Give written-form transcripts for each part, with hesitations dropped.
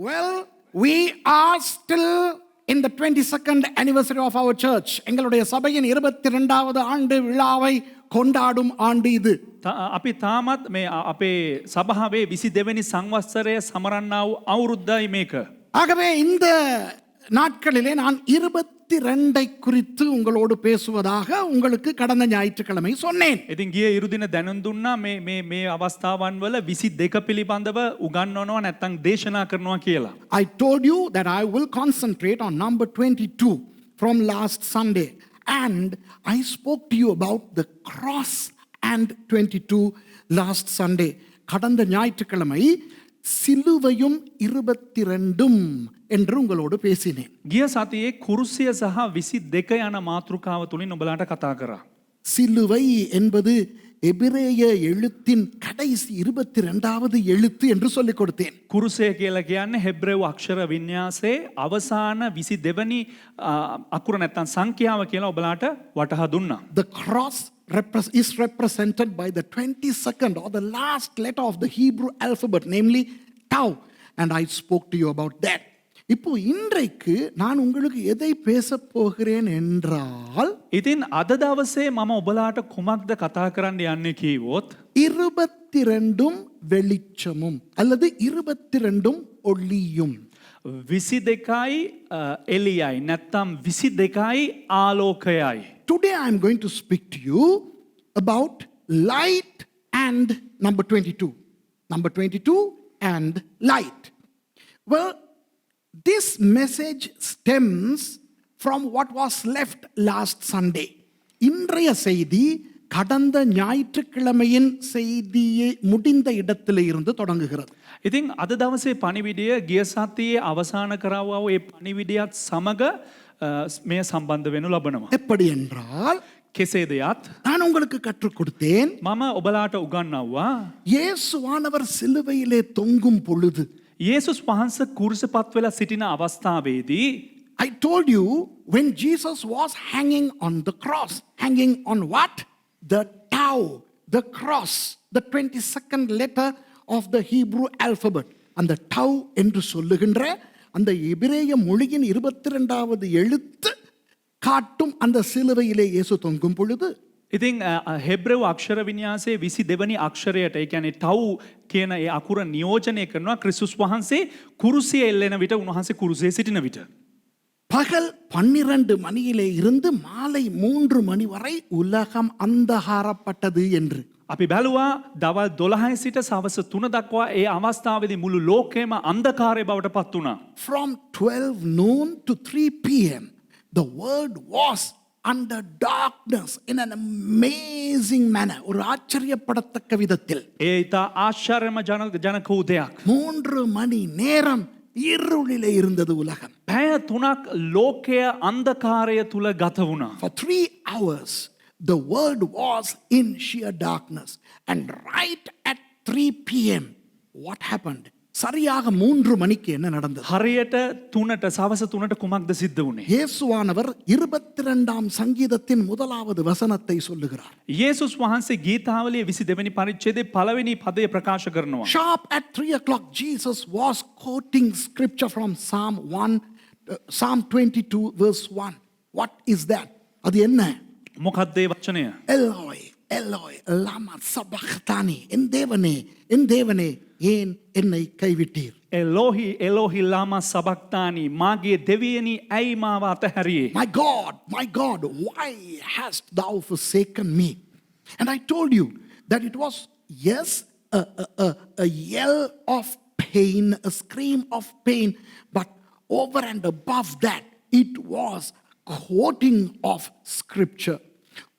Well, we are still in the 22nd anniversary of our church. எங்களுடைய சபையின் 22வது ஆண்டு விழாவை கொண்டாடும் ஆண்டு இது. අපි තාමත් මේ අපේ සභාවේ 22වෙනි සංවත්සරය සමරන්නා වූ අවුරුද්දයි මේක. ஆகவே இந்த நாட்களிலே நான் 22 குறித்து உங்களோடு பேசுவதாக உங்களுக்கு கடந்த ஞாயிற்றுக்கிழமை சொன்னேன். ඉතින් ගිය ඉරුදින දැනුම් දුන්නා මේ අවස්ථාවන් වල 22 පිළිබඳව උගන්වනවා නැත්නම් දේශනා කරනවා කියලා. I told you that I will concentrate on number 22 from last Sunday, and I spoke to you about the cross and 22 last Sunday. கடந்த ஞாயிற்றுக்கிழமை சிலுவையும் 22 என்று உங்களோடு பேசினேன். ගිය සතියේ කුරුසිය සහ 22 යන මාතෘකාව තුලින් ඔබලාට කතා කරා. சிலுவை என்பது எபிரேய எழுத்தின் கடைசி 22வது எழுத்து என்று சொல்லிக் கொடுத்தேன். කුරුසය කියලා කියන්නේ හෙබ්‍රේව අක්ෂර වින්‍යාසයේ අවසාන 22 අකුර නැත්නම් සංඛ්‍යාව කියලා ඔබලාට වටහා දුන්නා. The cross is represented by the 22nd or the last letter of the Hebrew alphabet, namely tau, and I spoke to you about that. இப்போ இன்றைக்கு நான் உங்களுக்கு எதை பேச போகிறேன் என்றால், ඉතින් අද දවසේ මම ඔබලාට කුමක්ද කතා කරන්න යන්නේ කීවොත් 22 வெளிச்சமும் அல்லது 22 ஒளியும். 22යි එළියයි නැත්නම් 22යි ආලෝකයයි. Today I am going to speak to you about light and number 22. Number 22 and light. Well, this message stems from what was left last Sunday. இன்றைய செய்தி கடந்த ஞாயிற்றுக்கிழமையின் செய்தியை முடிந்த இடத்திலே இருந்து தொடங்குகிறது. ඉතින් අද දවසේ පණිවිඩය ගිය සතියේ අවසාන කරවුවා ඒ පණිවිඩයත් සමග මේ සම්බන්ධ වෙනු ලබනවා. எப்படி என்றால், කෙසේද යත් நான் உங்களுக்கு கற்றுக் கொடுத்தேன், මම ඔබලාට උගන්වනවා இயேசுவானவர் சிலுவையிலே தொங்கும் பொழுது, යේසුස් වහන්සේ කුරුසපත් වෙලා සිටින අවස්ථාවේදී I told you when Jesus was hanging on the cross, hanging on what? The tau, the cross, the 22nd letter of the Hebrew alphabet. அந்த tau என்று சொல்லுகின்ற அந்த எபிரேய மொழியின் 22வது எழுத்து காட்டும் அந்த சிலுவையிலே இயேசு தொங்கும் பொழுது, ඉතින් හෙබ්‍රේව අක්ෂර වින්‍යාසයේ 22 වෙනි අක්ෂරයට ඒ කියන්නේ ටව් කියන ඒ අකුර නියෝජනය කරනවා ක්‍රිස්තුස් වහන්සේ කුරුසිය එල්ලෙන විට උන්වහන්සේ කුරුසියේ සිටින විට. பகல் 12 மணியிலே இருந்து மாலை 3 மணி வரை உலகம் அந்தகாரப்பட்டது என்று. අපි බැලුවා දවල් 12 සිට සවස් 3 දක්වා ඒ අවස්ථාවේදී මුළු ලෝකෙම අන්ධකාරය බවට පත් වුණා. From 12 noon to 3 p.m. the world was under darkness in an amazing manner. ஒரு ஆச்சரியப்படத்தக்க விதத்தில் ඒ ඉතා ආශ්චර්යජනක වූ දෙයක්. 3 மணி நேரம் இருளிலே இருந்தது உலகம். පැය 3ක් ලෝකය අන්ධකාරය තුල ගත වුණා. For 3 hours the world was in sheer darkness, and right at 3 p.m. what happened? சரியாக 3 மணிக்கு என்ன நடந்தது? හරියට 3ට සවස් 3ට කුමක්ද සිද්ධ වුණේ? இயேசுவானவர் 22ஆம் சங்கீதத்தின் முதலாவது வசனத்தை சொல்லுகிறார். යේසුස් වහන්සේ ගීතාවලියේ 22 වෙනි පරිච්ඡේදයේ පළවෙනි පදය ප්‍රකාශ කරනවා. Sharp at 3 o'clock Jesus was quoting scripture from Psalm 22 verse 1. What is that? அது என்ன? මොකක්ද ඒ වචනය? Eloi, Eloi, lama sabachthani. என் தேவனே ஏன் என்னை கைவிட்டீர்? එලෝහි එලෝහි ලාමා සබක්තානි මාගේ දෙවියනි ඇයි මාව අතහැරියේ? My God, why hast thou forsaken me? And I told you that it was, yes, a yell of pain, a scream of pain, but over and above that, it was quoting of scripture.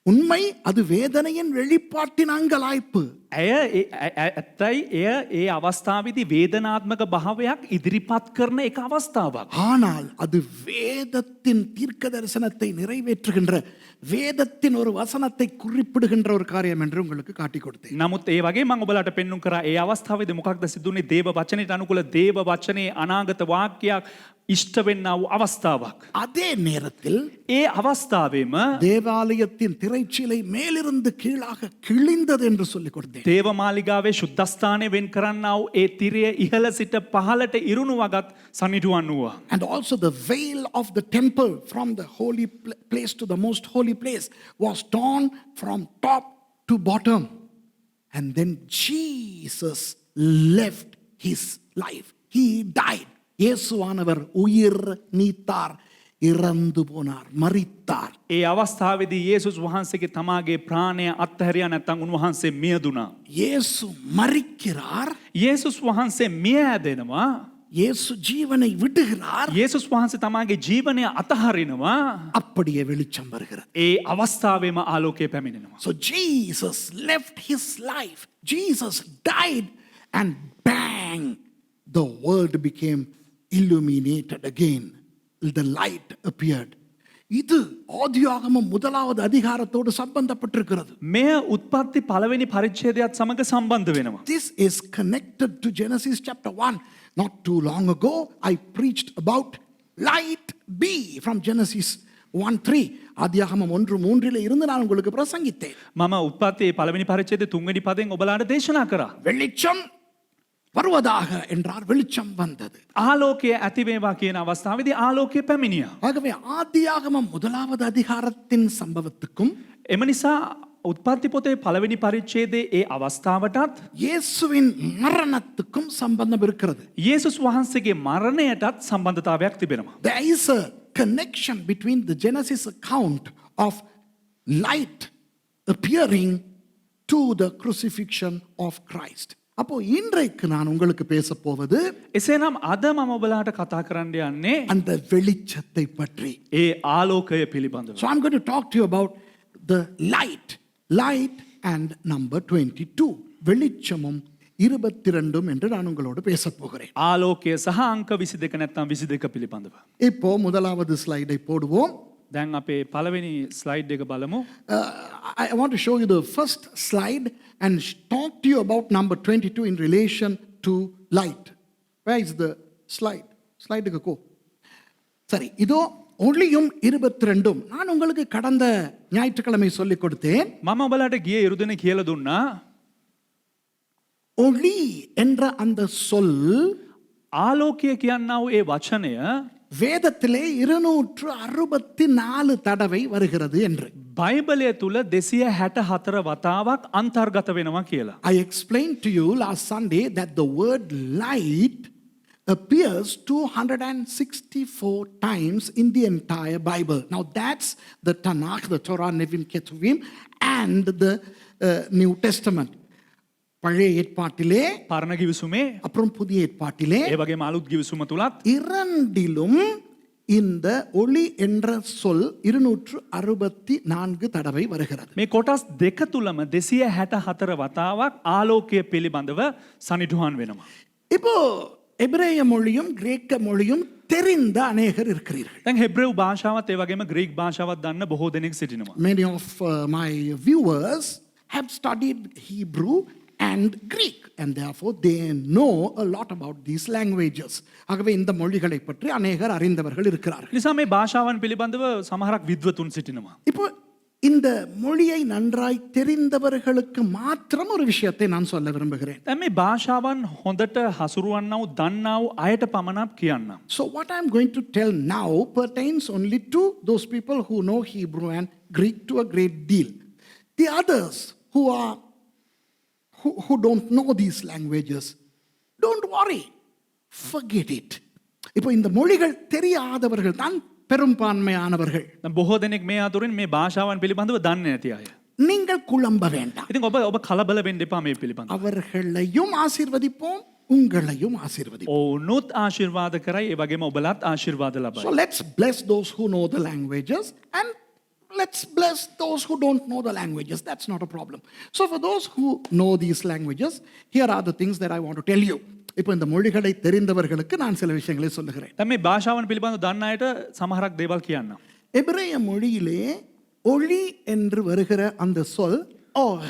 உண்மை அது வேதனையின் வெளிப்பாட்டின் அங்கலாய்ப்பு. ඇත්තයි ඒ අවස්ථාවේදී වේදනාත්මක භාවයක් ඉදිරිපත් කරන එක අවස්ථාවක්. ஆனால் அது வேதத்தின் தீர்க்க தரிசனத்தை நிறைவேற்றுகின்ற, வேதத்தின் ஒரு வசனத்தை குறிப்பிடுகின்ற ஒரு காரியம் என்று உங்களுக்கு காட்டிக் கொடுத்தேன். නමුත් ඒ වගේ මම ඔබලාට පෙන්눔 කරා ඒ අවස්ථාවේදී මොකක්ද සිදුුනේ? දේව වචනයට අනුකූල දේව වචනේ අනාගත වාක්‍යයක් ඉෂ්ට වෙන්නා වූ අවස්ථාවක්. அதே நேரத்தில் ඒ අවස්ථාවේම தேவாலயத்தின் திரைச்சீலை மேலிருந்து கீழாக கிழிந்தது என்று சொல்லிக் கொடுத்தேன். දේවමාලිගාවේ ශුද්ධස්ථානය වෙන් කරන්නා වූ ඒ තිරය ඉහළ සිට පහළට ඉරුණු වගත් සනිටුවන් වූවා. And also the veil of the temple from the holy place to the most holy place was torn from top to bottom. And then Jesus left his life. He died. இயேசுவானவர் உயிர் நீத்தார், இறந்து போனார், மரித்தார். ඒ අවස්ථාවේදී යේසුස් වහන්සේගේ තමාගේ ප්‍රාණය අත්හැරියා නැත්නම් උන්වහන්සේ මියදුනා. இயேசு மரிக்கிறார், යේසුස් වහන්සේ මිය ඇදෙනවා. இயேசு ஜீவனை விடுகிறார், යේසුස් වහන්සේ තමාගේ ජීවනය අතහරිනවා. அப்படியே வெளிச்சம் வருகிறது. ඒ අවස්ථාවේම ආලෝකය පැමිණෙනවා. So Jesus left his life. Jesus died and bang, the world became illuminated again. The light appeared. இது ஆதியாகமம் முதலாவது அதிகாரத்தோடு சம்பந்தப்பட்டிருக்கிறது. මෙය උත්පත්ති පළවෙනි පරිච්ඡේදයත් සමග සම්බන්ධ වෙනවා. This is connected to Genesis chapter 1. Not too long ago, I preached about light B from Genesis 1:3. ஆதியாகமம் 1:3 இருந்து நான் உங்களுக்கு பிரசங்கித்தேன். මම උත්පත්ති පළවෙනි පරිච්ඡේදයේ 3 වෙනි පදයෙන් ඔබලාට දේශනා කරා. வெளிச்சம் வருவதாக என்றார், வெளிச்சம் வந்தது. ආලෝකය ඇති වේවා කියන අවස්ථාවේදී ආලෝකය පැමිණියා. ஆகவே ஆதியாகமம் முதலாவது அதிகாரத்தின் சம்பவத்துக்கும் එම නිසා උත්පත්ති පොතේ පළවෙනි පරිච්ඡේදයේ ඒ අවස්ථාවටත් இயேசுவின் மரணத்துக்கும் சம்பந்தம் இருக்கிறது. යේසුස් වහන්සේගේ මරණයටත් සම්බන්ධතාවයක් තිබෙනවා. There is a connection between the Genesis account of light appearing to the crucifixion of Christ. அப்போ இன்றைக்கு நான் உங்களுக்கு பேச போவது එසේනම් අද මම ඔබලාට කතා කරන්න යන්නේ அந்த வெளிச்சத்தை பற்றி. ඒ ආලෝකය පිළිබඳව. So I'm going to talk to you about the light and number 22. வெளிச்சமும் 22 என்று நான் உங்களோடு பேச போகிறேன். ආලෝකය සහ අංක 22 නැත්නම් 22 පිළිබඳව. இப்போ முதலாவது ஸ்லைடை போடுவோம். දැන් අපේ පළවෙනි ස්ලයිඩ් එක බලමු. I want to show you the first slide and talk to you about number 22 in relation to light. Where is the slide? Slide-க்கு கோ. சரி, இதோ ஒளியும் 22. நான் உங்களுக்கு கடந்த ஞாயிற்றுக்கிழமை சொல்லிக் கொடுத்தேன். මම ඔබලාට ගිය ඉරුදින කියලා දුන්නා. ஒளி என்ற அந்த சொல் ආලෝකය කියන්නා වූ ඒ වචනය வேதத்திலே 264 தடவை வருகிறது என்று. බයිබලය තුල 264 වතාවක් අන්තර්ගත වෙනවා කියලා. I explained to you last Sunday that the word light appears 264 times in the entire Bible. Now that's the Tanakh, the Torah, Nevi'im, Ketuvim, and the New Testament. பழைய ஏற்பாட்டிலே පරණ කිවිසුමේ அப்புறம் புதிய ஏற்பாட்டிலே ඒ වගේම අලුත් කිවිසුම තුලත් இரண்டிலும் இந்த ஒளி என்ற சொல் 264 தடவை வருகிறது. මේ කොටස් දෙක තුලම 264 වතාවක් ආලෝකය පිළිබඳව සනිටුහන් වෙනවා. இப்போ எபிரேய மொழியும் கிரேக்க மொழியும் தெரிந்த அநேகர் இருக்கிறீர்கள். දැන් හෙබ්‍රෙව් භාෂාවත් ඒ වගේම ග්‍රීක භාෂාවත් දන්න බොහෝ දෙනෙක් සිටිනවා. Many of my viewers have studied Hebrew and Greek and therefore they know a lot about these languages. ஆகவே இந்த மொழிகளை பற்றி அநேகர் அறிந்தவர்கள் இருக்கிறார்கள். නිසා මේ භාෂාවන් පිළිබඳව සමහරක් විද්වතුන් සිටිනවා. இப்போ இந்த மொழியை நன்றாய் தெரிந்தவர்களுக்கு மாத்திரம் ஒரு விஷயத்தை நான் சொல்ல விரும்புகிறேன். දැන් මේ භාෂාවන් හොඳට හසුරුවන්නා වූ දන්නා වූ අයට පමණක් කියන්නම්. So what I'm going to tell now pertains only to those people who know Hebrew and Greek to a great deal. The others who don't know these languages, don't worry, forget it. இப்போ இந்த மொழிகள் தெரியாதவர்கள் தான் பெரும்பான்மையானவர்கள். දැන් බොහෝ දෙනෙක් මේ අතුරින් මේ භාෂාවන් පිළිබඳව දන්නේ නැති අය. நீங்கள் குழம்ப வேண்டாம். ඉතින් ඔබ කලබල වෙන්න එපා මේ පිළිබඳව. அவர்களையும் ஆசீர்வதிப்போம், உங்களையும் ஆசீர்வதிப்போம். ඔවුනුත් ආශිර්වාද කරයි ඒ වගේම ඔබලත් ආශිර්වාද ලබයි. So let's bless those who know the languages and let's bless those who don't know the languages. That's not a problem. So for those who know these languages, here are the things that I want to tell you. இப்போ இந்த மொழிகளை தெரிந்தவர்களுக்கு நான் சில விஷயங்களை சொல்லுகிறேன். දැන් මේ භාෂාවන් පිළිබඳව දන්න අයට සමහරක් දේවල් කියන්නම්. எபிரேய மொழியிலே ஒளி என்று வருகிற அந்த சொல் ஓஹ்.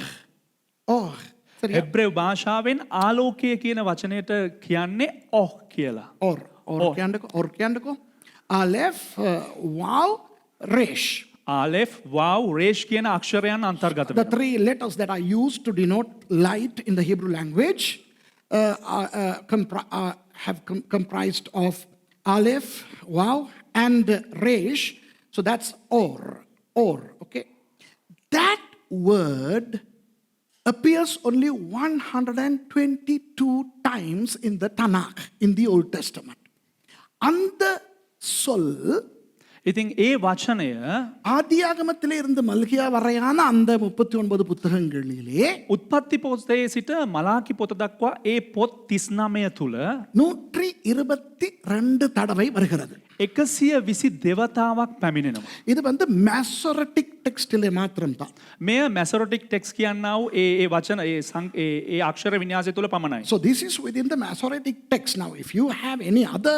சரியா? හෙබ්‍රෙව් භාෂාවෙන් ආලෝකය කියන වචනයට කියන්නේ ඔහ් කියලා. or or කියන්නකෝ. Aleph, Waw, Resh. ආලෙෆ් වව් රේෂ් කියන අක්ෂරයන් අන්තර්ගත The වෙනවා. three letters that are used to denote light in the Hebrew language have comprised of Aleph, Waw, and Resh. So that's or, okay? That word appears only 122 times in the Tanakh, in the Old Testament. அந்த சொல் ඉතින් ඒ වචනය ஆதியாகமத்திலே இருந்து மல்கியா வரையான அந்த 39 புத்தகங்களிலே උත්පත්ති පොතේ සිට මලාකි පොත දක්වා ඒ පොත් 39 තුල 122 தடவை வருகிறது. 120 දෙවතාවක් පැමිණෙනවා. இது வந்து மேசோரெட்டிக் டெக்ஸ்டிலே மாத்திரம்தான். මෙය මැසොරටික් ටෙක්ස් කියන්නා වූ ඒ වචන ඒ අක්ෂර වින්‍යාසය තුල පමණයි. So this is within the Masoretic text. Now, if you have any other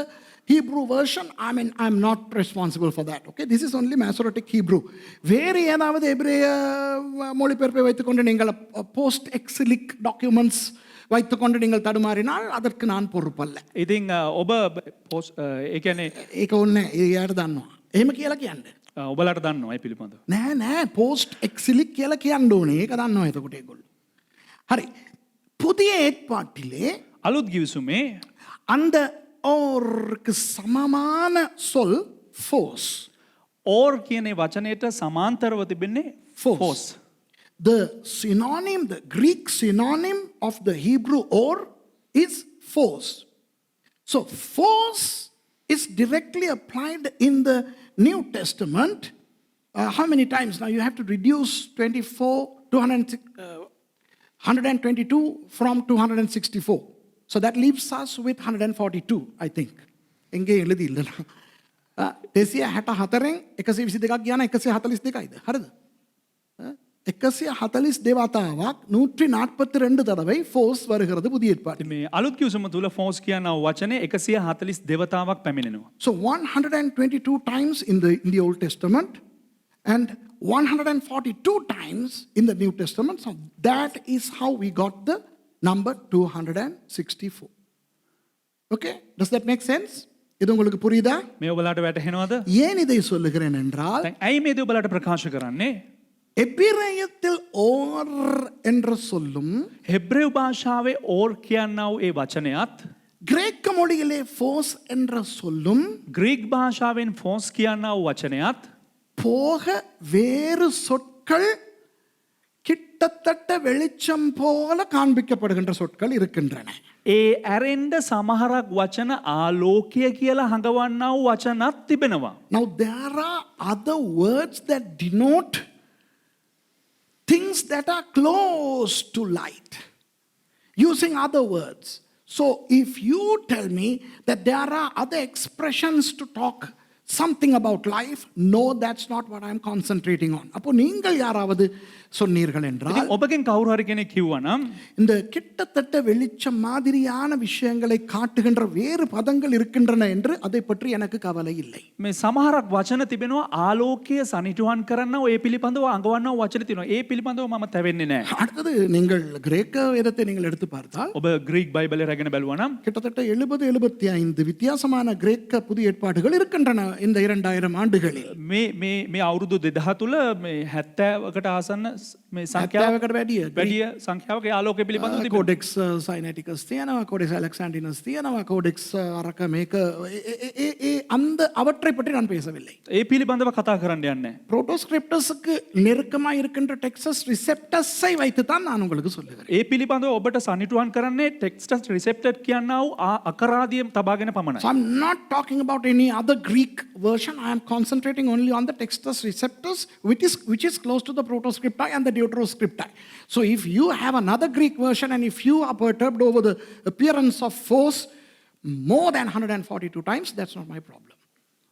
Hebrew version, I'm not responsible for that. Okay, this is only Masoretic Hebrew. வேறு ஏதாவது எபிரேய மொழிபெயர்ப்பை வைத்துக்கொண்டு நீங்கள் போஸ்ட் எக்ஸிலிக் டாக்குமெண்ட்ஸ் வைத்துக்கொண்டு நீங்கள் தடுமாறினால் அதற்கு நான் பொறுப்பல்ல. ඉතින් ඔබ ඒ කියන්නේ ඒක ඕනේ එයාට දන්නවා. එහෙම කියලා කියන්නේ. ඔබලට දන්නවා ඒ පිළිබඳව. නෑ போஸ்ட் எக்ஸிலிக் කියලා කියන්න ඕනේ. ඒක දන්නවා එතකොට ඒගොල්ලෝ. හරි. புதிய ஏற்பாட்டிலே අලුත් ගිවිසුමේ அந்த ஓருக்கு சமமான சொல் force. ඕර් කියන ඒ වචනයට සමාන්තරව තිබෙන්නේ force. The synonym, the Greek synonym of the Hebrew or is force. So force is directly applied in the New Testament. How many times? Now you have to reduce 122 from 264. So that leaves us with 142, I think. එංගේ එළදී ඉල්ලලා. 264න් 122ක් ගියාන 142යිද? හරිද? 142 වතාවක් 142 தடவை force வருகிறது புதிய ஏற்பாட்டில். මේ අලුත් කිව්සම තුල ෆෝස් කියන වචනේ 142 දෙවතාවක් පැමිණෙනවා. So 122 times in the Old Testament and 142 times in the New Testament. So that is how we got the number 264. Okay, does that make sense? இது உங்களுக்கு புரியுதா? මේ ඔබලාට වැටහෙනවද? ஏன் இதை சொல்லுகிறேன் என்றால் දැන් ඇයි මේ දේ ඔබලාට ප්‍රකාශ කරන්නේ? எபிரேயத்தில் ஓர் என்ற சொல்லும் හෙබ්‍රේව භාෂාවේ ඕර් කියනා වූ ඒ වචනයත් கிரேக்க மொழியிலே ஃபோர்ஸ் என்ற சொல்லும் ග්‍රීක් භාෂාවෙන් ෆෝස් කියනා වූ වචනයත් போக வேறு சொற்கள் கிட்டத்தட்ட வெளிச்சம் போல காண்பிக்கப்படுகின்ற சொற்கள் இருக்கின்றன. ඒ ඇරෙන්ඩ සමහරක් වචන ආලෝකය කියලා හඟවන්නා වූ වචනත් තිබෙනවා. Now there are other words that denote things that are close to light, using other words. So if you tell me that there are other expressions to talk something about life, no, that's not what I'm concentrating on. அப்போ நீங்கள் யாராவது சொன்னீர்கள் என்றால் ඉතින් ඔබගෙන් කවුරු හරි කෙනෙක් කිව්වනම් இந்த கிட்டத்தட்ட வெளிச்சம் மாதிரியான விஷயங்களை காட்டுகின்ற வேறு பதங்கள் இருக்கின்றன என்று அதை பற்றி எனக்கு கவலை இல்லை. මේ සමහරක් වචන තිබෙනවා ආලෝකය සනිටුහන් කරන්න ඒ පිළිබඳව අඟවන්නා වචන තියෙනවා. ඒ පිළිබඳව මම තැවෙන්නේ නැහැ. அடுத்தது நீங்கள் கிரேக்க வேதத்தை நீங்கள் எடுத்து பார்த்தால் ඔබ ග්‍රීක් බයිබලය රැගෙන බැලුවනම් கிட்டத்தட்ட 70-75 வித்தியாசமான கிரேக்க புதிய ஏற்பாடுகள் இருக்கின்றன இந்த 2000 ஆண்டுகளில். මේ අවුරුදු 2000 තුල මේ 70කට ආසන්න මේ සංඛ්‍යාව සංඛ්‍යාවකට වැඩිය වැඩි සංඛ්‍යාවක ආලෝකය පිළිබඳව තිබෙනවා. කෝඩෙක්ස් සයිනටිකස් තියෙනවා, කෝඩෙක්ස් அலெக்சாண்டினஸ் තියෙනවා, கோடெக்ஸ் அரக்க මේක அந்த அவற்றை பற்றி நான் பேசவில்லை. ඒ පිළිබඳව කතා කරන්න යන්නේ. புரோட்டோஸ்கிரிப்டஸுக்கு நெருக்கமாக இருக்கின்ற டெக்ஸஸ் ரிசெப்டஸை வைத்து தான் நான் உங்களுக்கு சொல்லுகிறேன். ඒ පිළිබඳව ඔබට සනිටුහන් කරන්නේ ටෙක්ස්ටස් රිසෙප්ටර් කියනා වූ අකරාදිය තබාගෙන පමණයි. So I'm not talking about any other Greek version. I am concentrating only on the Textus Receptus, which is close to the Protoscripti and the Deuteroscripti. So if you have another Greek version and if you are perturbed over the appearance of force more than 142 times, that's not my problem.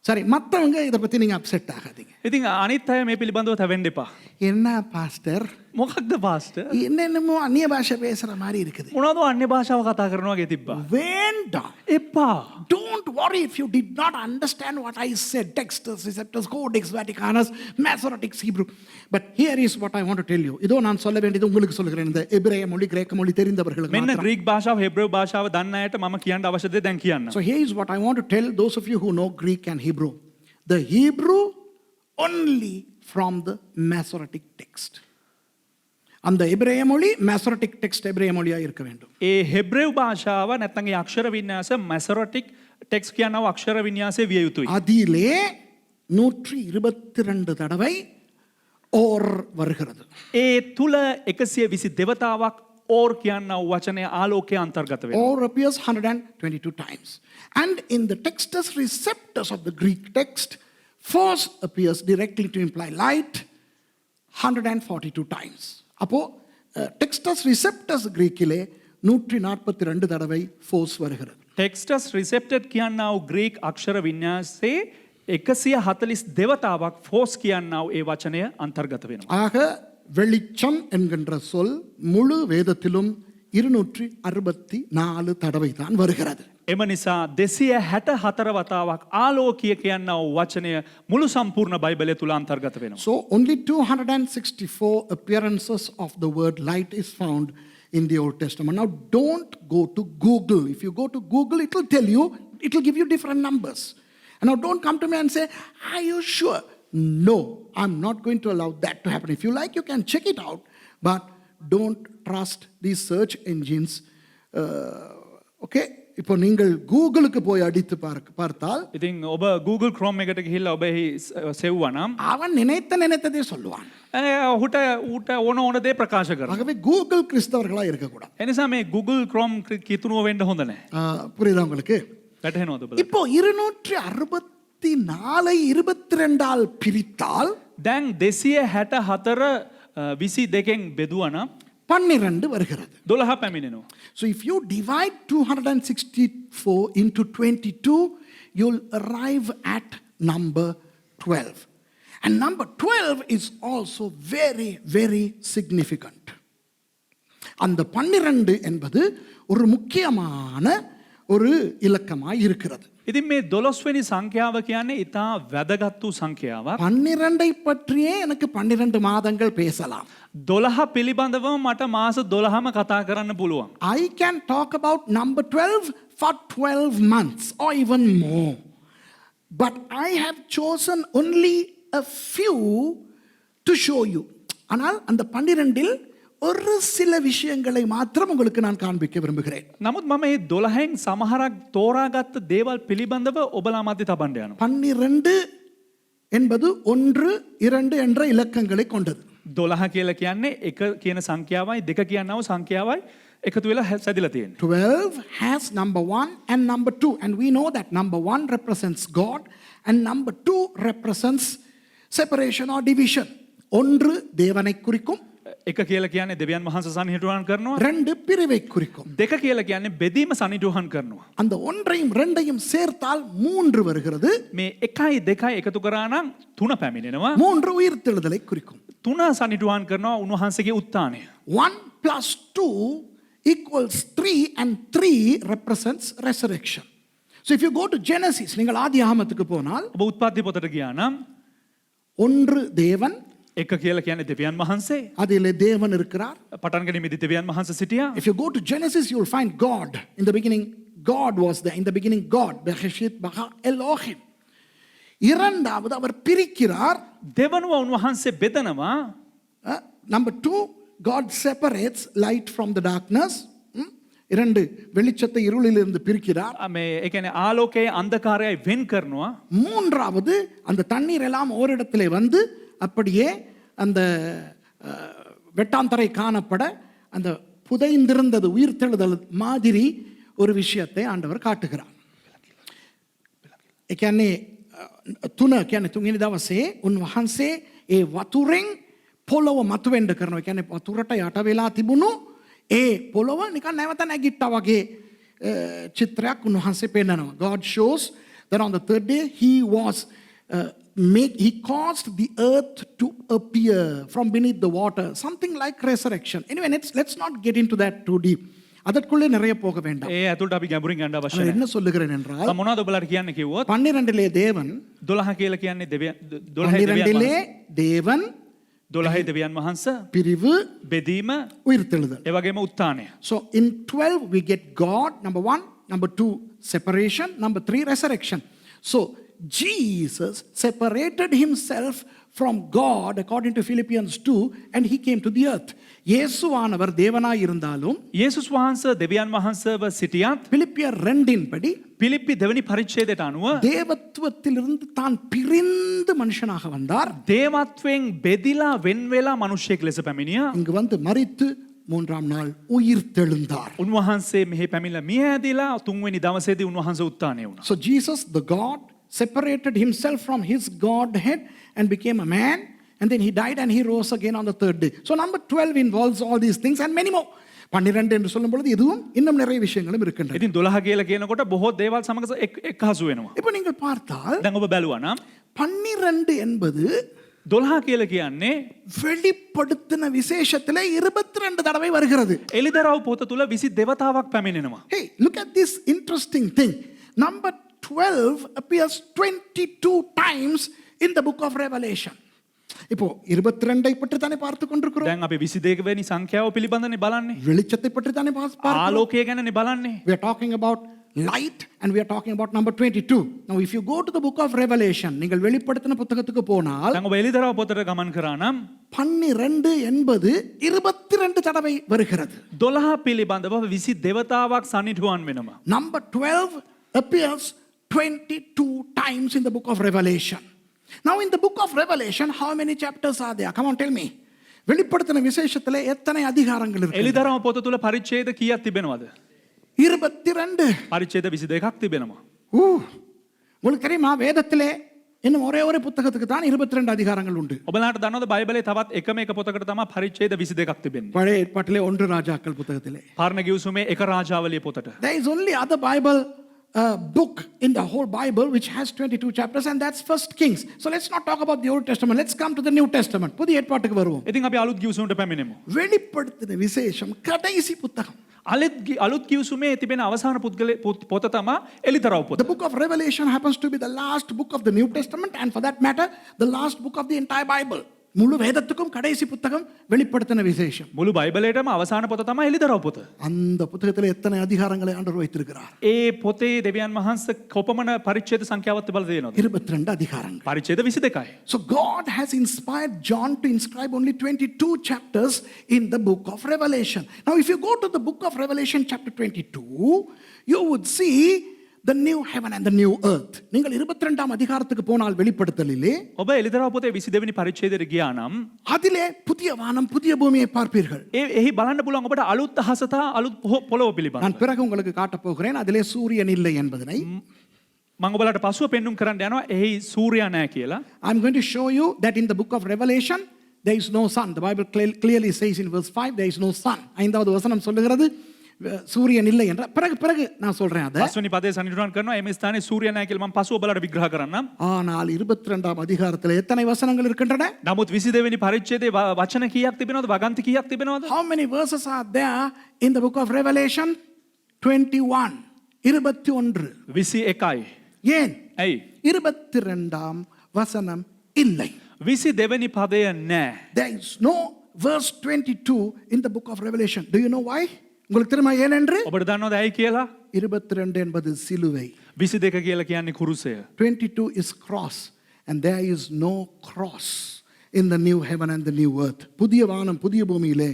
சரி, மற்றவங்க இதை பற்றி நீங்கள் upset ஆகாதீங்க. ඉතින් අනිත් අය මේ පිළිබඳව තැවෙන්න එපා. என்ன பாஸ்டர் මොකක්ද පාස්ටර්? என்னென்னமோ அந்நிய பாஷை பேசுற மாதிரி இருக்குது. මොනවද අන්‍ය භාෂාව කතා කරනවා වගේ තිබ්බා. வேண்டாம். එපා. Don't worry if you did not understand what I said. Textus, Receptus, Codex Vaticanus, Masoretic Hebrew. But here is what I want to tell you. இதோ நான் சொல்ல வேண்டியது உங்களுக்கு சொல்கிறேன். இந்த எபிரேய மொழி, கிரேக்க மொழி தெரிந்தவர்களுக்கு මෙන්න மாத்திரம். ග්‍රීක භාෂාව හෙබ්‍රේව භාෂාව දන්න අයට මම කියන්න අවශ්‍ය දේ දැන් කියන්න. So here is what I want to tell those of you who know Greek and Hebrew. The Hebrew only from the Masoretic text. அந்த எபிரேய மொழி Masoretic text எபிரேய மொழியா இருக்க வேண்டும். ඒ හෙබ්‍රේව භාෂාව නැත්නම් ඒ අක්ෂර වින්‍යාස මැසොරටික් ටෙක්ස්ට් කියනවා අක්ෂර වින්‍යාසය විය යුතුයි. அதிலே 122 தடவை or வருகிறது. ඒ තුල 120 දෙවතාවක් ඕර් කියනා වචනය ආලෝකයේ අන්තර්ගත වෙනවා. Or appears 122 times. And in the Textus Receptus of the Greek text, force appears directly to imply light 142 times. அப்போ Textus Receptus Greekile 142 தடவை force வருகிறது. ටෙක්ස්ටස් රිසෙප්ටඩ් කියනා වූ ග්‍රීක අක්ෂර වින්‍යාසයේ 140 දෙවතාවක් ෆෝස් කියනා වූ ඒ වචනය අන්තර්ගත වෙනවා. ஆக வெளிச்சம் என்கின்ற சொல் முழு வேதத்திலும் 264 தடவை தான் வருகிறது. එම නිසා 264 වතාවක් ආලෝකීය කියනා වූ වචනය මුළු සම්පූර්ණ බයිබලය තුල අන්තර්ගත වෙනවා. So only 264 appearances of the word light is found in the Old Testament. Now don't go to Google. If you go to Google, it will tell you, it will give you different numbers. And now don't come to me and say, are you sure? No, I'm not going to allow that to happen. If you like, you can check it out. But don't trust these search engines. Okay? இப்போ நீங்கள் கூகுளுக்கு போய் அடித்து பார்த்தால் ඉතින් ඔබ Google Chrome එකට ගිහිල්ලා ඔබ එහි සෙව්වා නම් அவன் நினைத்ததே சொல்லுவான். ඔහුට ඕන ඕන දේ ප්‍රකාශ කරනවා. ஆகவே கூகுள் கிறிஸ்தவர்களா இருக்கக்கூடாது. එනිසා මේ Google Chrome කිතුනුව වෙන්න හොඳ නැහැ. புரியுதா உங்களுக்கு? වැටහෙනවද ඔබට? இப்போ 264 22 ஆல் பிரித்தால் දැන් 264 22න් බෙදුවා නම් 12 வருகிறது. 12 පැමිණෙනවා. So if you divide 264 into 22, you'll arrive at number 12. And number 12 is also very, very significant. அந்த 12 என்பது ஒரு முக்கியமான ஒரு இலக்கமாய் இருக்கிறது. ඉතින් මේ 12 වෙනි සංඛ්‍යාව කියන්නේ ඊටා වැදගත් වූ සංඛ්‍යාවක්. 12 பற்றியே எனக்கு 12 மாதங்கள் பேசலாம். 12 පිළිබඳව මට මාස 12ම කතා කරන්න පුළුවන්. I can talk about number 12 for 12 months or even more. But I have chosen only a few to show you. ஆனால் அந்த 12இல் ஒரு சில விஷயங்களை மாத்திரம் உங்களுக்கு நான் காண்பிக்க விரும்புகிறேன். නමුත් මම මේ 12න් සමහරක් තෝරාගත්ත දේවල් පිළිබඳව ඔබලා මැද තබන්න යනවා. 12 என்பது 1 2 என்ற இலக்கங்களை கொண்டது. 12 කියලා කියන්නේ 1 කියන සංඛ්‍යාවයි 2 කියනව සංඛ්‍යාවයි එකතු වෙලා සැදිලා තියෙන්නේ. 12 has number 1 and number 2, and we know that number 1 represents God and number 2 represents separation or division. 1 தேவனை குறிக்கும், 1 කියලා කියන්නේ දෙවියන් වහන්සේ සනිටුහන් කරනවා. 2 பிரிவை குறிக்கும். 2 කියලා කියන්නේ බෙදීම සනිටුහන් කරනවා. அந்த 1ஐயும் 2ஐயும் சேர்த்தால் 3 வருகிறது. මේ 1යි 2යි එකතු කරා නම් 3 පැමිණෙනවා. 3 உயிர்த்தெழுதலை குறிக்கும். 3 සනිටුහන් කරනවා උන්වහන්සේගේ උත්ථානය. 1 plus 2 equals 3 and 3 represents resurrection. So if you go to Genesis, நீங்கள் ஆதியாகமத்துக்கு போனால் ඔබ උත්පත්ති පොතට ගියා නම් 1 தேவன், 1 කියලා කියන්නේ දෙවියන් වහන්සේ. அதிலே தேவன் இருக்கிறார். පටන් ගැනීමේදී දෙවියන් වහන්සේ සිටියා. If you go to Genesis, you will find God. In the beginning, God was there. In the beginning, God. Bereshit bara Elohim. இரண்டாவது அவர் பிரிக்கிறார். දෙවනුව උන්වහන්සේ බෙදනවා. Number 2, God separates light from the darkness. 2 வெளிச்சத்தை இருளிலிருந்து பிரிக்கிறார். මේ ඒ කියන්නේ ආලෝකයේ අන්ධකාරයයි වෙන් කරනවා. மூன்றாவது அந்த தண்ணீர் எல்லாம் ஓரிடத்திலே வந்து அப்படியே அந்த வெட்டாந்தரை காணப்பட அந்த புதைந்திருந்தது உயிர்த்தெழுதல் மாதிரி ஒரு விஷயத்தை ஆண்டவர் காட்டுகிறார். ඒ කියන්නේ තුන කියන්නේ තුන්වෙනි දවසේ උන්වහන්සේ ඒ වතුරෙන් පොළොව මතුවෙන්න කරනවා. ඒ කියන්නේ වතුරට යට වෙලා තිබුණු ඒ පොළොව නිකන් නැවත නැගිට්ටා වගේ චිත්‍රයක් උන්වහන්සේ පෙන්නනවා. God shows that on the third day he was he caused the earth to appear from beneath the water, something like resurrection. Anyway, let's not get into that too deep. அதற்குள்ளே நிறைய போக வேண்டாம். ඒ ඇතුළට අපි ගැඹුරින් යන්න අවශ්‍ය நான் නැහැ. என்ன சொல்லுகிறேன் என்றால் මොනවද ඔබලාට කියන්න කිව්වොත් 12லே தேவன் 12 කියලා කියන්නේ දෙවියන් 12 12லே தேவன் 12 දෙවියන් වහන්සේ பிரிவு බෙදීම உயிர்த்தெழுதல். ඒ වගේම උත්ථානය. So in 12 we get God, number 1, number 2 separation, number 3 resurrection. So Jesus separated himself from God according to Philippians 2 and he came to the earth. இயேசுவானவர் தேவனாய் இருந்தாலும் යේසුස් වහන්සේ දෙවියන් වහන්සේව සිටියත් பிலிப்பியர் 2 படி පිලිප්පි දෙවනි පරිච්ඡේදයට අනුව தேவத்துவத்திலிருந்து தான் பிரிந்து மனுஷனாக வந்தார். දේවත්වයෙන් බෙදිලා වෙන් වෙලා මිනිසෙක් ලෙස පැමිණියා. இங்கு வந்து மரித்து 3ஆம் நாள் உயிர்த்தெழுந்தார். උන්වහන්සේ මෙහි පැමිණලා මිය ඇදිලා තුන්වෙනි දවසේදී උන්වහන්සේ උත්ථානය වුණා. So Jesus, the God, separated himself from his Godhead and became a man, and then he died and he rose again on the third day. So number 12 involves all these things and many more. 12 என்று சொல்லும் பொழுது இதுவும் இன்னும் நிறைய விஷயங்களும் இருக்கின்றன. ඉතින් 12 කියලා කියනකොට බොහෝ දේවල් සමග එක්හසු වෙනවා. இப்போ நீங்கள் பார்த்தால் දැන් ඔබ බැලුවා නම් 12 என்பது 12 කියලා කියන්නේ வெளிப்படுத்தின விசேஷத்திலே 22 தடவை வருகிறது. එලිදරව් පොත තුල 22 වතාවක් පැමිණෙනවා. Hey, look at this interesting thing. Number 12 appears 22 times in the book of Revelation. இப்போ 22 பற்றி தானே பார்த்து கொண்டிருக்கிறோம். දැන් අපි 22 වෙනි සංඛ්‍යාව පිළිබඳනේ බලන්නේ. வெளிச்சத்தை பற்றி தானே பார்க்கிறோம். ආලෝකය ගැනනේ බලන්නේ. We are talking about light and we are talking about number 22. Now if you go to the book of Revelation, நீங்கள் வெளிப்படுத்தின புத்தகத்துக்கு போனால் දැන් ඔබ එලිදරව් පොතට ගමන් කරා නම් 12 என்பது 22 தடவை வருகிறது. 12 පිළිබඳව 22 වතාවක් සනිටුවන් වෙනවා. Number 12 appears 22 times in the book of Revelation. Now in the book of Revelation, how many chapters are there? Come on, tell me. வெளிப்படுத்தின விசேஷத்திலே எத்தனை அதிகாரங்கள் இருக்கு? එලිදරව් පොත තුල පරිච්ඡේද කීයක් තිබෙනවද? 22. පරිච්ඡේද 22ක් තිබෙනවා. உங்களுக்கு தெரியுமா வேதத்திலே இன்னும் ஒரே ஒரு புத்தகத்துக்கு தான் 22 அதிகாரங்கள் உண்டு. ඔබලාට දන්නවද බයිබලේ තවත් එකම එක පොතකට තමයි පරිච්ඡේද 22ක් තිබෙන්නේ. பழைய ஏற்பாட்டிலே 1 ராஜாக்கள் புத்தகத்திலே. පරණ ගිවිසුමේ එක රාජාවලිය පොතට. There is only other Bible book in the whole Bible which has 22 chapters and that's First Kings. So let's not talk about the Old Testament. Let's come to the New Testament. புதிய ஏற்பாட்டுக்கு வருவோம். ඉතින් අපි අලුත් ගිවිසුමට පැමිණෙමු. வெளிப்படுத்தின விசேஷம் கடைசி புத்தகம். අලුත් ගිවිසුමේ තිබෙන අවසාන පොත තමයි එලිදරව් පොත. The book of Revelation happens to be the last book of the New Testament and for that matter the last book of the entire Bible. முழு வேதத்துக்கும் கடைசி புத்தகம் வெளிப்படுத்தின விசேஷம். මුළු බයිබලේටම අවසාන පොත තමයි එලිදරව් පොත. அந்த புத்தகத்தில் எத்தனை அதிகாரங்களை ஆண்டவர் வைத்திருக்கிறார்? ඒ පොතේ දෙවියන් වහන්සේ කොපමණ පරිච්ඡේද සංඛ්‍යාවක් තිබලා තියෙනවද? 22 அதிகாரங்கள். පරිච්ඡේද 22යි. So God has inspired John to inscribe only 22 chapters in the book of Revelation. Now if you go to the book of Revelation chapter 22, you would see the new heaven and the new earth. நீங்கள் 22ஆம் அதிகாரத்துக்கு போனால் வெளிப்படுத்தலிலே ඔබ එලිදරව් පොතේ 22 වෙනි පරිච්ඡේදයට ගියා නම් அதிலே புதிய வானம் புதிய பூமியை பார்ப்பீர்கள். එහි බලන්න පුළුවන් ඔබට අලුත් අහස සහ අලුත් පොළොව පිළිබඳව. நான் பிறகு உங்களுக்கு காட்டப் போகிறேன் அதிலே சூரியன் இல்லை என்பதனை. මම ඔබලාට පසුව පෙන්눔 කරන්න යනවා එහි සූර්යයා නැහැ කියලා. I'm going to show you that in the book of Revelation there is no sun. The Bible clearly says in verse 5 there is no sun. 5வது வசனம் சொல்லுகிறது சூரியன் இல்லை என்ற பிறகு நான் சொல்றேன் அத. පස්වෙනි පදේ සනිටුවන් කරනවා එමේ ස්ථානයේ සූර්යයා නැහැ කියලා මම පසුව ඔබලාට විග්‍රහ කරන්නම්. ஆனால் 22ஆம் அதிகாரத்தில் எத்தனை வசனங்கள் இருக்கின்றன? නමුත් 22 වෙනි පරිච්ඡේදයේ වචන කීයක් තිබෙනවද? වගන්ති කීයක් තිබෙනවද? How many verses are there in the book of Revelation? 21. 21. 21යි. ஏன்? ඇයි? 22ஆம் வசனம் இல்லை. 22 වෙනි පදය නැහැ. There is no verse 22 in the book of Revelation. Do you know why? உங்களுக்கு தெரியுமா ஏன் என்று? ඔබට දන්නවද ඇයි කියලා? 22 என்பது சிலுவை. 22 කියලා කියන්නේ කුරුසය. 22 is cross and there is no cross in the new heaven and the new earth. புதிய வானம் புதிய பூமியிலே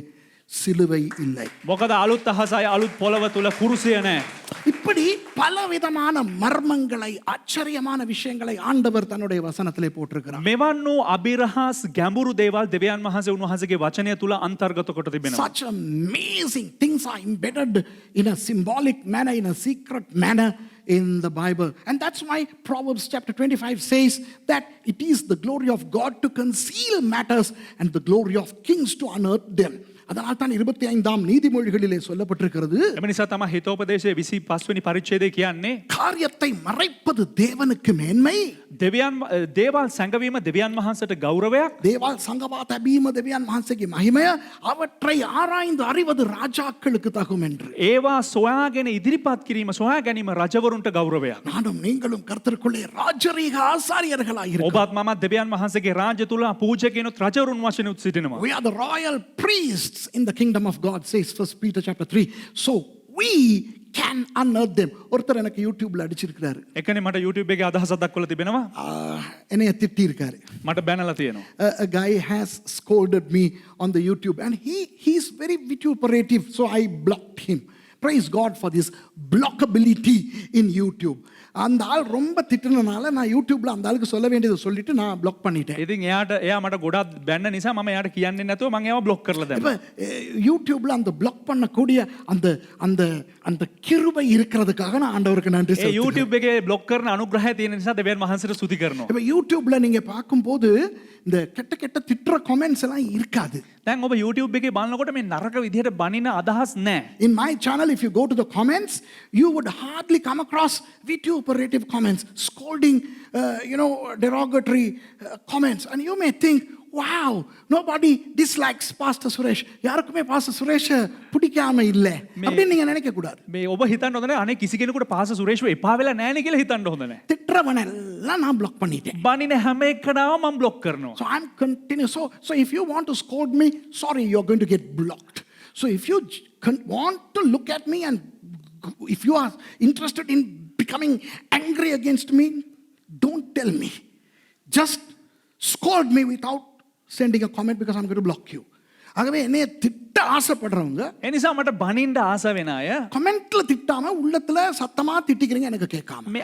சிலுவை இல்லை. මොකද අලුත් අහසයි අලුත් පොළව තුල කුරුසය නැහැ. இப்படி பலவிதமான மர்மங்களை ஆச்சரியமான விஷயங்களை ஆண்டவர் தன்னுடைய வசனத்திலே போட்டிருக்கிறார். මෙවන් වූ අබිරහස් ගැඹුරු දේවල් දෙවියන් වහන්සේ උන්වහන්සේගේ වචනය තුල අන්තර්ගත කොට තිබෙනවා. Such amazing things are embedded in a symbolic manner, in a secret manner in the Bible. And that's why Proverbs chapter 25 says that it is the glory of God to conceal matters and the glory of kings to unearth them. அதனால் தான் 25ஆம் நீதிமொழிகளிலே சொல்லப்பட்டிருக்கிறது, එම නිසා තමයි හිතෝපදේශයේ 25 වෙනි පරිච්ඡේදය කියන්නේ காரியத்தை மறைப்பது தேவனுக்கு மேன்மை, දේවල් සැඟවීම දෙවියන් වහන්සේට ගෞරවයක්, தேவால் சங்கமா தபீம தேவியான் மகாசகி மகிமைய அவற்றை ஆராய்ந்து அறிவது ராஜாக்களுக்கு தகும் என்று. ඒවා සොයාගෙන ඉදිරිපත් කිරීම සොයා ගැනීම රජවරුන්ට ගෞරවයක්. நானும் நீங்களும் கர்த்தருக்குள்ளே ராஜரீக ஆசாரியர்களாய் இருக்கிறோம். ඔබත් මමත් දෙවියන් වහන්සේගේ රාජ්‍ය තුල පූජකයන්ොත් රජවරුන් වශයෙන් උත් සිටිනවා. We are the royal priests in the kingdom of God, says 1 Peter chapter 3. So we can unearth them. ஒருத்தர் எனக்கு யூடியூப்ல அடிச்சிருக்கிறாரு. එකනේ මට YouTube එකේ අදහසක් දක්වලා තිබෙනවා. என்னைய திட்டி இருக்காரு. මට බැනලා තියෙනවා. A guy has scolded me on the YouTube and he's very vituperative, so I blocked him. Praise God for this blockability in YouTube. அந்த ஆள் ரொம்ப திட்டுனனால நான் யூடியூப்ல அந்த ஆளுக்கு சொல்ல வேண்டியதை சொல்லிட்டு நான் பிளாக் பண்ணிட்டேன். ඉතින් එයා මට ගොඩක් බැන්න නිසා මම එයාට කියන්නේ නැතුව මම එයාව බ්ලොක් කරලා දැම්මා. யூடியூப்ல அந்த பிளாக் பண்ணக்கூடிய அந்த அந்த அந்த கிருபை இருக்கிறதுக்காக நான் ஆண்டவருக்கு நன்றி ඒ செலுத்துகிறேன். YouTube එකේ බ්ලොක් කරන අනුග්‍රහය තියෙන නිසා දෙවියන් වහන්සේට ස්තුති කරනවා. இப்ப யூடியூப்ல நீங்க பார்க்கும்போது இந்த கெட்ட கெட்ட திட்டுற கமெண்ட்ஸ் எல்லாம் இருக்காது. දැන් ඔබ YouTube එකේ බලනකොට මේ නරක විදිහට බනින අදහස් නැහැ. In my channel, if you go to the comments, you would hardly come across vituperative comments, scolding, derogatory comments. And you may think, wow, nobody dislikes Pastor Suresh. யாருக்குமே Pastor Suresh பிடிக்காம இல்ல அப்படின்னு நீங்க நினைக்க கூடாது. මේ ඔබ හිතන්න හොඳ නැහැ අනේ කිසි කෙනෙකුට පාස සුරේෂ්ව එපා වෙලා නැහැ නේ කියලා හිතන්න හොඳ නැහැ. திட்டுறவன எல்லாம் நான் பிளாக் பண்ணிட்டேன். බනින හැම එකනම මම බ්ලොක් කරනවා. So I'm continuing. So if you want to scold me, sorry, you're going to get blocked. So if you want to look at me and if you are interested in becoming angry against me, don't tell me. Just scold me without sending a comment because I'm going to block you. ஆகவே என்னைய திட்ட ஆசைப்படுறவங்க ඒ නිසා මට බනින්න ආස වෙන අය கமெண்ட்ல திட்டாம உள்ளத்துல சத்தமா திட்டிக்கிறீங்க எனக்கு கேட்காம. මේ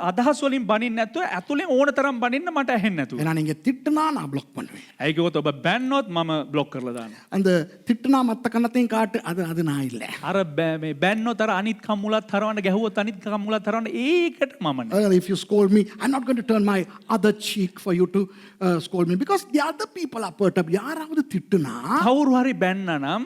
අදහස් වලින් බනින්න නැතුව ඇතුලෙන් ඕන තරම් බනින්න මට ඇහෙන්නේ නැතුව. ஏன்னா நீங்க திட்டுனா நான் பிளாக் பண்ணுவேன். ඇයි කිව්වොත් ඔබ බැන්නොත් මම බ්ලොක් කරලා දානවා. அந்த திட்டுனா மத்த கண்ணத்தையும் காட்டு, அது நான் இல்ல. අර මේ බැන්නොත් අර අනිත් කම්මුලත් හරවන්න ගැහුවොත් අනිත් කම්මුලත් හරවන්න ඒකට මම නෑ. If you scold me, I'm not going to turn my other cheek for you to scold me because the other people are perturbed. யாராவது திட்டுனா කවුරු හරි බැන්න නම්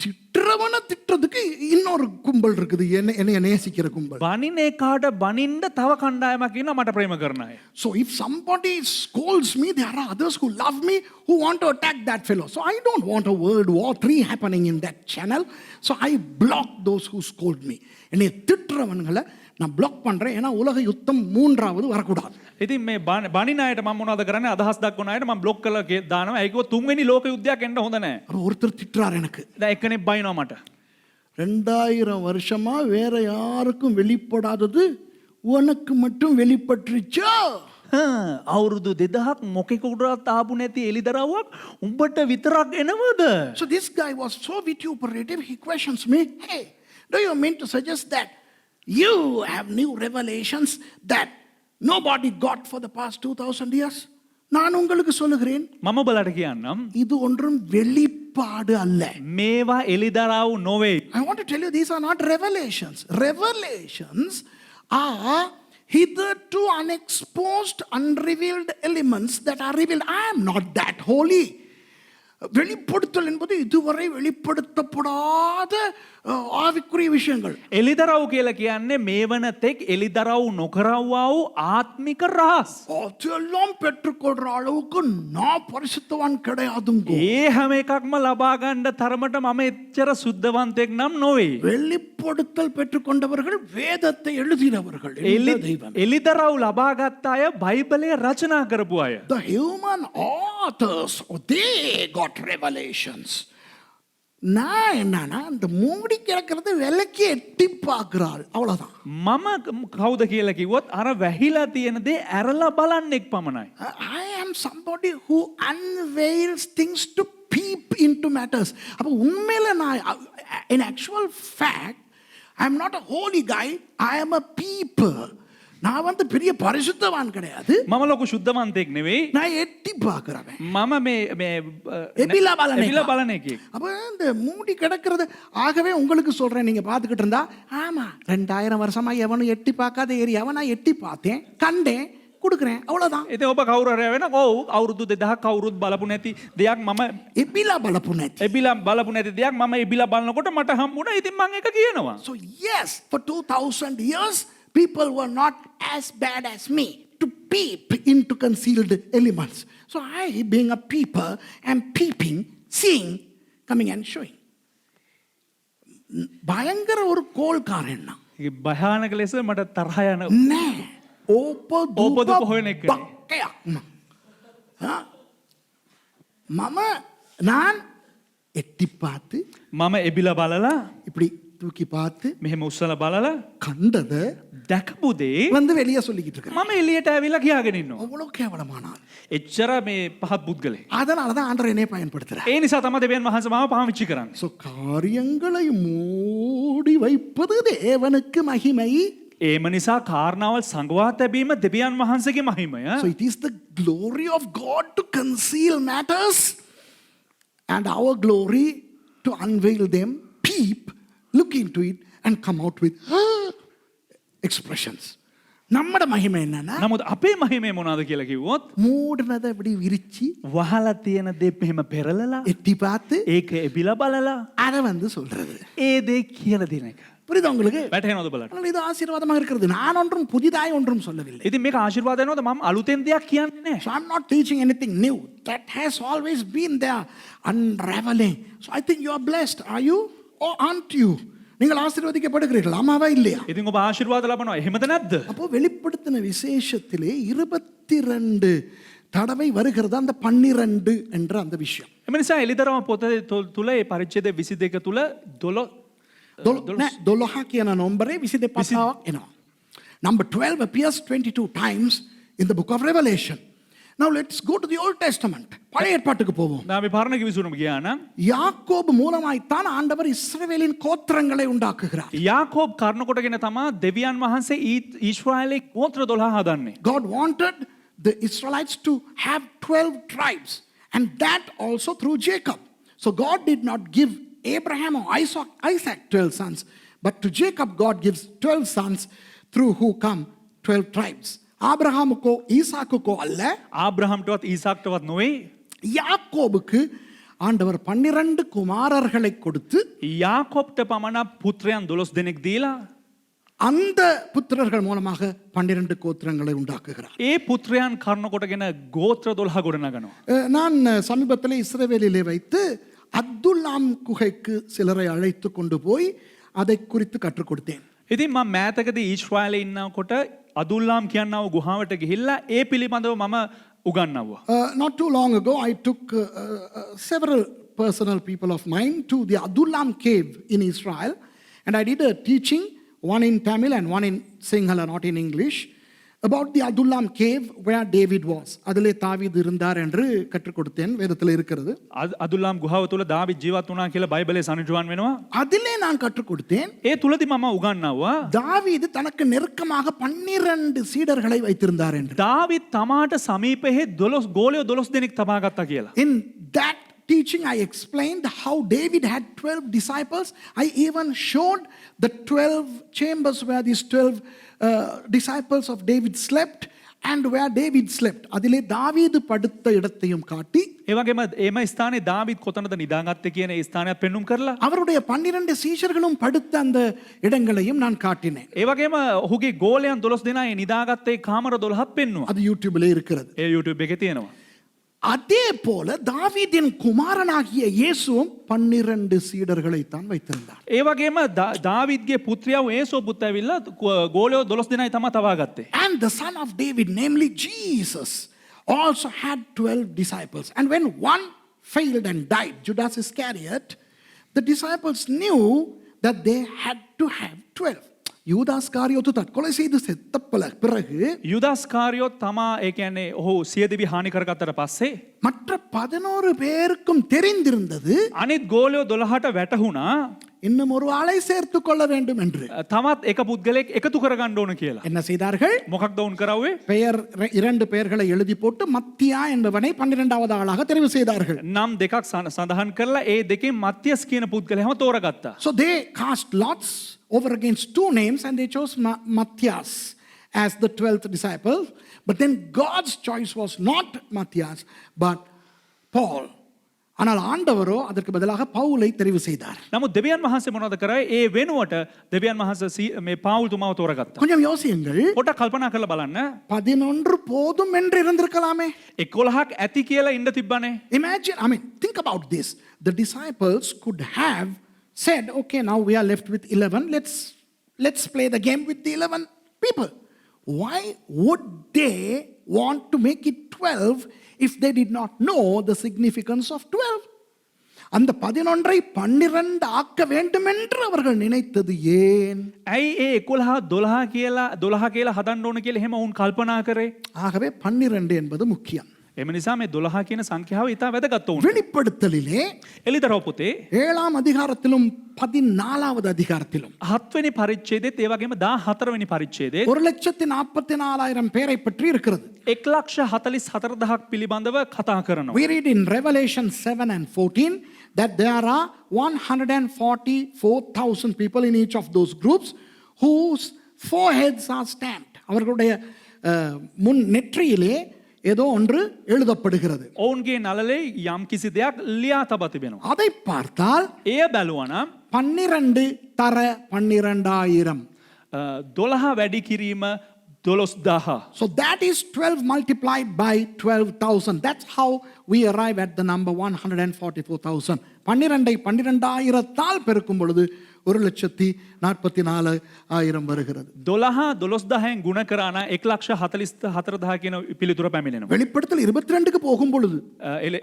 திட்டுறவன திட்டுறதுக்கு இன்னொரு கும்பல் இருக்குது, என்னைய நேசிக்கிற கும்பல். බනින එකාට බනින්න තව කණ්ඩායමක් ඉන්නවා මට ප්‍රේම කරන අය. So if somebody scolds me, there are others who love me who want to attack that fellow. So I don't want a World War III happening in that channel. So I block those who scold me. என்னைய திட்டுறவன்களை நான் black பண்றேன். ஏன்னா உலக யுத்தம் மூன்றாவது வரக்கூடாது. ඉතින් මේ බනින අයට මම මොනවද කරන්නේ අදහස් දක්වන අයට මම බ්ලොක් කරලා දානවා. ඒක තුන්වෙනි ලෝක යුද්ධයක් එන්න හොඳ නැහැ. ஒருத்தர் திட்டுறாரு எனக்கு. දැන් එක්කෙනෙක් බනිනවා මට. 2000 வருஷமா வேற யாருக்கும் வெளிப்படாதது உனக்கு மட்டும் வெளிப்பட்டுருச்சோ? අවුරුදු 2000ක් මොකෙකුටවත් ආපු නැති එලිදරව්වක් උඹට විතරක් එනවද? So this guy was so vituperative, he questions me, hey, do you mean to suggest that you have new revelations that nobody got for the past 2000 years? நான் உங்களுக்கு சொல்லுகிறேன், මම ඔබලට කියන්නම් இது ஒன்றும் வெளிப்பாடு அல்ல. මේවා එලිදරව් නොවේ. I want to tell you, these are not revelations. Revelations are hitherto unexposed, unrevealed elements that are revealed. I am not that holy. வெளிப்படுத்தல் என்பது இதுவரை வெளிப்படுத்தப்படாத ஆவிக்குரிய விஷயங்கள். එලිදරව් කියලා කියන්නේ මේ වනතෙක් එලිදරව් නොකරවවා වූ ආත්මික රහස්. அதெல்லாம் பெற்றுக்கொள்ற அளவுக்கு நான் பரிசுத்தவான் கிடையாதுங்க. ඒ හැම එකක්ම ලබා ගන්න තරමට මම එච්චර සුද්ධවන්තයෙක් නම් නොවේ. வெளிப்படுத்தல் பெற்றுக்கொண்டவர்கள் வேதத்தை எழுதினவர்கள். එලිදරව් ලබා ගත්ත අය බයිබලය රචනා කරපු අය. The human authors, they got revelations. நான் என்னன்னா அந்த மூடி கிடக்கிறது விலைக்கு எட்டி பார்க்கிறாள், அவ்வளவுதான். මම කවුද කියලා කිව්වොත් අර වැහිලා තියෙන දේ ඇරලා බලන්නෙක් පමණයි. I am somebody who unveils things to peep into matters. அப்ப உண்மையில நான் in actual fact I am not a holy guy, I am a peeper. நான் வந்து பெரிய பரிசுத்தவான் கிடையாது. මම ලොකු සුද්ධවන්තයෙක් නෙවෙයි. நான் எட்டி பார்க்கிறவன். මම මේ எபிலா බලන එකෙක්. அப்ப இந்த மூடி கிடக்கிறது. ஆகவே உங்களுக்கு சொல்றேன், நீங்க பார்த்துக்கிட்டு இருந்தா, ஆமா 2000 வருஷமா எவனும் எட்டி பார்க்காத ஏரியாவை நான் எட்டி பார்த்தேன், கண்டேன், கொடுக்குறேன் அவ்வளவுதான். ඉතින් ඔබ කවුරු හරි වෙන ඔව් අවුරුදු 2000ක් කවුරුත් බලපු නැති දෙයක් මම එබිලා බලපු නැති. එබිලා බලපු නැති දෙයක් මම එබිලා බලනකොට මට හම්බුණා. ඉතින් මම ඒක කියනවා. So yes, for 2000 years people were not as bad as me to peep into concealed elements. So I, being a peeper, am peeping, seeing, coming and showing. பயங்கர ஒரு கோல்காரன் நான். ඒ භයානක ලෙස මට තරහ යන නෑ ඕපදූප ඕපදූප හොයන එක. බක්කයක් මම நான் எட்டி பார்த்து මම එබිලා බලලා இப்படி தூக்கி பார்த்து මෙහෙම උස්සලා බලලා கண்டதை දැකපු දේ வந்து வெளியே சொல்லிக்கிட்டு இருக்கேன். මම එළියට ඇවිල්ලා කියාගෙන ඉන්නවා. அவ்வளவு கேவலமானால் එච්චර මේ පහත් පුද්ගලෙක්. அதனால தான் ஆண்டவர் என்னை பயன்படுத்துறார். ඒ නිසා තමයි දෙවියන් වහන්සේ මාව පාවිච්චි කරන්නේ. ஸோ காரியங்களை மூடி வைப்பது தேவனுக்கு மகிமை. ඒම නිසා කාරණාවල් සංගවා තැබීම දෙවියන් වහන්සේගේ මහිමය. So it is the glory of God to conceal matters and our glory to unveil them, peep, look into it and come out with expressions. நம்மட மகிமை என்னன்னா නමුත් අපේ මහිමය මොනවාද කියලා කිව්වොත් மூடுனதை இப்படி விரிச்சு වහලා තියෙන දේ මෙහෙම පෙරලලා எட்டி பார்த்து ඒක එබිලා බලලා அதை வந்து சொல்றது. ඒ දේ කියලා දෙන එක. புரியுதா உங்களுக்கு? වැටහෙනවද බලන්න? ஆனால் இது ஆசீர்வாதமாக இருக்கிறது. நான் ஒன்றும் புதிதாய் ஒன்றும் சொல்லவில்லை. ඉතින් මේක ආශිර්වාද වෙනවද? මම අලුතෙන් දෙයක් කියන්නේ නැහැ. So I'm not teaching anything new. That has always been there, unraveling. So I think you are blessed. Are you or aren't you? நீங்கள் ஆசீர்வதிக்கப்படுகிறீர்கள், ஆமாவா இல்லையா? ඉතින් ඔබ ආශිර්වාද ලබනවා. එහෙමද නැද්ද? அப்போ வெளிப்படுத்தின விசேஷத்திலே 22 தடவை வருகிறது அந்த 12 என்ற அந்த விஷயம். එම නිසා එලිදරම පොත තුල ඒ පරිච්ඡේද 22 තුල 12 කියන නම්බරේ 25ක් එනවා. Number 12 appears 22 times in the book of Revelation. Now let's go to the Old Testament. பழைய ஏற்பாட்டுக்கு போவோம். දැන් අපි පරණ කිවිසුරම ගියා නම් யாக்கோபு மூலமாய்த்தான் ஆண்டவர் இஸ்ரவேலின் கோத்திரங்களை உண்டாக்குகிறார். යාකෝබ් කර්ණ කොටගෙන තමයි දෙවියන් වහන්සේ ඊශ්‍රායලේ ගෝත්‍ර 12 හදන්නේ. God wanted the Israelites to have 12 tribes, and that also through Jacob. So God did not give Abraham or Isaac 12 sons, but to Jacob God gives 12 sons through who come 12 tribes. ஆபிரகாமுக்கோ ஈசாக்குக்கோ அல்ல, ආබ්‍රහම්ටවත් ඊසාක්ටවත් නොවේ. யாக்கோபுக்கு ஆண்டவர் 12 குமாரர்களை கொடுத்து යාකෝබ්ට පමණක් පුත්‍රයන් 12 දෙනෙක් දීලා அந்த புத்திரர்கள் மூலமாக 12 கோத்திரங்களை உண்டாக்குகிறார். ඒ පුත්‍රයන් කර්ණ කොටගෙන ගෝත්‍ර 12 ගොඩනගනවා. நான் சமீபத்தில் இஸ்ரவேலிலே வைத்து அப்துல்லாம் குகைக்கு சிலரை அழைத்து கொண்டு போய் அதை குறித்து கற்றுக் கொடுத்தேன். ඉතින් මම මෑතකදී ඊශ්‍රායලේ ඉන්නකොට අදුල්ලාම් කියනව ගුහාවට ගිහිල්ලා ඒ පිළිබඳව මම උගන්වුවා. Not too long ago I took several personal people of mine to the Adullam cave in Israel, and I did a teaching, one in Tamil and one in Sinhala, not in English, about the Adullam cave where David was. அதிலே தாவீது இருந்தார் என்று கற்றுக் கொடுத்தேன், வேதத்தில் இருக்கிறது. අදුල්ලාම් ගුහාව තුල දාවිද් ජීවත් වුණා කියලා බයිබලයේ සනිටුවන් වෙනවා. அதிலே நான் கற்றுக் கொடுத்தேன், ඒ තුලදී මම උගන්වුවා தாவீது தனக்கு நெருக்கமாக 12 சீடர்களை வைத்திருந்தார் என்று. දාවිද් තමාට සමීපෙහි 12 ගෝලියෝ 12 දෙනෙක් තබා ගත්තා කියලා. In that teaching I explained how David had 12 disciples. I even showed the 12 chambers where these 12 disciples of David slept and where David slept. அதிலே தாவீது படுத்த இடத்தையும் காட்டி ඒ වගේම එම ස්ථානයේ දාවිද් කොතනද නිදාගත්තේ කියන ඒ ස්ථානයත් පෙන්눔 කරලා அவருடைய 12 சீஷர்களும் படுத்த அந்த இடங்களையும் நான் காட்டினேன். ඒ වගේම ඔහුගේ ගෝලයන් 12 දෙනා ඒ නිදාගත්තේ කාමර 12ක් පෙන්නුවා. அது யூடியூப்ல இருக்கிறது. ඒ YouTube එකේ තියෙනවා. அதே போல தாவீதின் குமாரனாகிய இயேசுவும் 12 சீடர்களை தான் வைத்திருந்தார். ඒ වගේම දාවිද්ගේ පුත්‍රයා ඒසෝ පුත් ඇවිල්ලා ගෝලයෝ 12 දෙනායි තමයි තවා ගත්තේ. And the son of David, namely Jesus, also had 12 disciples. And when one failed and died, Judas Iscariot, the disciples knew that they had to have 12. யூதாஸ்காரியோத்து தற்கொலை செய்து செத்த பிறகு யூதாஸ்காரியோத் තමා ඒ කියන්නේ ඔහු සියදිවි හානි කරගත්තට පස්සේ மற்ற 11 பேருக்கும் தெரிந்திருந்தது අනිත් ගෝලයෝ 12ට වැටහුණා இன்னும் ஒரு ஆளை சேர்த்துக் கொள்ள வேண்டும் என்று. තමත් එක පුද්ගලෙක් එකතු කරගන්න ඕන කියලා. என்ன செய்தார்கள்? මොකක්ද වුන් කරාවේ? பெயர் 2 பெயர்களை எழுதி போட்டு மத்தியா என்பவனை 12வது ஆளாக தெரிவு செய்தார்கள். නම් දෙකක් සඳහන් කරලා ඒ දෙකෙන් මත්තියස් කියන පුද්ගලයාම තෝරගත්තා. So they cast lots over against 2 names and they chose Matthias as the 12th disciple. But then God's choice was not Matthias, but Paul. ஆனால் ஆண்டவரோ அதற்கு பதிலாக பவுலை தெரிவு செய்தார். නමුත් දෙවියන් වහන්සේ මොනවද කරේ? ඒ වෙනුවට දෙවියන් වහන්සේ මේ පාවුල් තුමාව තෝරගත්තා. கொஞ்சம் யோசியுங்கள். පොඩ්ඩක් කල්පනා කරලා බලන්න. 11 போதும் என்று இருந்திருக்கலாமே. 11ක් ඇති කියලා ඉන්න තිබ්බනේ. Imagine, think about this. The disciples could have said, okay, now we are left with 11. Let's play the game with the 11 people. Why would they want to make it 12 if they did not know the significance of 12? அந்த 11ஐ 12 ஆக்க வேண்டும் என்று அவர்கள் நினைத்தது ஏன்? ඇයි ඒ 11 කියලා හදන්න ඕන කියලා එහෙම වුන් කල්පනා කරේ? ஆகவே 12 என்பது முக்கியம். එම නිසා මේ 12 කියන සංඛ්‍යාව ඉතා වැදගත් වුණා. வெளிப்படுத்தலிலே එලිදරව් පොතේ 7ஆம் அதிகாரத்திலும் 14வது அதிகாரத்திலும் 7 වෙනි පරිච්ඡේදෙත් ඒ වගේම 14 වෙනි පරිච්ඡේදෙත් 1,44,000 பேரை பற்றி இருக்கிறது. 1,44,000ක් පිළිබඳව කතා කරනවා. We read in Revelation 7 and 14 that there are 144,000 people in each of those groups whose foreheads are stamped. அவர்களுடைய முன் நெற்றியிலே ஏதோ ஒன்று எழுதப்படுகிறது. ඔවුන්ගේ නළලේ යම් කිසි දෙයක් ලියා තබා තිබෙනවා. அதை பார்த்தால் එය බැලුවා නම් 12 தர 12,000. 12 වැඩි කිරීම 12,000. So that is 12 multiplied by 12,000. That's how we arrive at the number 144,000. 12ஐ 12,000ஆல் பெருக்கும் பொழுது 1,44,000 வருகிறது. 12,000න් ගුණ කරා නම් 1,44,000 කියන පිළිතුර පැමිණෙනවා. வெளிப்படுத்தல் 22க்கு போகும் பொழுது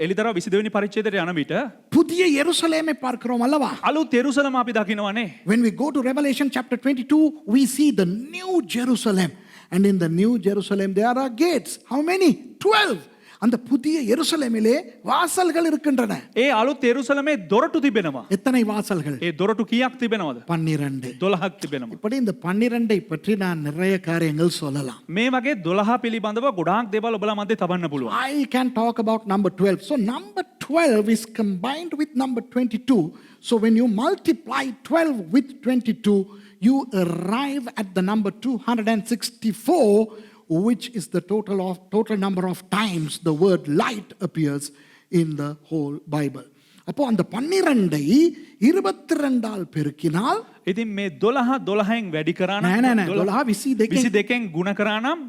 එලිදරව් 22 වෙනි පරිච්ඡේදයට යන විට புதிய எருசலேமை பார்க்கிறோம் அல்லவா? අලුත් යෙරුසලම අපි දකිනවනේ. When we go to Revelation chapter 22, we see the new Jerusalem. And in the new Jerusalem there are gates. How many? 12. அந்த புதிய எருசலேமிலே வாசல்கள் இருக்கின்றன. ඒ අලුත් යෙරුසලමේ දොරටු තිබෙනවා. எத்தனை வாசல்கள்? ඒ දොරටු කීයක් තිබෙනවද? 12. 12ක් තිබෙනවා. இப்படி இந்த 12ஐ பற்றி நான் நிறைய காரியங்கள் சொல்லலாம். මේ වගේ 12 පිළිබඳව ගොඩාක් දේවල් ඔබලා මැදේ තබන්න පුළුවන්. I can talk about number 12. So number 12 is combined with number 22. So when you multiply 12 with 22, you arrive at the number 264, which is the total number of times the word light appears in the whole Bible. அப்போ அந்த 12ஐ 22ஆல் பெருக்கினால் ඉතින් මේ 12න් වැඩි කරා නම් නෑ 22න් ගුණ කරා නම්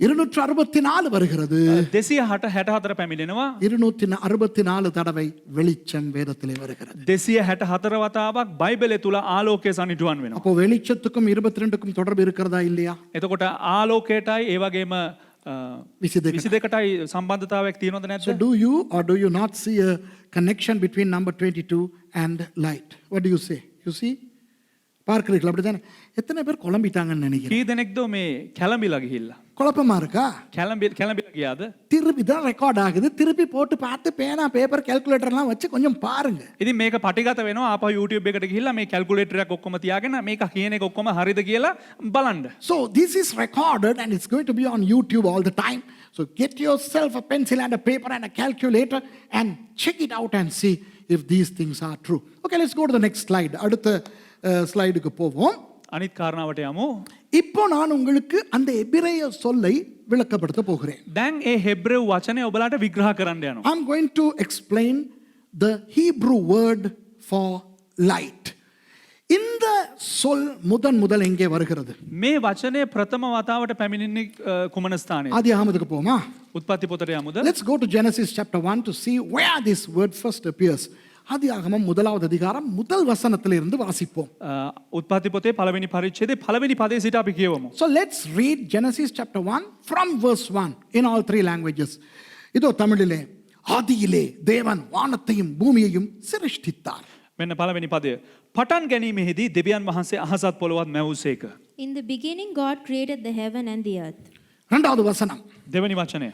264 வருகிறது. 264 පැමිණෙනවා. 264 தடவை வெளிச்சம் வேதத்திலே வருகிறது. 264 වතාවක් බයිබලය තුල ආලෝකය සනිටුවන් වෙනවා. அப்போ வெளிச்சத்துக்கும் 22க்கும் தொடர்பு இருக்கிறதா இல்லையா? එතකොට ආලෝකයටයි ඒ වගේම 22ටයි සම්බන්ධතාවයක් තියෙනවද නැද්ද? So do you or do you not see a connection between number 22 and light? What do you say? You see? பார்க்கிறீங்களா? அப்படிதானே? எத்தனை பேர் குழம்பிட்டாங்கன்னு நினைக்கிறேன்? කී දෙනෙක්ද මේ කැළඹිලා ගිහිල්ලා? குழப்பமா இருக்கா? කැළඹිලා ගියාද? திருப்பி தான் ரெக்கார்ட் ஆகுது. திருப்பி போட்டு பார்த்து பேனா பேப்பர் கால்குலேட்டர்லாம் வச்சு கொஞ்சம் பாருங்க. ඉතින් මේක පටිගත වෙනවා ආපහු YouTube එකට ගිහිල්ලා මේ කැල්කියුලේටරයක් ඔක්කොම තියාගෙන මේක කියන එක ඔක්කොම හරිද කියලා බලන්න. So this is recorded and it's going to be on YouTube all the time. So get yourself a pencil and a paper and a calculator and check it out and see if these things are true. Okay, let's go to the next slide. அடுத்த ஸ்லைடுக்கு போவோம். අනිත් කාරණාවට යමු. இப்போ நான் உங்களுக்கு அந்த எபிரேய சொல்லை விளக்கப்படுத்த போகிறேன். දැන් ඒ හෙබ්‍රෙව් වචනේ ඔබලාට විග්‍රහ කරන්න යනවා. I'm going to explain the Hebrew word for light. இந்த சொல் முதல் எங்கே வருகிறது? මේ වචනේ ප්‍රථම වතාවට පැමිණෙන්නේ කුමන ස්ථානයේ? ஆதியாகமத்துக்கு போமா? උත්පත්ති පොතට යමුද? Let's go to Genesis chapter 1 to see where this word first appears. ஆதியாகமம் 1வது அதிகாரம் முதல் வசனத்திலிருந்து வாசிப்போம். උත්පත්ති පොතේ පළවෙනි පරිච්ඡේදයේ පළවෙනි පදයේ සිට අපි කියවමු. So let's read Genesis chapter 1 from verse 1 in all three languages. இதோ தமிழிலே ஆதியிலே தேவன் வானத்தையும் பூமியையும் சிருஷ்டித்தார். මෙන්න පළවෙනි පදය. පටන් ගැනීමෙහිදී දෙවියන් වහන්සේ අහසත් පොළවත් මැවුසේක. In the beginning God created the heaven and the earth. இரண்டாவது வசனம். දෙවනි වචනය.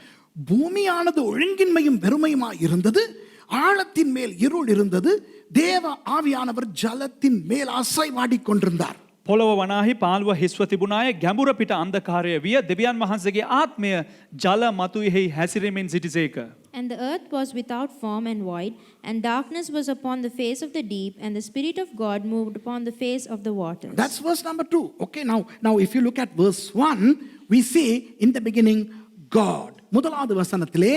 பூமியானது ஒழுங்கின்மையும் வெறுமையுமாய் இருந்தது, ஆழத்தின் மேல் இருள் இருந்தது, தேவ ஆவியானவர் ஜலத்தின் மேல் அசைவாடிக் கொண்டிருந்தார். පොළොව වනාහි පාළුව හිස්ව තිබුණාය, ගැඹුර පිට අන්ධකාරය විය, දෙවියන් වහන්සේගේ ආත්මය ජල මතුයෙහි හැසිරෙමින් සිටිසේක. And the earth was without form and void, and darkness was upon the face of the deep, and the Spirit of God moved upon the face of the waters. That's verse number 2. Okay, now if you look at verse 1, we see in the beginning God. முதலாவது வசனத்திலே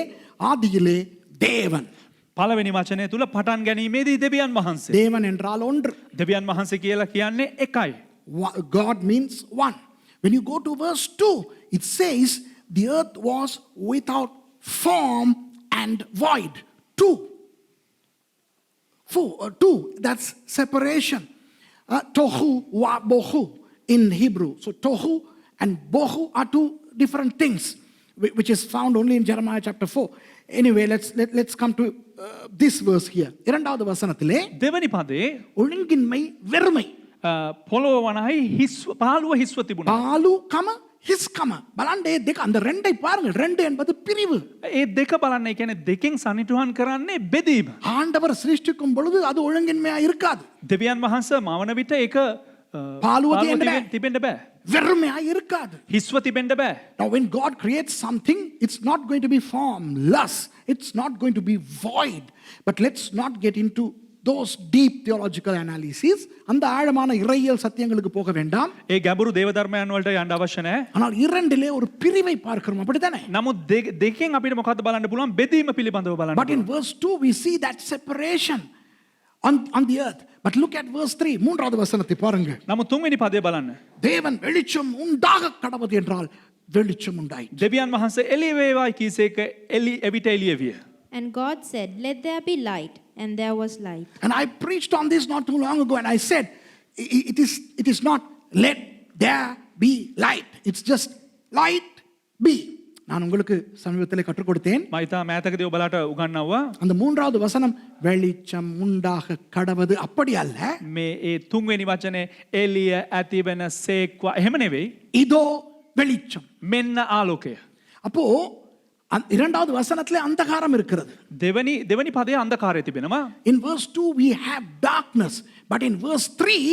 ஆதியிலே தேவன். පළවෙනි වචනය තුල පටන් ගැනීමේදී දෙවියන් වහන්සේ. தேவன் என்றால் ஒன்று. දෙවියන් වහන්සේ කියලා කියන්නේ එකයි. God means one. When you go to verse 2, it says the earth was without form and void. Two, that's separation. Tohu wa bohu in Hebrew. So tohu and bohu are two different things, which is found only in Jeremiah chapter 4. Anyway, let's come to this verse here. இரண்டாவது வசனத்திலே දෙවනි පදේ ஒழுங்கின்மை வெறுமை. පොළොව වනහයි පහළුව හිස්ව තිබුණා. பாலு கம his கம பலண்டே දෙක அந்த ரெண்டை பாருங்கள். ரெண்டு என்பது பிரிவு. ඒ දෙක බලන්න, ඒ කියන්නේ දෙකෙන් සනිටුහන් කරන්නේ බෙදීම. ஆண்டவர் சிருஷ்டிக்கும் பொழுது அது ஒழுங்கின்மையா இருக்காது. දෙවියන් වහන්සේ මවන විට ඒක පාළුව තියෙන්න බෑ. තිබෙන්න බෑ. வெறுமையா இருக்காது. හිස්ව තිබෙන්න බෑ. Now when God creates something, it's not going to be formless. It's not going to be void. But let's not get into those deep theological analyses. அந்த ஆழமான இறையியல் சத்தியங்களுக்கு போக வேண்டாம். ඒ ගැඹුරු දේව ධර්මයන් වලට යන්න අවශ්‍ය නැහැ. ஆனால் இரண்டிலே ஒரு பிரிவை பார்க்கிறோம். அப்படிதானே? නමුත් දෙකෙන් අපිට මොකද්ද බලන්න පුළුවන්? බෙදීම පිළිබඳව බලන්න. But in verse 2 we see that separation on the earth. But look at verse 3. மூன்றாவது வசனத்தை பாருங்க. නමුත් තුන්වෙනි පදේ බලන්න. தேவன் வெளிச்சம் உண்டாக கடவது என்றால் வெளிச்சம் உண்டாயிற்று. දෙවියන් වහන්සේ එළිය වේවායි කීසේක එවිට එළිය විය. And God said, "Let there be light," and there was light. And I preached on this not too long ago, and I said it is not let there be light. It's just light be. நான் உங்களுக்கு சமீபத்தில் கற்றுக் கொடுத்தேன். මම ඊට මෑතකදී ඔබලාට උගන්වවා. அந்த மூன்றாவது வசனம் வெளிச்சம் உண்டாக கடவது அப்படி அல்ல. මේ ඒ තුන්වෙනි වචනේ එළිය ඇති වෙන සේක්වා එහෙම නෙවෙයි. இதோ வெளிச்சம். මෙන්න ආලෝකය. அப்போ இரண்டாவது வசனத்திலே அந்தகாரம் இருக்கிறது. දෙවනි පදයේ අන්ධකාරය තිබෙනවා. In verse 2 we have darkness, but in verse 3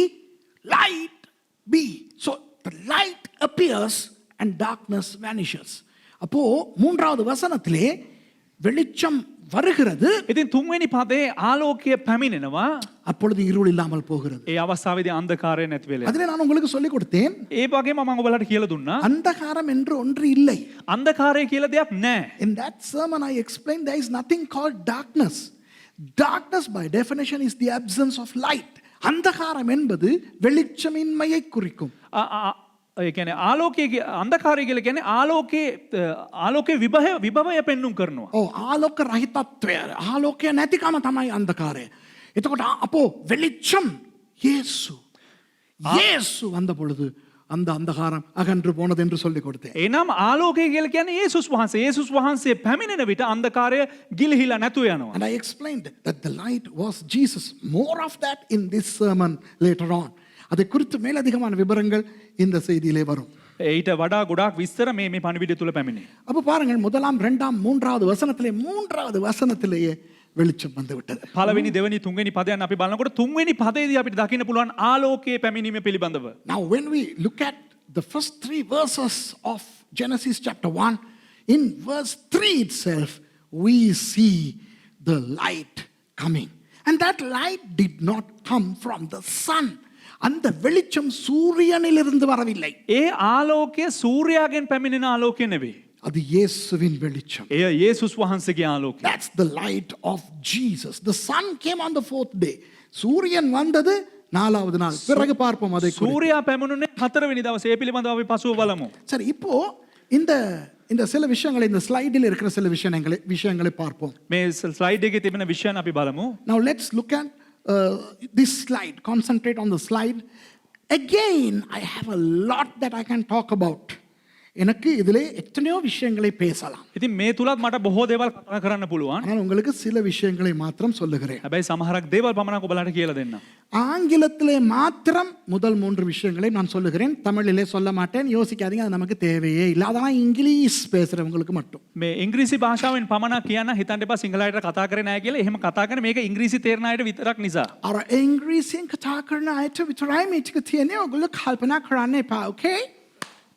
light be. So the light appears and darkness vanishes. அப்போ மூன்றாவது வசனத்திலே வெளிச்சம் வருகிறது. ඉතින් තුන්වෙනි පදයේ ආලෝකය පැමිණෙනවා. அப்பொழுது இருள் இல்லாமல் போகிறது. ඒ අවස්ථාවේදී අන්ධකාරය නැති වෙලා. அதிலே நான் உங்களுக்கு சொல்லிக் கொடுத்தேன். ඒ වගේම මම ඔයාලට කියලා දුන්නා. அந்தகாரம் என்று ஒன்று இல்லை. අන්ධකාරය කියලා දෙයක් නැහැ. In that sermon I explained there is nothing called darkness. Darkness by definition is the absence of light. அந்தகாரம் என்பது வெளிச்சமின்மையை குறிக்கும். ඒ කියන්නේ ආලෝකය අන්ධකාරය කියලා කියන්නේ ආලෝකයේ විභවය පෙන්눔 කරනවා. ආලෝක රහිතත්වය, ආලෝකය නැතිකම තමයි අන්ධකාරය. එතකොට அப்போ வெளிச்சம் இயேசு வந்த பொழுது அந்த அந்தகாரம் அகன்று போனது என்று சொல்லிக் கொடுத்தேன். එනම් ආලෝකය කියලා කියන්නේ යේසුස් වහන්සේ පැමිණෙන විට අන්ධකාරය ගිලිහිලා නැතු යනවා. And I explained that the light was Jesus. More of that in this sermon later on. அதை குறித்து மேலதிகமான விவரங்கள் இந்த செய்தியிலே வரும். ඊට වඩා ගොඩාක් විස්තර මේ පණිවිඩය තුල පැමිණේ. அப்ப பாருங்கள், முதலாம் இரண்டாம் மூன்றாவது வசனத்திலேயே வெளிச்சம் வந்து விட்டது. පළවෙනි දෙවෙනි තුන්වෙනි පදයන් අපි බලනකොට තුන්වෙනි පදයේදී අපිට දකින්න පුළුවන් ආලෝකයේ පැමිණීම පිළිබඳව. Now when we look at the first 3 verses of Genesis chapter 1, in verse 3 itself we see the light coming. And that light did not come from the sun. அந்த வெளிச்சம் சூரியனிலிருந்து வரவில்லை. ඒ ආලෝකය සූර්යාගෙන් පැමිණෙන ආලෝකය නෙවෙයි. அது இயேசுவின் வெளிச்சம். එය යේසුස් වහන්සේගේ ආලෝකය. That's the light of Jesus. The sun came on the 4th day. சூரியன் வந்தது 4வது நாள். பிறகு பார்ப்போம் அதை. සූර්යා පැමුණුනේ 4වෙනි දවසේ. ඒ පිළිබඳව අපි පසුව බලමු. சரி, இப்போ இந்த சில விஷயங்களை இந்த ஸ்லைடில் இருக்கிற சில விஷயங்களை பார்ப்போம். මේ ස්ලයිඩ් එකේ තිබෙන විෂයන් අපි බලමු. Now let's look at this slide. Concentrate on the slide. Again, I have a lot that I can talk about. எனக்கு இதிலே எத்தனையோ விஷயங்களை பேசலாம். ඉතින් මේ තුලත් මට බොහෝ දේවල් කතා කරන්න පුළුවන්. ஆனால் உங்களுக்கு சில விஷயங்களை மாத்திரம் சொல்லுகிறேன். හැබැයි සමහරක් දේවල් පමණක් ඔයාලට කියලා දෙන්න. ஆங்கிலத்திலே மாத்திரம் முதல் 3 விஷயங்களை நான் சொல்லுகிறேன். தமிழிலே சொல்ல மாட்டேன். யோசிக்காதீங்க, அது நமக்கு தேவையே இல்லை. அதான் இங்கிலீஷ் பேசுறவங்களுக்கு மட்டும். මේ ඉංග්‍රීසි භාෂාවෙන් පමණක් කියන්න හිතන්න එපා සිංහලයට කතා කරේ නැහැ කියලා. එහෙම කතා කරන මේක ඉංග්‍රීසි තේරෙන අයට විතරක් නිසා. අර ඉංග්‍රීසියෙන් කතා කරන අයට විතරයි මේ ටික තියෙන්නේ. ඔයගොල්ලෝ කල්පනා කරන්න එපා. ஓகே?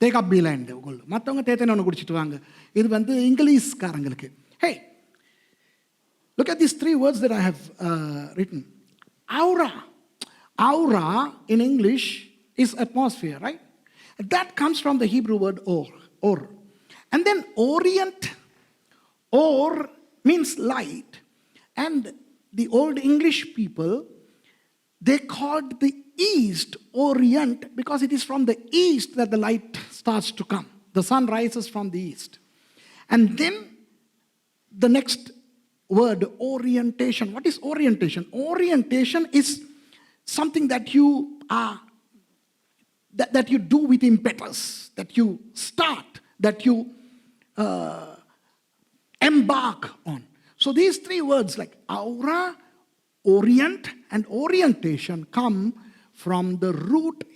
Take up Beeland. மற்றவங்க தேத்தனை ஒன்று குடிச்சிட்டு வாங்க. இது இங்கிலீஷ்காரங்களுக்கு. Hey, Look at these three words that I have written. Aura. Aura in English is atmosphere, right? That comes from the Hebrew word or. And then orient, or means light. And the old English people, they called the east orient because it is from the east that the light starts to come. The sun rises from the east. And then the next word, orientation. What is orientation? Orientation is something that you are, that you do with impetus, that you start, that you embark on. So these three words like aura, orient, and orientation come from the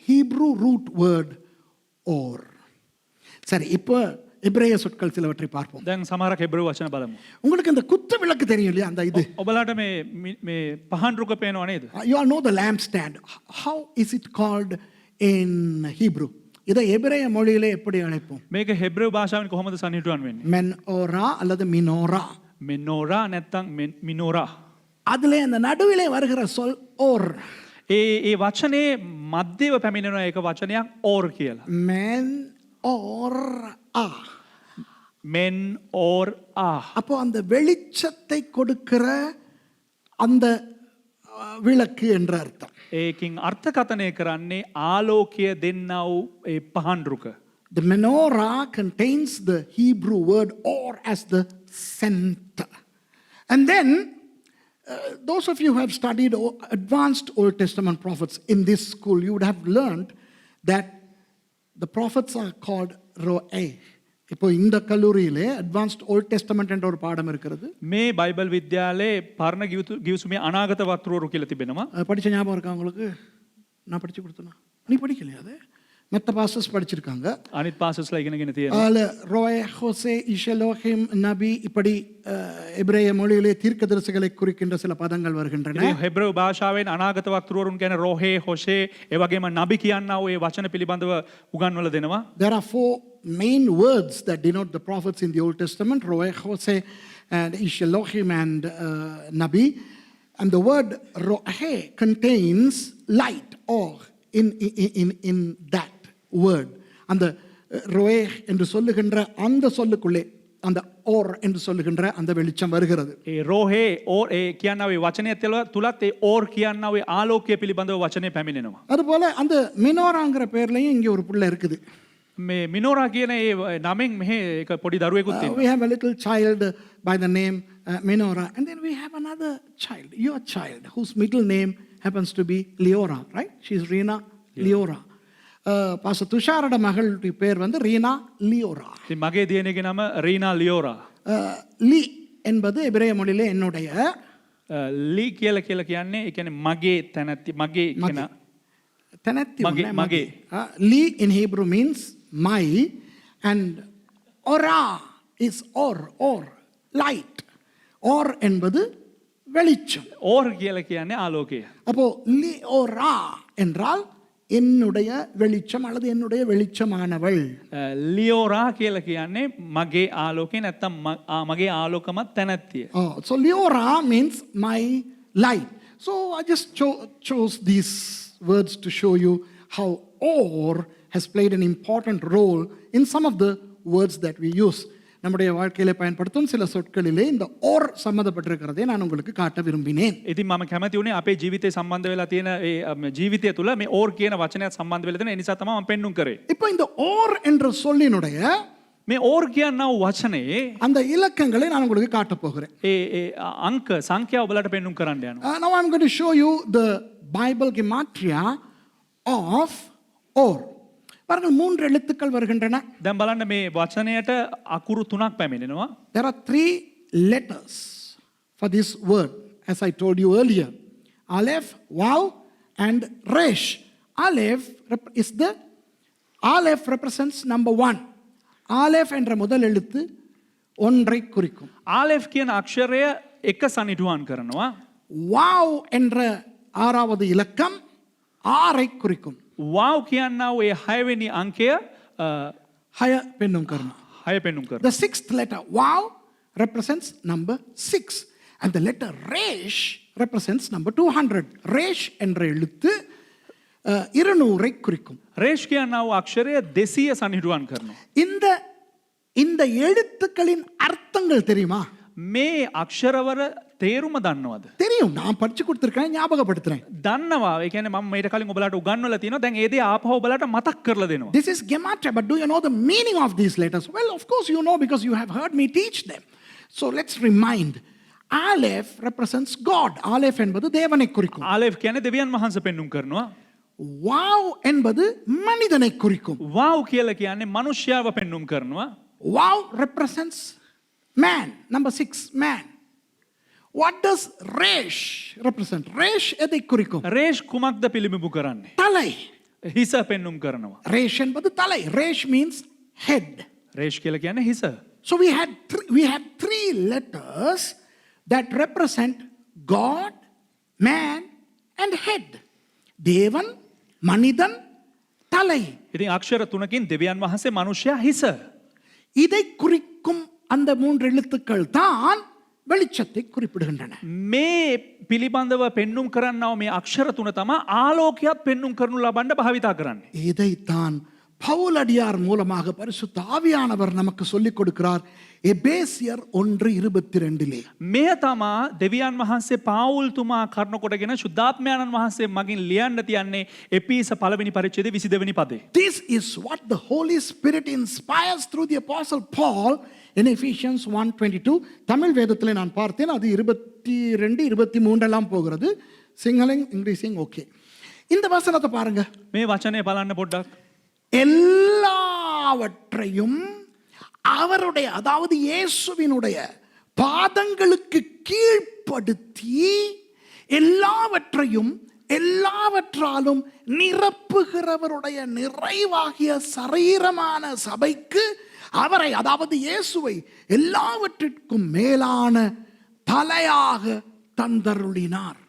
Hebrew root word or. சரி, இப்போ எபிரேய சொற்கள் சிலவற்றை பார்ப்போம். දැන් සමහරක් Hebrew වචන බලමු. உங்களுக்கு இந்த குத்து விளக்கு தெரியும் இல்லையா, அந்த இது? ඔබලාට මේ පහන් රුක පේනව නේද? You all know the lampstand. How is it called in Hebrew? இதை எபிரேய மொழியிலே எப்படி அழைப்போம்? මේක හෙබ්‍රෙව් භාෂාවෙන් කොහොමද සනිටුවන් වෙන්නේ? மெனோரா அல்லது மினோரா. මෙනෝරා නැත්තම් මිනෝරා. அதிலே அந்த நடுவிலே வருகிற சொல் ஓர். ඒ වචනේ මධ්‍යව පැමිණෙන එක වචනයක් ඕර් කියලා. men or a. men or a. அப்போ அந்த வெளிச்சத்தை கொடுக்கிற அந்த விளக்கு என்ற அர்த்தம். ඒකින් අර්ථකථනය කරන්නේ ආලෝකය දෙන්නා වූ ඒ පහන් රුක. The menorah contains the Hebrew word or as the center. And then those of you who have studied advanced Old Testament prophets in this school, you would have learned that the prophets are called roe. இப்போ இந்த கல்லூரியிலே advanced volt testament என்ற ஒரு பாடம் இருக்கிறது. මේ Bible විද්‍යාලයේ පරණ ගිවිසුමේ අනාගත වක්තෘවරු කියලා තිබෙනවා. படிச்ச ஞாபகம் இருக்கா உங்களுக்கு? நான் படிச்சு கொடுத்தேனா? நீ படிக்கலையா? அது மெத்த பாஸ்டர்ஸ் படிச்சிருக்காங்க. අනිත් පාසස්ලා ඉගෙනගෙන තියෙනවා. ரோய், ஹோசே, இஷலோஹிம், நபி, இப்படி எபிரேய மொழியிலே தீர்க்கதரிசிகளை குறிக்கின்ற சில பதங்கள் வருகின்றன. ඉතින් හෙබ්‍රෙව් භාෂාවෙන් අනාගත වක්තෘවරුන් කියන රෝහේ, හොෂේ, ඒ වගේම නබි කියනා වූ ඒ වචන පිළිබඳව උගන්වලා දෙනවා. There are four main words that denote the prophets in the Old Testament: Roeh, Hosea, and Ishelohim, and Nabi. And the word Roeh contains light, or in that word. And the Roeh என்று சொல்லுகின்ற அந்த சொல்லுக்குள்ளே அந்த ஓர் என்று சொல்லுகின்ற அந்த வெளிச்சம் வருகிறது. ඒ රෝහේ or ඒ කියනා වූ වචනය තුලත් ඒ ඕර් කියනා වූ ආලෝකය පිළිබඳව වචනේ පැමිණෙනවා. அதுபோல அந்த மினோராங்கிற பேர்லயும் இங்கே ஒரு புள்ள இருக்குது. මේ මිනෝරා කියන ඒ නමෙන් මෙහි එක පොඩි දරුවෙකුත් We have a little child by the name Menorah, and then we have another child, your child, whose middle name happens to be Leora, right? She's Rina Leora. Pastor துஷாரோட மகளுடைய பேர் வந்து ரீனா லியோரா. ඉතින් මගේ දියණියගේ නම රීනා ලියෝරා. லீ என்பது எபிரேய மொழியிலே என்னுடைய. ලී කියලා කියන්නේ ඒ කියන්නේ මගේ තැනැත්ති මගේ කියන තැනැත්ති මගේ. லீ in Hebrew means my, and ora is or light. or என்பது வெளிச்சம். ඕර් කියලා කියන්නේ ආලෝකය. அப்போ லியோரா என்றால் என்னுடைய வெளிச்சம் அல்லது என்னுடைய வெளிச்சமானவள். ලියෝරා කියලා කියන්නේ මගේ ආලෝකේ නැත්තම් මගේ ආලෝකමත් තැනැත්තිය. So Leora means my light. So I just chose these words to show you how or has played an important role in some of the words that we use. நம்முடைய வாழ்க்கையிலே பயன்படுத்தும் சில சொற்களிலே இந்த ஓர் சம்பந்தப்பட்டிருக்கிறதை நான் உங்களுக்கு காட்ட விரும்பினேன். ඉතින් මම කැමති වුණේ අපේ ජීවිතේ සම්බන්ධ වෙලා තියෙන ඒ ජීවිතය තුළ මේ ඕර් කියන වචනයත් සම්බන්ධ වෙලා තියෙන නිසා තමයි මම පෙන්눔 කරේ. இப்போ இந்த ஓர் என்ற சொல்லினுடைய මේ ඕර් කියනා වූ වචනේ அந்த இலக்கங்களை நான் உங்களுக்கு காட்ட போகிறேன். ඒ අංක සංඛ්‍යා ඔබලට පෙන්눔 කරන්න යනවා. Now I'm going to show you the Bible gematria of or. பாருங்கள், 3 எழுத்துக்கள் வருகின்றன. දැන් බලන්න මේ වචනයට අකුරු 3ක් පැමිණෙනවා. There are 3 letters for this word, as I told you earlier. Aleph, Waw, and Resh. Aleph represents number 1. Aleph என்ற முதல் எழுத்து ஒன்றை குறிக்கும். ආලෙෆ් කියන අක්ෂරය එක සනිටුහන් කරනවා. Waw என்ற 6வது இலக்கம் 6ஐ குறிக்கும். වාව් කියන්නා වූ ඒ 6 වෙනි අංකය 6 පෙන්눔 කරනවා. 6 පෙන්눔 කරනවා. The 6th letter, Waw, represents number 6. And the letter Resh represents number 200. Resh என்ற எழுத்து 200 குறிக்கும். රේෂ් කියන්නව අක්ෂරය 200 සනිටුවන් කරනවා. இந்த எழுத்துக்களின் அர்த்தங்கள் தெரியுமா? මේ අක්ෂරවර තේරුම දන්නවද? தெரியும். நான் படிச்சு கொடுத்திருக்கேன், ஞாபகப்படுத்துறேன். දන්නවා. ඒ කියන්නේ මම මේට කලින් ඔබලාට උගන්වලා තියෙනවා. දැන් ඒ දේ ආපහු ඔබලාට මතක් කරලා දෙනවා. This is gematria, but do you know the meaning of these letters? Well, of course you know because you have heard me teach them. So let's remind. Aleph represents God. Aleph என்பது தேவனை குறிக்கும். ආලෙෆ් කියන්නේ දෙවියන් වහන්සේ පෙන්눔 කරනවා. Wow என்பது மனிதனை குறிக்கும். වාව් කියලා කියන්නේ මනුෂ්‍යව පෙන්눔 කරනවා. Wow represents man. Number 6, man. What does Resh represent? Resh எதை குறிக்கும்? රේෂ් කුමක්ද පිළිඹු කරන්නේ? தலை. හිස පෙන්눔 කරනවා. Resh என்பது தலை. Resh means head. රේෂ් කියලා කියන්නේ හිස. So we had three letters that represent God, man and head. தேவன், மனிதன், தலை. ඉතින් අක්ෂර තුනකින් දෙවියන් වහන්සේ මනුෂ්‍යයා හිස. இதை குறிக்கும் அந்த 3 எழுத்துக்கள் தான் வெளிச்சத்தை குறிப்பிடுகின்றன. මේ පිළිබඳව පෙන්눔 කරන්නව මේ අක්ෂර තුන තමයි ආලෝකයක් පෙන්눔 කරනු ලබන්න භාවිතා කරන්නේ. இதைத்தான் பவுலடியார் மூலமாக பரிசுத்த ஆவியானவர் நமக்கு சொல்லிக் கொடுக்கிறார். எபேசியர் 1:22. මෙය තමා දෙවියන් වහන්සේ පාවුල් තුමා කරුණ කොටගෙන ශුද්ධාත්මයන්න් වහන්සේ මගින් ලියන්න තියන්නේ එපීස පළවෙනි පරිච්ඡේදයේ 22 වෙනි පදේ. This is what the Holy Spirit inspires through the Apostle Paul in Ephesians 1:22. Tamil வேதத்தில் நான் பார்த்தேன், அது 22, 23 எல்லாம் போகிறது. சிங்களம், இங்கிலீஷிங் ஓகே. இந்த வசனத்தை பாருங்க. මේ වචනේ බලන්න පොඩ්ඩක්. எல்லாவற்றையும் அவருடைய, அதாவது இயேசுவினுடைய பாதங்களுக்கு கீழ்ப்படுத்தி எல்லாவற்றையும் எல்லாவற்றாலும் நிரப்புகிறவருடைய நிறைவாகிய சரீரமான சபைக்கு அவரை, அதாவது இயேசுவை எல்லாவற்றிற்கும் மேலான தலையாக தந்தருளினார்.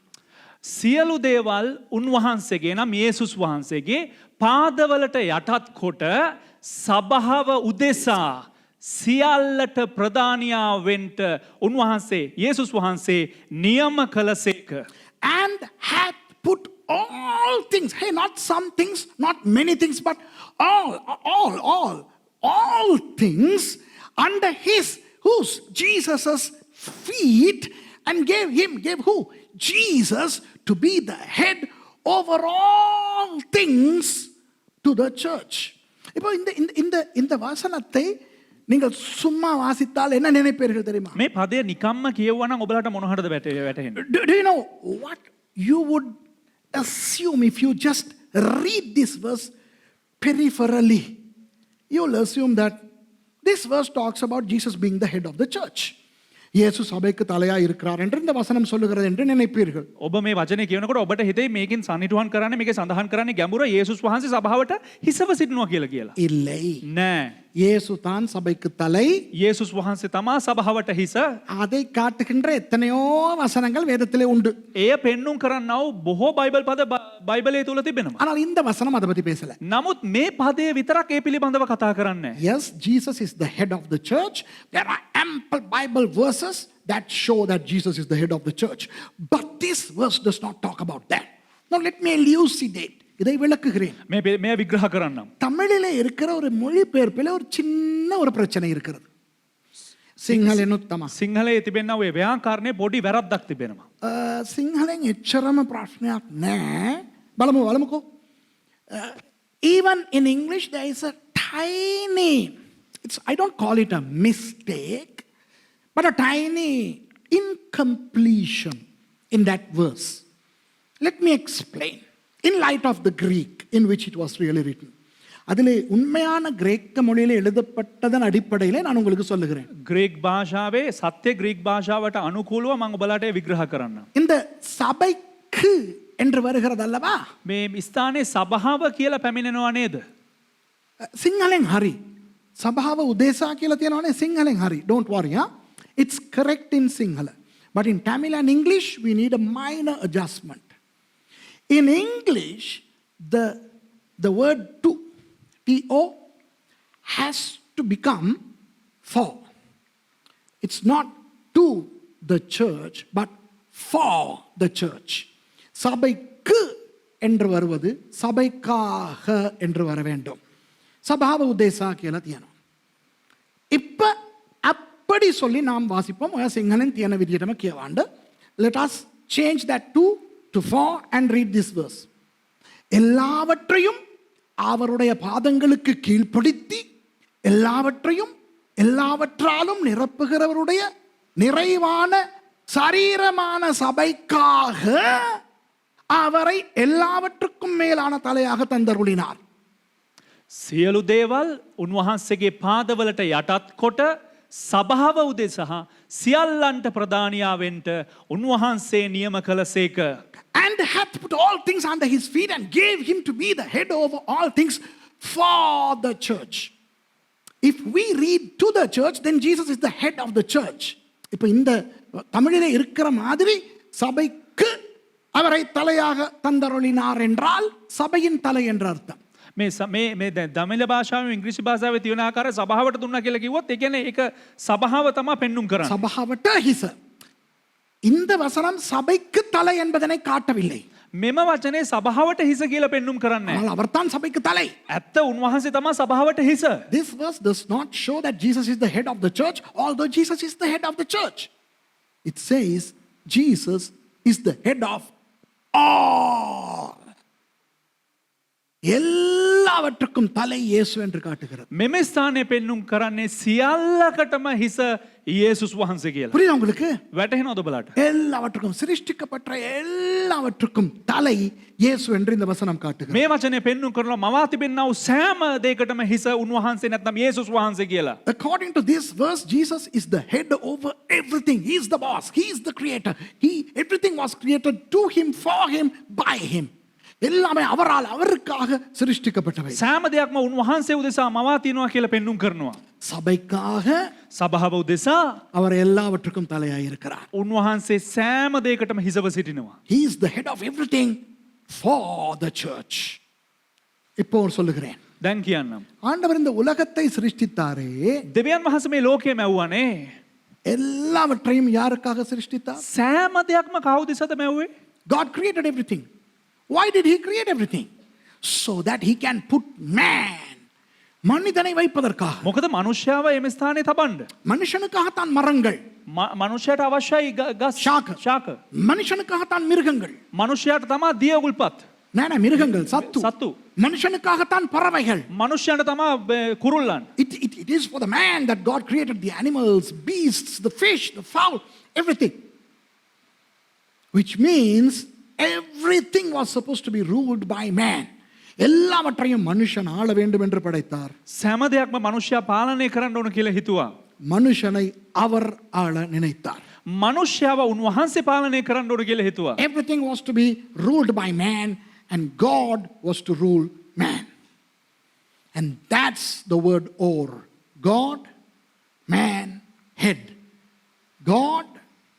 සියලු දේවල් උන්වහන්සේගේ නම් යේසුස් වහන්සේගේ පාදවලට යටත් කොට සභාව උදෙසා සියල්ලට ප්‍රධානියාවෙන්ට උන්වහන්සේ යේසුස් වහන්සේ නියම කළසේක. And hath put all things, hey, not some things, not many things, but all things under his, whose? Jesus's feet, and gave who? Jesus to be the head over all things to the church. இப்போ இந்த வசனத்தை நீங்கள் சும்மா வாசித்தால் என்ன நினைப்பீர்கள் தெரியுமா? මේ පදය නිකම්ම කියවුවා නම් ඔබලාට මොන හරද වැටෙන්නේ? Do you know what you would assume if you just read this verse peripherally? You'll assume that this verse talks about Jesus being the head of the church. இயேசு சபைக்கு தலையா இருக்கிறார் என்று இந்த வசனம் சொல்லுகிறது என்று நினைப்பீர்கள். ඔබ මේ වචනේ කියනකොට ඔබට හිතේ මේකෙන් සනිටුහන් කරන්නේ, මේකේ සඳහන් කරන්නේ ගැඹුර යේසුස් වහන්සේ සභාවට හිසව සිටිනවා කියලා. இல்லை. නෑ. இயேசு தான் சபைக்கு தலை. යේසුස් වහන්සේ තමා සභාවට හිස. அதை காட்டுகின்ற எத்தனையோ வசனங்கள் வேதத்திலே உண்டு. එය පෙන්눔 කරන්නව බොහෝ බයිබල් පද බයිබලයේ තුල තිබෙනවා. ஆனால் இந்த வசனம் அதை பத்தி பேசல. නමුත් මේ පදය විතරක් ඒ පිළිබඳව කතා කරන්නේ. Yes, Jesus is the head of the church. There are ample Bible verses that show that Jesus is the head of the church. But this verse does not talk about that. Now let me elucidate. இதை விளக்குகிறேன். මේ විග්‍රහ කරන්නම්. தமிழிலே இருக்கிற ஒரு மொழிபெயர்ப்பில் ஒரு சின்ன ஒரு பிரச்சனை இருக்கிறது. සිංහලෙන් උත්තම. සිංහලයේ තිබෙනා ඔය ව්‍යාකරණේ පොඩි වැරද්දක් තිබෙනවා. සිංහලෙන් එච්චරම ප්‍රශ්නයක් නැහැ. බලමුකෝ. Even in English there is a tiny, I don't call it a mistake, but a tiny incompletion in that verse. Let me explain. In light of the Greek in which it was really written. அதிலே உண்மையான கிரேக்க மொழியிலே எழுதப்பட்டதன் அடிப்படையிலே நான் உங்களுக்கு சொல்லுகிறேன். Craig භාෂාවේ සත්‍ය ග්‍රීක් භාෂාවට අනුකූලව මම ඔබලාට විග්‍රහ කරන්න. இந்த சபைக்கு என்று வருகிறது அல்லவா? මේ ස්ථානයේ සභාව කියලා පැමිණෙනවා නේද? සිංහලෙන් හරි. සභාව උදෙසා කියලා තියෙනවනේ සිංහලෙන් හරි. Don't worry, huh? It's correct in Sinhala. But in Tamil and English we need a minor adjustment. In English, the word to, T-O, has to become for. It's not to the church, but for the church. சபைக்கு என்று வருவது சபைக்காக என்று வர வேண்டும். சபாව උදෙසා කියලා තියෙනවා. இப்ப அப்படி சொல்லி நாம் வாசிப்போம். සිංහලෙන් තියෙන විදිහටම කියවන්න. Let us change that to for and read this verse. எல்லாவற்றையும் அவருடைய பாதங்களுக்கு கீழ்ப்படுத்தி எல்லாவற்றையும் எல்லாவற்றாலும் நிரப்புகிறவருடைய நிறைவான சரீரமான சபைக்காக அவரை எல்லாவற்றுக்கும் மேலான தலையாக தந்தருளினார். සියලු දේවල් උන්වහන්සේගේ පාදවලට යටත් කොට සභාව උදෙසා සියල්ලන්ට ප්‍රධානියාවෙන්ට උන්වහන්සේ නියම කළසේක. And hath put all things under his feet and gave him to be the head over all things for the church. If we read to the church, then Jesus is the head of the church. இப்போ இந்த தமிழிலே இருக்கிற மாதிரி சபைக்கு அவரை தலையாக தந்தருளினார் என்றால் சபையின் தலை என்ற அர்த்தம். මේ දමිල භාෂාවෙන් ඉංග්‍රීසි භාෂාවේ තියෙන ආකාරය සභාවට දුන්නා කියලා කිව්වොත් ඒ කියන්නේ ඒක සභාව තමයි පෙන්눔 කරන්නේ. சபைவட்ட හිස. இந்த வசனம் சபைக்கு தலை என்பதனை காட்டவில்லை. මෙම වචනේ සභාවට හිස කියලා පෙන්눔 කරන්නේ නැහැ. ஆனால் அவர்தான் சபைக்கு தலை. ඇත්ත උන්වහන්සේ තමයි සභාවට හිස. This verse does not show that Jesus is the head of the church, although Jesus is the head of the church. It says Jesus is the head of all. எல்லாவற்றுக்கும் தலை இயேசு என்று காட்டுகிறது. මෙම ස්ථානයේ පෙන්눔 කරන්නේ සියල්ලකටම හිස යේසුස් වහන්සේ කියලා. புரியுதா உங்களுக்கு? වැටහෙනවද ඔබලාට? எல்லாவற்றுக்கும் சிருஷ்டிக்கப்பட்ட எல்லாவற்றுக்கும் தலை இயேசு என்று இந்த வசனம் காட்டுகிறது. මේ වචනේ පෙන්눔 කරනවා මවා තිබෙනා වූ සෑම දෙයකටම හිස උන්වහන්සේ නැත්නම් යේසුස් වහන්සේ කියලා. According to this verse, Jesus is the head over everything. He is the boss. He is the creator. Everything was created to him, for him, by him. எல்லாமே அவரால் அவருக்காக சிருஷ்டிக்கப்பட்டவை. සෑම දෙයක්ම උන්වහන්සේ උදෙසා මවා තියනවා කියලා පෙන්눔 කරනවා. சபைக்காக සභාව උදෙසා அவர் எல்லாவற்றுக்கும் தலையாய் இருக்கிறார். උන්වහන්සේ සෑම දෙයකටම හිසව සිටිනවා. He is the head of everything for the church. இப்போ சொல்லுகிறேன். දැන් කියන්නම්. ஆண்டவர் இந்த உலகத்தை சிருஷ்டித்தாரே, දෙවියන් වහන්සේ මේ ලෝකය මැව්වනේ. எல்லாவற்றையும் யாருக்காக சிருஷ்டித்தார்? සෑම දෙයක්ම කවුද ඉසද මැව්වේ? God created everything. Why did he create everything? So that he can put man, மனிதனை வைப்பதற்காக. මොකද මනුෂ්‍යව එම ස්ථානයේ තබන්න. மனுஷனுக்காகத்தான் மரங்கள், මනුෂ්‍යයට අවශ්‍යයි ගස් ශාක. மனுஷனுக்காகத்தான் மிருகங்கள். මනුෂ්‍යයට තමයි දිය උල්පත්. மிருகங்கள் சத்து. සත්තු. மனுஷனுக்காகத்தான் பறவைகள். මනුෂ්‍යයට තමයි කුරුල්ලන්. It is for the man that God created the animals, beasts, the fish, the fowl, everything. Which means everything was supposed to be ruled by man. எல்லாவற்றையும் மனுஷன் ஆள வேண்டும் என்று படைத்தார். සෑම දෙයක්ම මනුෂ්‍යයා පාලනය කරන්න ඕන කියලා හිතුවා. மனுஷனை அவர் ஆள நினைத்தார். මනුෂ්‍යව උන්වහන්සේ පාලනය කරන්න ඕන කියලා හිතුවා. Everything was to be ruled by man and God was to rule man. And that's the word or. God, man, head. God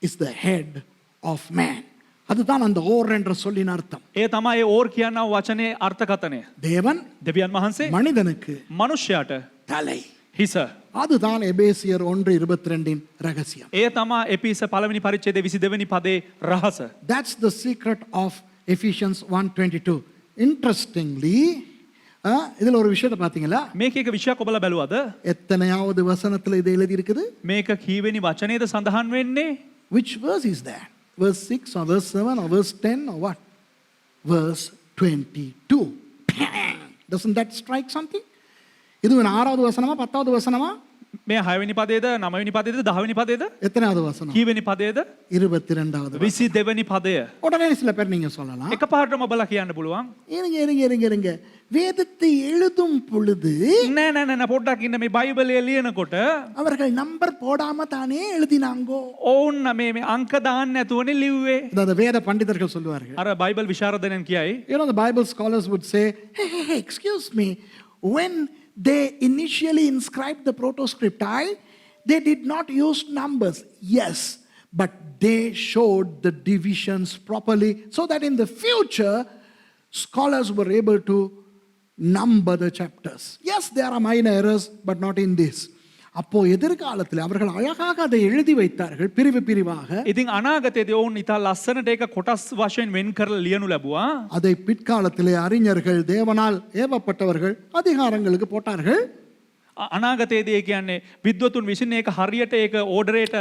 is the head of man. அதுதான் அந்த ஓர் என்ற சொல்லின் அர்த்தம். ඒ තමයි ඕර් කියන වචනේ අර්ථකථනය. தேவன் දෙවියන් වහන්සේ மனிதனுக்கு මනුෂ්‍යයාට தலை. හිස. அதுதான் எபேசியர் 1:22 ரகசியம். ඒ තමයි එපිස පළවෙනි පරිච්ඡේදයේ 22 වෙනි පදේ රහස. That's the secret of Ephesians 1:22. Interestingly, இதுல ஒரு விஷயத்தை பாத்தீங்களா? මේක එක විෂයක් ඔබලා බැලුවද? எத்தனையாவது வசனத்துல இது எழுதி இருக்குது? මේක කීවෙනි වචනේද සඳහන් වෙන්නේ? Which verse is that? Verse 6 or verse 7 or verse 10 or what? Verse 22. Doesn't that strike something? இது 6வது வசனமா 10வது வசனமா? මේ 6 වෙනි පදේද 9 වෙනි පදේද 10 වෙනි පදේද? எத்தனாவது வசனம்? කීවෙනි පදේද? 22வது. 22 වෙනි පදය. உடனே சில பேர் நீங்க சொல்லலாம். එකපාරටම ඔබලා කියන්න පුළුවන්. இருங்க. வேதத்தை எழுதும் பொழுது නෑ පොඩ්ඩක් ඉන්න මේ බයිබලය ලියනකොට அவர்கள் நம்பர் போடாம தானே எழுதினாங்கோ. ඕන්න මේ අංක දාන්න නැතුවනේ ලිව්වේ. அந்த வேத பண்டிதர்கள் சொல்லுவார்கள். අර බයිබල් විශාරදයන් කියයි. You know, the Bible scholars would say, hey, excuse me, when they initially inscribed the protoscripti, they did not use numbers. Yes, but they showed the divisions properly so that in the future scholars were able to number the chapters. Yes, there are minor errors, but not in this. அப்போ எதிர்காலத்தில் அவர்கள் அழகாக அதை எழுதி வைத்தார்கள் பிரிவு பிரிவாக. ඉතින් අනාගතයේදී ඔවුන් ඉතා ලස්සනට ඒක කොටස් වශයෙන් වෙන් කරලා ලියනු ලැබුවා. அதை பிற்காலத்திலே அறிஞர்கள் தேவனால் ஏவப்பட்டவர்கள் அதிகாரங்களுக்கு போட்டார்கள். අනාගතයේදී ඒ කියන්නේ විද්වතුන් විසින් ඒක හරියට ඒක ඕඩරේට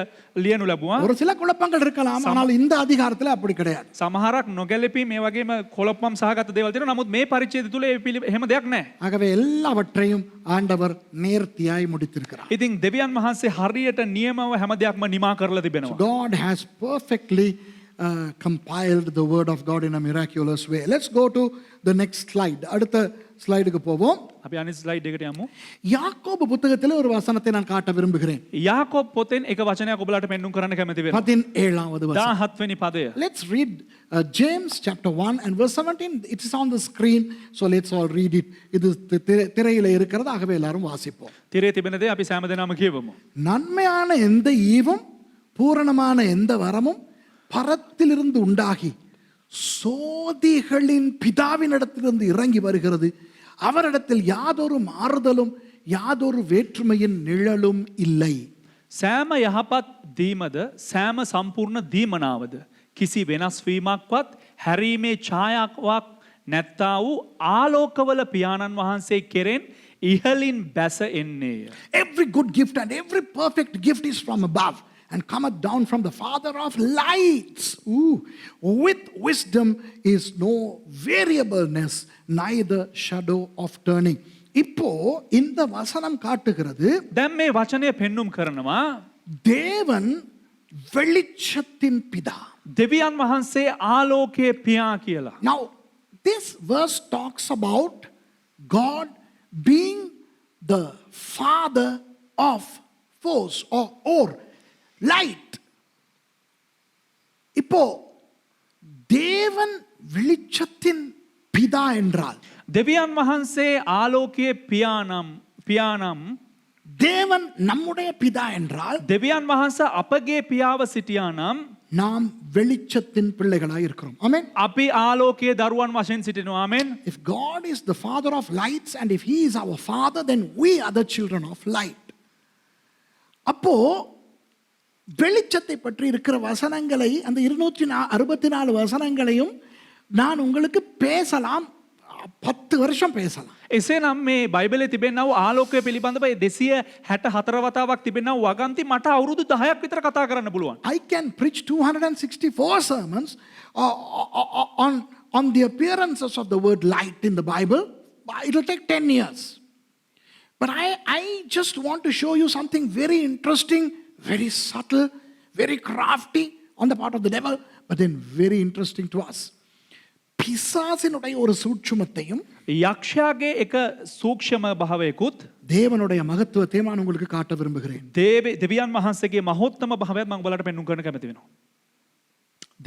ලියනු ලැබුවා. ஒரு சில குழப்பங்கள் இருக்கலாம், ஆனால் இந்த அதிகாரத்தில் அப்படி கிடையாது. සමහරක් නොගැලපී මේ වගේම කොළොප්පම් සහගත දේවල් තියෙනවා. නමුත් මේ පරිච්ඡේදය තුල එහෙම දෙයක් නැහැ. ஆகவே எல்லாவற்றையும் ஆண்டவர் நேர்த்தியாய் முடித்திருக்கிறார். ඉතින් දෙවියන් වහන්සේ හරියට නියමව හැම දෙයක්ම නිමා කරලා තිබෙනවා. God has perfectly compiled the word of God in a miraculous way. Let's go to the next slide. அடுத்த ஸ்லைடுக்கு போவோம். අපි අනිත් ස්ලයිඩ් එකට යමු. யாக்கோபு புத்தகத்தில் ஒரு வசனத்தை நான் காட்ட விரும்புகிறேன். යාකෝබ් පොතෙන් එක වචනයක් ඔබලාට පෙන්වන්න කරන්න කැමති වෙනවා. 17வது வசனம். 17 වෙනි පදය. Let's read James chapter 1 and verse 17. It is on the screen, so let's all read it. இது திரையில இருக்கிறது, ஆகவே எல்லாரும் வாசிப்போம். තිරේ තිබෙන දේ අපි සෑම දෙනාම කියවමු. நன்மையான எந்த ஈவும் பூரணமான எந்த வரமும் பரத்திலிருந்து உண்டாகி சோதிகளின் பிதாவினிடத்திலிருந்து இறங்கி வருகிறது. அவரிடத்தில் யாதொரு மாறுதலும் யாதொரு வேற்றுமையின் நிழலும் இல்லை. සෑම යහපත් දීමද සෑම සම්පූර්ණ දීමනාවද කිසි වෙනස් වීමක්වත් හැරීමේ ඡායාවක් නැත්තා වූ ආලෝකවල පියාණන් වහන්සේ කෙරෙන් ඉහලින් බැස එන්නේය. Every good gift and every perfect gift is from above and cometh down from the Father of lights. With wisdom is no variableness, neither shadow of turning. இப்போ இந்த வசனம் காட்டுகிறது දැන් මේ වචනය පෙන්눔 කරනවා தேவன் வெளிச்சத்தின் பிதா. දෙවියන් වහන්සේ ආලෝකයේ පියා කියලා. Now this verse talks about God being the father of force or light. இப்போ தேவன் வெளிச்சத்தின் பிதா என்றால் දෙවියන් වහන්සේ ආලෝකයේ පියානම් தேவன் நம்முடைய பிதா என்றால் දෙවියන් වහන්සේ අපගේ පියාව සිටියානම් நாம் வெளிச்சத்தின் பிள்ளைகளாய் இருக்கிறோம். ஆமென். අපි ආලෝකයේ දරුවන් වශයෙන් සිටිනවා. ආමෙන්. If God is the father of lights and if he is our father, then we are the children of light. அப்போ வெளிச்சத்தை பற்றி இருக்கிற வசனங்களை அந்த 264 வசனங்களையும் நான் உங்களுக்கு பேசலாம், 10 வருஷம் பேசலாம். එසේනම් මේ බයිබලයේ තිබෙනා වූ ආලෝකය පිළිබඳව 264 වතාවක් තිබෙනා වූ වගන්ති මට අවුරුදු 10ක් විතර කතා කරන්න පුළුවන්. I can preach 264 sermons on the appearances of the word light in the Bible. It will take 10 years. But I just want to show you something very interesting, very subtle, very crafty on the part of the devil, but then very interesting to us. பிசாசினுடைய ஒரு சூட்சுமத்தையும் යක්ෂයාගේ එක සූක්ෂම භාවයකුත් தேவனுடைய மகத்துவத்தையும் நான் உங்களுக்கு காட்ட விரும்புகிறேன். දෙවියන් වහන්සේගේ මහෝත්තම භාවයත් මම ඔයාලට පෙන්වන්න කරන්න කැමති වෙනවා.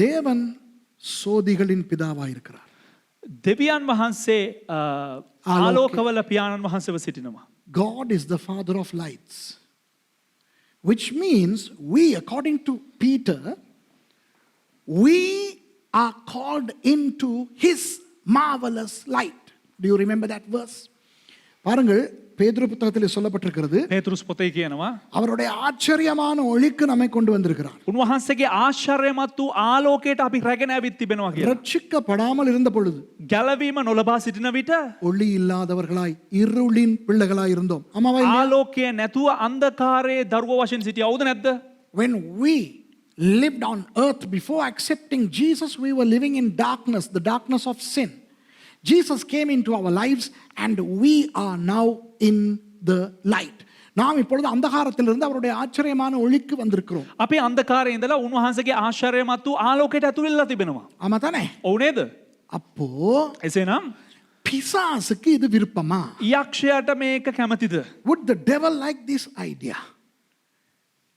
தேவன் சோதிகளின் பிதாவாய் இருக்கிறார். දෙවියන් වහන්සේ ආලෝකවල පියාණන් වහන්සේව සිටිනවා. God is the father of lights, which means we, according to Peter, we are called into his marvelous light. Do you remember that verse? பாருங்கள், பேதுரு புத்தகத்தில் சொல்லப்பட்டிருக்கிறது, පේතෘස් පොතේ කියනවා அவருடைய ஆச்சரியமான ஒளிக்கு நம்மை கொண்டு வந்திருக்கிறார். උන්වහන්සේගේ ආශ්චර්යමත් වූ ආලෝකයට අපි රැගෙන ඇවිත් තිබෙනවා කියලා. ரட்சிக்கப்படாமல் இருந்த பொழுது ගැලවීම නොලබා සිටින විට ஒளி இல்லாதவர்களாய் இருளின் பிள்ளைகளாய் இருந்தோம். ஆமாவா இல்லையா? ආලෝකය නැතුව අන්ධකාරයේ දරුවෝ වශයෙන් සිටියා. හවුද නැද්ද? When we lived on earth before accepting Jesus, we were living in darkness, the darkness of sin. Jesus came into our lives and we are now in the light. நாம் இப்பொழுது அந்தகாரத்திலிருந்து அவருடைய ஆச்சரியமான ஒளிக்கு வந்திருக்கிறோம். අපි අන්ධකාරයේ ඉඳලා උන්වහන්සේගේ ආශ්චර්යමත් වූ ආලෝකයට ඇතුල් වෙලා තිබෙනවා. ஆமா தானே? ඔව් නේද? அப்போ එසේනම් பிசாசுக்கு இது விருப்பமா? යක්ෂයාට මේක කැමතිද? Would the devil like this idea?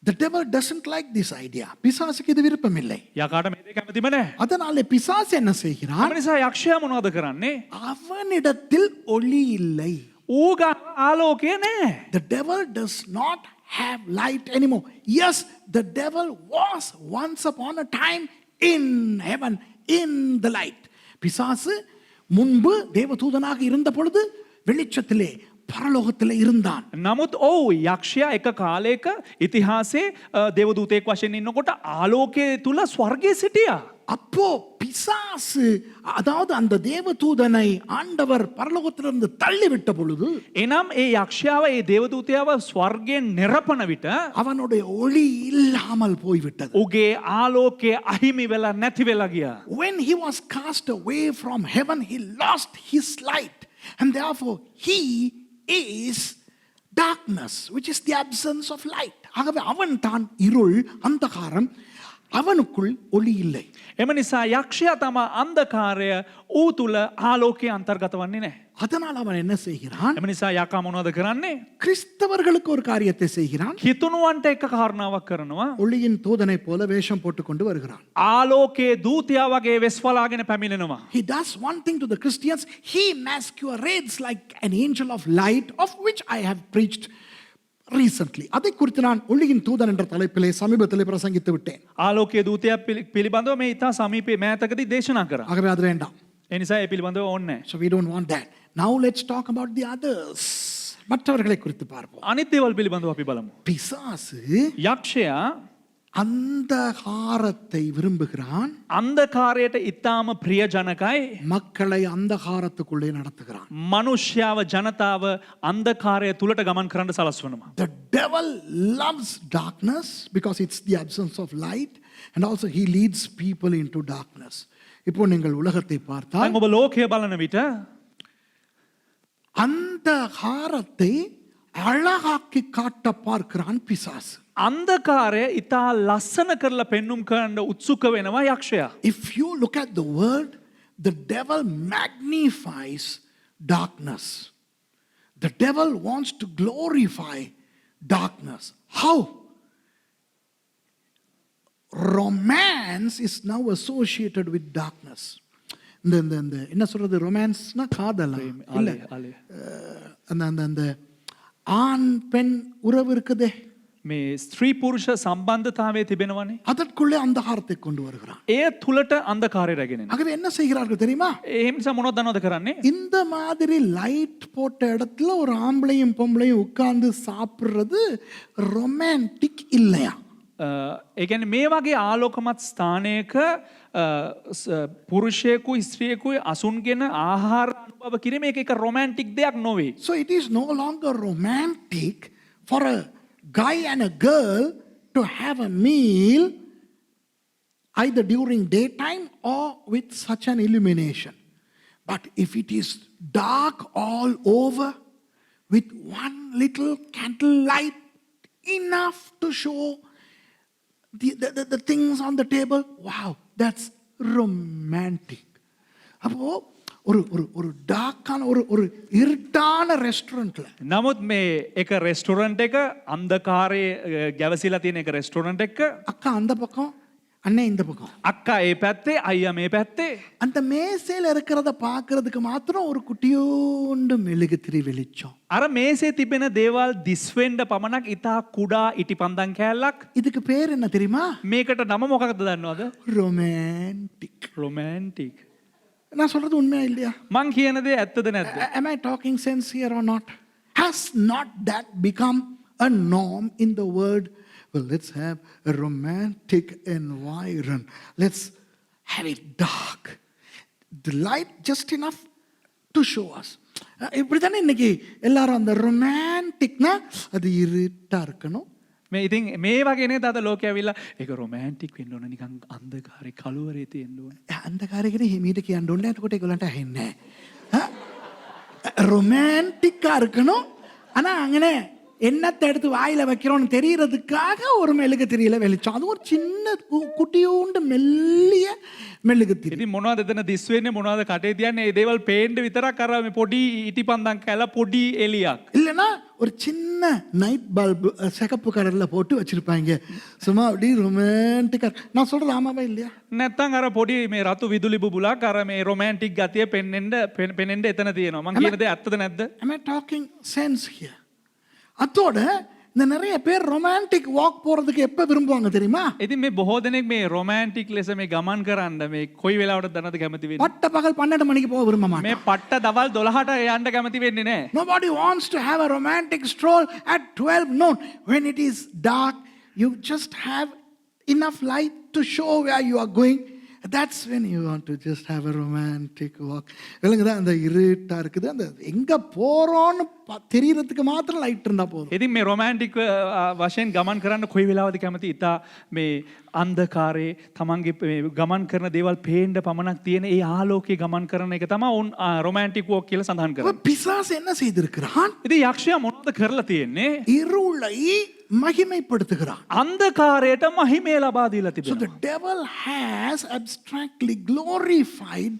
The devil doesn't like this idea. பிசாசுக்கு இது விருப்பம் இல்லை. යකාට මේ දෙක කැමතිම නැහැ. அதனாலே பிசாசு என்ன செய்கிறான்? ඒ නිසා යක්ෂයා මොනවද කරන්නේ? அவனிடத்தில் ஒளி இல்லை. ඌගා ආලෝකය නැහැ. The devil does not have light anymore. Yes, the devil was once upon a time in heaven, in the light. பிசாசு முன்பு தேவதூதனாக இருந்த பொழுது வெளிச்சத்திலே பரலோகத்தில் இருந்தான். නමුත් ඔවු යක්ෂයා එක කාලයක ඉතිහාසේ දෙවදූතයෙක් වශයෙන් ඉන්නකොට ආලෝකය තුළ ස්වර්ගය සිටියා. அப்போ பிசாசு, அதாவது அந்த தேவதூதனை ஆண்டவர் பரலோகத்திலிருந்து தள்ளி விட்ட பொழுது එනම් ඒ යක්ෂයාව ඒ දේවදූතයාව ස්වර්ගයෙන් නිරපන විට அவனுடைய ஒளி இல்லாமல் போய்விட்டது. උගේ ආලෝකය අහිමි වෙලා නැති වෙලා ගියා. When he was cast away from heaven, he lost his light, and therefore he is darkness, which is the absence of light. ஆகவே அவன் தான் இருள், அந்தகாரம், அவனுக்குள் ஒளி இல்லை. එම නිසා යක්ෂයා තම අන්ධකාරය ඌ තුළ ආලෝකය අන්තර්ගත වන්නේ නැහැ. அதனால் அவன் என்ன செய்கிறான்? එම නිසා යකා මොනවද කරන්නේ? கிறிஸ்தவர்களுக்கு ஒரு காரியத்தை செய்கிறான். හිතුණුවන්ට එක කාරණාවක් කරනවා. ஒளியின் தூதனை போல வேஷம் போட்டுக்கொண்டு வருகிறான். ආලෝකයේ දූතයා වගේ වෙස්වලාගෙන පැමිණෙනවා. He does one thing to the Christians. He masquerades like an angel of light, of which I have preached recently. அதை குறித்து நான் ஒளியின் தூதன் என்ற தலைப்பிலே சமீபத்திலே பிரசங்கித்து விட்டேன். ආලෝකයේ දූතයා පිළිබඳව මේ ඉතා සමීපයේ මෑතකදී දේශනා කරා. ஆகவே அது வேண்டாம். ඒ නිසා ඒ පිළිබඳව ඕනේ නැහැ. So we don't want that. Now let's talk about the others. மற்றவர்களை குறித்து பார்ப்போம். අනිත් දේවල් පිළිබඳව අපි බලමු. பிசாசு යක්ෂයා அந்தகாரத்தை விரும்புகிறான். අන්ධකාරයට ඉතාම ප්‍රියජනකයි. மக்களை அந்தகாரத்துக்குள்ளே நடத்துகிறான். මනුෂ්‍යාව ජනතාව අන්ධකාරය තුලට ගමන් කරන්න සලස්වනවා. The devil loves darkness because it's the absence of light, and also he leads people into darkness. இப்போ நீங்கள் உலகத்தை பார்த்தால் දැන් ඔබ ලෝකය බලන විට அந்தகாரத்தை அழகாக்கி காட்ட பார்க்கிறான் பிசாசு. අන්ධකාරය ඉතා ලස්සන කරලා පෙන්눔 කරන්න උත්සුක වෙනවා යක්ෂයා. If you look at the word, the devil magnifies darkness. The devil wants to glorify darkness. How? Romance is now associated with darkness. இந்த என்ன சொல்றது, ரொமான்ஸ்னா காதலா இல்ல, அந்த ஆண் பெண் உறவு இருக்குதே, මේ ස්ත්‍රී පුරුෂ සම්බන්ධතාවය තිබෙනවනේ. அதற்குள்ளே அந்தகாரத்தை கொண்டு வருகிறான். ඒ තුලට අන්ධකාරය රැගෙන එනවා. ஆகவே என்ன செய்கிறார்கள் தெரியுமா? ඒ නිසා මොනවද දන්නවද කරන්නේ? இந்த மாதிரி லைட் போட்ட இடத்துல ஒரு ஆம்பளையும் பொம்பளையும் உட்கார்ந்து சாப்பிடுறது ரொமான்டிக் இல்லையா? ඒ කියන්නේ මේ වගේ ආලෝකමත් ස්ථානයක පුරුෂයෙකුයි ස්ත්‍රියකුයි අසුන්ගෙන ආහාර අනුභව කිරීම එක රොමැන්ටික් දෙයක් නොවේ. So it is no longer romantic for a guy and a girl to have a meal either during daytime or with such an illumination. But if it is dark all over with one little candle light enough to show the things on the table, wow, that's romantic. அப்போ ஒரு டாக்கான ஒரு இருட்டான ரெஸ்டாரண்ட்ல, නමුත් මේ එක restaurant එක අන්ධකාරයේ ගැවසිලා තියෙන එක රෙස්ටොරන්ට් එක, அக்கா அந்த பக்கம், அண்ணே இந்த பக்கம், අක්කා ඒ පැත්තේ අයියා මේ පැත්තේ. அந்த மேசையில இருக்கிறத பார்க்கிறதுக்கு மாத்திரம் ஒரு குட்டியோண்டு மெழுகுத்திரி வெளிச்சம். අර මේසේ තිබෙන දේවල් දිස්වෙන්න පමණක් ඉතා කුඩා ඉටිපන්දම් කෑල්ලක්. இதுக்கு பேர் என்ன தெரியுமா? මේකට නම මොකක්ද දන්නවද? ரொமான்டிக். රොමැන්ටික්. நான் சொல்றது உண்மையா இல்லையா? මං කියන දේ ඇත්තද නැද්ද? Am I talking sense here or not? Has not that become a norm in the word? Well, let's have a romantic environment. Let's have it dark. The light just enough to show us. இப்படித்தானே இன்னைக்கு எல்லாரும் அந்த ரொமான்டிக்னா அது இருட்டா இருக்கணும். මේ ඉතින් මේ වගේ නේද අද ලෝකය ඇවිල්ලා ඒක රොමැන්ටික් වෙන්න ඕන, නිකන් අන්ධකාරේ කළුවරේ තියෙන්න ඕන. අන්ධකාරයකට හිමීට කියන්න ඕනේ, එතකොට ඒගොල්ලන්ට ඇහෙන්නේ නැහැ. ரொமான்டிக்கா இருக்கணும், ஆனா அங்கனே என்னத்தை எடுத்து வாயில வைக்கிறோம்னு தெரியறதுக்காக ஒரு மெழுகுத்திரியில வெளிச்சம். அது ஒரு சின்ன குட்டியோண்டு மெல்லிய மெழுகுத்திரி. ඉතින් මොනවද එතන දිස් වෙන්නේ, මොනවද කටේ තියන්නේ? මේ දේවල් පේන්න විතරක් අර මේ පොඩි ඉටිපන්දම් කැලා පොඩි එලියක්. இல்லைன்னா ஒரு சின்ன நைட் பல்பு சிகப்பு கலர்ல போட்டு வச்சிருப்பாங்க, சும்மா அப்படி ரொமான்டிக்கா. நான் சொல்றது ஆமாவா இல்லையா? නැත්තම් අර පොඩි මේ රතු විදුලි බුබුලක් අර මේ රොමැන්ටික් ගතිය පෙන්නෙන්න එතන තියෙනවා. මං කියන දේ ඇත්තද නැද්ද? Am I talking sense here? அதோட இந்த நிறைய பேர் ரொமான்டிக் வாக் போறதுக்கு எப்ப விரும்புவாங்க தெரியுமா? ඉතින් මේ බොහෝ දෙනෙක් මේ රොමෑන්ටික් ලෙස මේ ගමන් කරන්න මේ කොයි වෙලාවටද දන්නවද කැමති වෙන්නේ? பட்ட பகல் 12 மணிக்கு போக விரும்ப மாட்டாங்க. මේ පට්ට දවල් 12ට යන්න කැමති වෙන්නේ නැහැ. Nobody wants to have a romantic stroll at 12 noon. When it is dark, you just have enough light to show where you are going. That's when you want to just have a romantic walk. விலங்குதா அந்த இருட்டா இருக்குது, அந்த எங்க போறோம்னு தெரியறதுக்கு மாத்திரம் light இருந்தா போதும். ඉතින් මේ රොමෑන්ටික් වශයෙන් ගමන් කරන්න කොයි වෙලාවද කැමති? ඉතා මේ අන්ධකාරයේ තමන්ගේ මේ ගමන් කරන දේවල් පේන්න පමණක් තියෙන ඒ ආලෝකයේ ගමන් කරන එක තමයි උන් රොමෑන්ටික් වෝක් කියලා සඳහන් කරන්නේ. பிசாசு என்ன செய்திருக்கிறான்? ඉතින් යක්ෂයා මොනවද කරලා තියෙන්නේ? இருளை மகிமைப்படுத்துகிறான். අන්ධකාරයට මහිමය ලබා දීලා So තිබෙනවා. the devil has abstractly glorified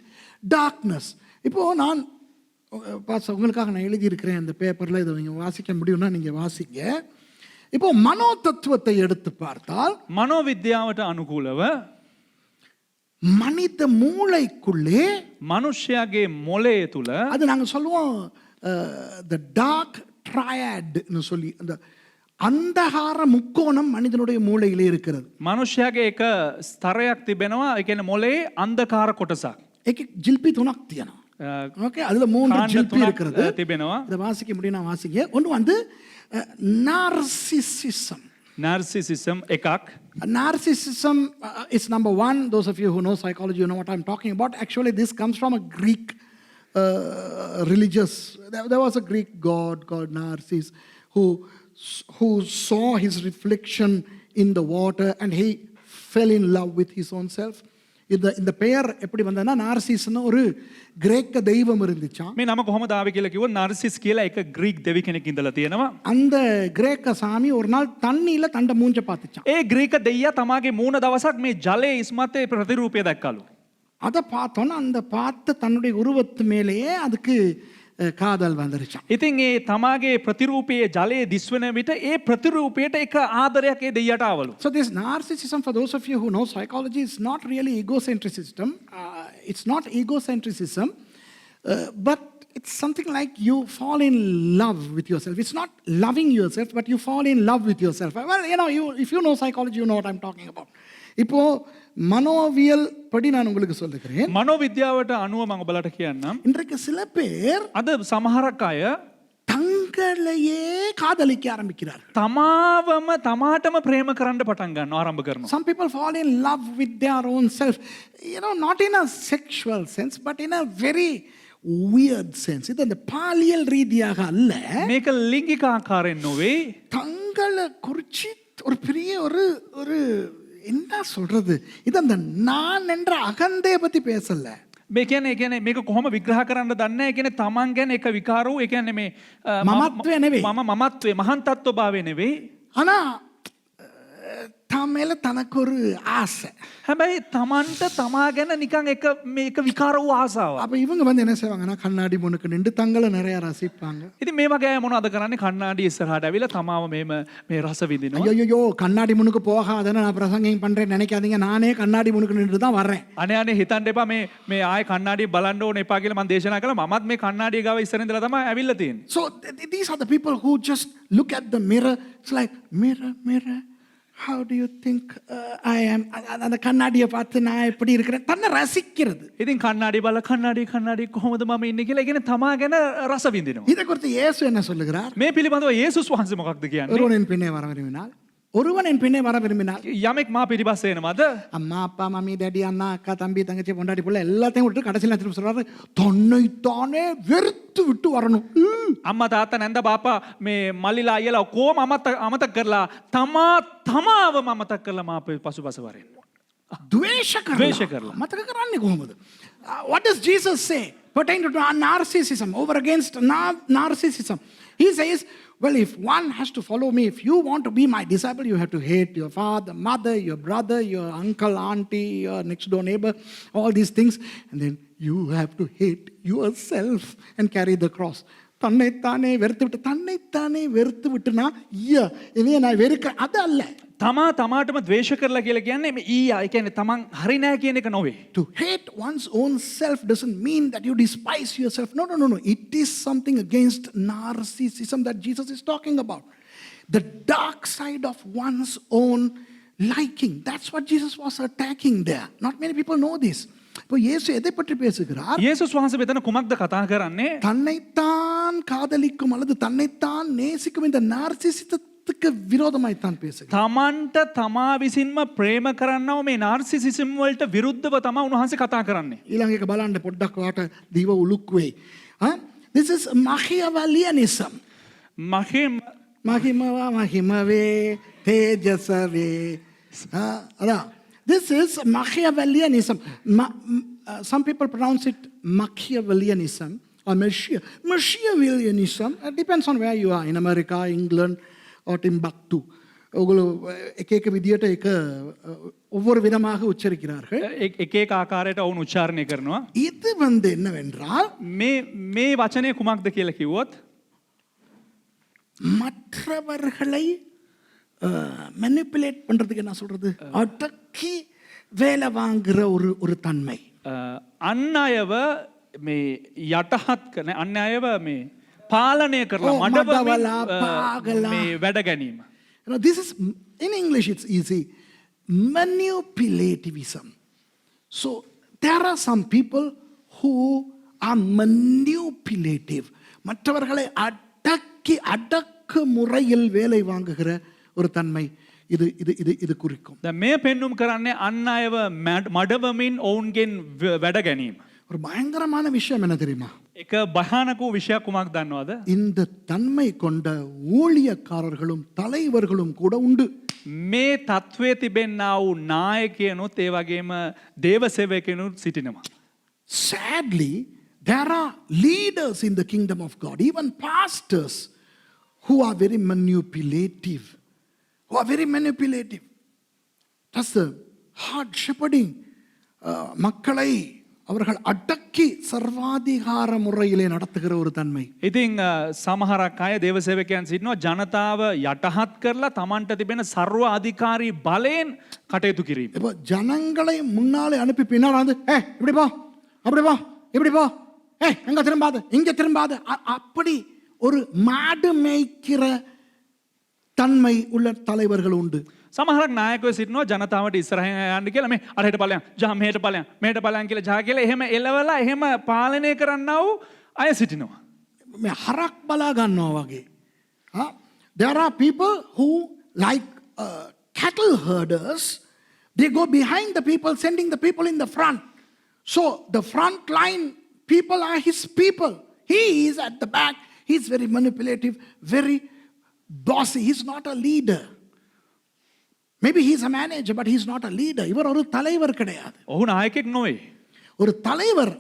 darkness. இப்போ நான் உங்களுக்காக நான் எழுதியிருக்கிறேன் அந்த பேப்பரில், இதை நீங்கள் வாசிக்க முடியும்னா நீங்கள் வாசிங்க. இப்போ மனோ தத்துவத்தை எடுத்து பார்த்தால் මනෝවිද්‍යාවට අනුකූලව மனித மூளைக்குள்ளே මනුෂ්‍යයාගේ මොළය තුළ அது நாங்கள் சொல்லுவோம் the dark triadன்னு சொல்லி, அந்த அந்தகார முக்கோணம் மனிதனுடைய மூளையிலே இருக்கிறது. මනුෂ්‍යයාගේ එක ස්තරයක් තිබෙනවා. ඒ කියන්නේ මොළයේ අන්ධකාර කොටසක්. ඒකේ ஜில்பி තුනක් තියෙනවා. ஓகே, அதுல 3 කාණ්ඩ ஜில்பி තුනක් இருக்கிறது. තිබෙනවා. இதை வாசிக்க முடியும், நான் வாசிக்க. ஒன்று வந்து narcissism. narcissism එකක්. Narcissism is number one. Those of you who know psychology, you know what I'm talking about. Actually, this comes from a Greek religious. There was a Greek god called Narcissus who saw his reflection in the water and he fell in love with his own self. இந்த பெயர் எப்படி வந்ததுன்னா, நார்சிஸ்னு ஒரு கிரேக்க தெய்வம் இருந்துச்சாம். මේ නම කොහොමද ආවේ කියලා කිව්වොත් narcissus කියලා එක ග්‍රීක් දෙවි කෙනෙක් ඉඳලා තියෙනවා. அந்த கிரேக்க சாமி ஒரு நாள் தண்ணியில தண்ட மூஞ்ச பார்த்துச்சான். ඒ ග්‍රීක දෙයියා තමාගේ මූණ දවසක් මේ ජලයේ ඉස්මතේ ප්‍රතිරූපය දැක්කලු. அதை பார்த்தோன்னா அந்த பார்த்து தன்னுடைய உருவத்து மேலேயே அதுக்கு காதல் வந்துருச்சான். ඉතින් ඒ තමාගේ ප්‍රතිරූපයේ ජලයේ දිස්වන විට ඒ ප්‍රතිරූපයට එක ආදරයක් ඒ දෙයියට ආවලු. So this narcissism, for those of you who know psychology, is not really egocentricism. It's not egocentricism, but it's something like you fall in love with yourself. It's not loving yourself, but you fall in love with yourself. Well, if you know psychology, you know what I'm talking about. இப்போ மனோவியல் படி நான் உங்களுக்கு சொல்லுகிறேன். මනෝවිද්‍යාවට අනුව මම ඔබලට කියන්නම්. இன்றைக்கு சில பேர் අද සමහරක් අය தங்களையே காதலிக்க ஆரம்பிக்கிறார்கள். තමාටම ප්‍රේම කරන්න පටන් ගන්නවා, ආරම්භ කරනවා. Some people fall in love with their own self. Not in a sexual sense, but in a very weird sense. இது அந்த பாலியல் ரீதியாக அல்ல. මේක ලිංගික ආකාරයෙන් නොවේ. தங்களை குறிச்சி ஒரு பெரிய ஒரு என்ன சொல்றது, இது அந்த நான் என்ற அகந்தையை பத்தி பேசல. මේ කියන්නේ මේක කොහොම විග්‍රහ කරන්න දන්නේ නැහැ. ඒ කියන්නේ තමන් ගැන එක විකාර වූ, ඒ කියන්නේ මේ මමත්වය නෙවෙයි. මමත්වයේ මහාන් තත්ත්වභාවය නෙවෙයි. ஆனா தம் மேல தனக்கு ஒரு ஆசை. හැබැයි තමන්ට තමා ගැන නිකන් එක මේක විකාර වූ ආසාවක්. அப்ப இவங்க வந்து என்ன செய்வாங்கன்னா, கண்ணாடி முன்னுக்கு நின்று தங்களை நிறைய ரசிப்பாங்க. ඉතින් මේ වගේ අය මොනවද කරන්නේ? කණ්ණාඩි ඉස්සරහට ඇවිල්ලා තමාව මේ රස විඳිනවා. ஐயோ கண்ணாடி முன்னுக்கு போகாதன்னு நான் பிரசங்கம் பண்றேன் நினைக்காதீங்க, நானே கண்ணாடி முன்னுக்கு நின்று தான் வர்றேன். අනේ හිතන්න එපා මේ ආයේ කණ්ණාඩිය බලන්න ඕන එපා කියලා මම දේශනා කළා. මමත් මේ කණ්ණාඩිය ගාව ඉස්සරින් ඉඳලා තමයි ඇවිල්ලා තියෙන්නේ. So these are the people who just look at the mirror. It's like, mirror, how do you think I am? அந்த கண்ணாடியை பார்த்து நான் எப்படி இருக்கிறேன், தன்னை ரசிக்கிறது. ඉතින් කණ්ණාඩිය බලලා කණ්ණාඩිය කොහොමද මම ඉන්නේ කියලා ඉගෙන තමා ගැන රස විඳිනවා. இதை குறித்து இயேசு என்ன சொல்லுகிறார்? මේ පිළිබඳව යේසුස් වහන්සේ මොකක්ද කියන්නේ? ஒருவன் பின்னே வர விரும்பினால் යමෙක් මා පිටිපස්සේ එනවාද? அம்மா அப்பா மம்மி டாடி அண்ணா அக்கா தம்பி தங்கச்சி பொண்டாட்டி பிள்ளை எல்லாத்தையும் விட்டு கடைசியில் திரும்ப சொல்றாரு, தன்னைத்தானே வெறுத்து விட்டு வரணும். අම්මා තාත්තා නැන්ද බාපා මේ මල්ලිලා අයියලා ඔක්කොම අමතක කරලා තමාව අමතක කරලා මා පසුපස වරෙන්න. ද්වේෂ කරලා. මතක කරන්නේ කොහොමද? What does Jesus say pertaining to narcissism, over against narcissism? He says, well, if one has to follow me, if you want to be my disciple, you have to hate your father, mother, your brother, your uncle, auntie, your next door neighbor, all these things. And then you have to hate yourself and carry the cross. தன்னைத்தானே வெறுத்து விட்டுனா இனிய நான் வெறுக்கிறேன், அது அல்ல. තමාටම ද්වේෂ කරලා කියලා කියන්නේ මේ ඊයා, ඒ කියන්නේ තමන් හරි නෑ කියන එක නොවේ. To hate one's own self doesn't mean that you despise yourself. No. It is something against narcissism that Jesus is talking about. the dark side of one's own liking. That's what Jesus was attacking there. Not many people know this. இப்போ இயேசு எதை பற்றி பேசுகிறார்? යේසුස් වහන්සේ මෙතන කුමක්ද කතා කරන්නේ? தன்னைத்தான் காதலிக்கும் அல்லது தன்னைத்தான் நேசிக்கும் இந்த நார்சிசிசத்துக்கு விரோதமாய் தான் பேசுகிறார். තමන්ට තමා විසින්ම ප්‍රේම කරන්නව මේ නාර්සිසිසම් වලට විරුද්ධව තමයි උන්වහන්සේ කතා කරන්නේ. ඊළඟ එක බලන්න පොඩ්ඩක් වාට දීව උලුක්වේ. This is Machiavellianism. මහිමවේ තේජසවේ. This is Machiavellianism. Some people pronounce it Machiavellianism or Machiavellianism. It depends on where you are, in America, England or Timbuktu. ඔගොල්ලෝ එක එක විදියට ඒක ஒவ்வொரு விதமாக உச்சரிக்கிறார்கள். එක එක ආකාරයට ඔවුන් උච්චාරණය කරනවා. இது வந்து என்னவென்றால் මේ වචනය කුමක්ද කියලා කිව්වොත් மற்றவர்களை மேனிபுலேட் பண்றதுக்கு என்ன சொல்றது, அடக்கி வேலை வாங்குற ஒரு தன்மை. අන් අයව මේ යටහත් කරන අන් අයව මේ පාලනය කරලා මඩවලා පාගලා මේ වැඩ ගැනීම. This is, in English it's easy, manipulativism. So there are some people who are manipulative. மற்றவர்களை அடக்கு முறையில் வேலை வாங்குகிற ஒரு தன்மை இது இது இது இது குறிக்கும். මේ පෙන්නුම් කරන්නේ අන් අයව මඩවමින් ඔවුන්ගෙන් වැඩ ගැනීම. ஒரு பயங்கரமான விஷயம் என்ன தெரியுமா? එක භයානක වූ විෂයක් කුමක් දන්නවද? இந்த தன்மை கொண்ட ஊழியக்காரர்களும் தலைவர்களும் கூட உண்டு. මේ තත්වයේ තිබෙන්නා වූ නායකයනුත් ඒ වගේම දේව සේවකයනුත් සිටිනවා. Sadly, there are leaders in the kingdom of God, even pastors, who are very manipulative. That's the hard shepherding. மக்களை அவர்கள் அடக்கி சர்வாதிகார முறையிலே நடத்துகிற ஒரு தன்மை. ඉතින් සමහරක් අය දේව සේවකයන් සිටිනවා ජනතාව යටහත් කරලා තමන්ට තිබෙන ਸਰව අධිකාරී බලයෙන් කටයුතු කිරීම. இப்போ ஜனங்களை முன்னாலே அனுப்பி பின்னால் வந்து இப்படி போ அப்படி போ இப்படி போ எங்க திரும்பாத இங்க திரும்பாத அப்படி ஒரு மாடு மேய்க்கிற தன்மை உள்ள தலைவர்கள் உண்டு. සමහරක් නායකයෝ සිටිනවා ජනතාවට ඉස්සරහින් යන්න කියලා මේ අරහෙට ඵලයන් ජා මෙහෙට ඵලයන් කියලා ජා කියලා එහෙම එලවලා එහෙම පාලනය කරන්නා වූ අය සිටිනවා. මේ හරක් බලා ගන්නවා වගේ. There are people who, like cattle herders, they go behind the people, sending the people in the front. So the front line people are his people. He is at the back. He's very manipulative, very bossy. He's not a leader. Maybe he's a manager, but he's not a leader. இவர் ஒரு தலைவர் கிடையாது. ඔහු නායකෙක් නොවේ. ஒரு தலைவர்,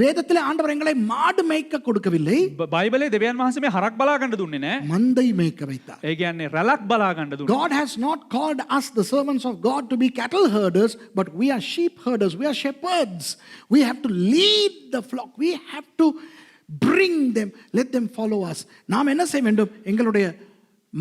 வேதத்திலே ஆண்டவர் எங்களை மாடு மேய்க்க கொடுக்கவில்லை, බයිබලයේ දෙවියන් වහන්සේ මේ හරක් බලා ගන්න දුන්නේ නැහැ. மந்தை மேய்க்க வைத்தார். ඒ කියන්නේ රැලක් බලා ගන්න දුන්නා. God has not called us, the servants of God, to be cattle herders, but we are sheep herders. We are shepherds. We have to lead the flock. We have to bring them, let them follow us. நாம் என்ன செய்ய வேண்டும்? எங்களுடைய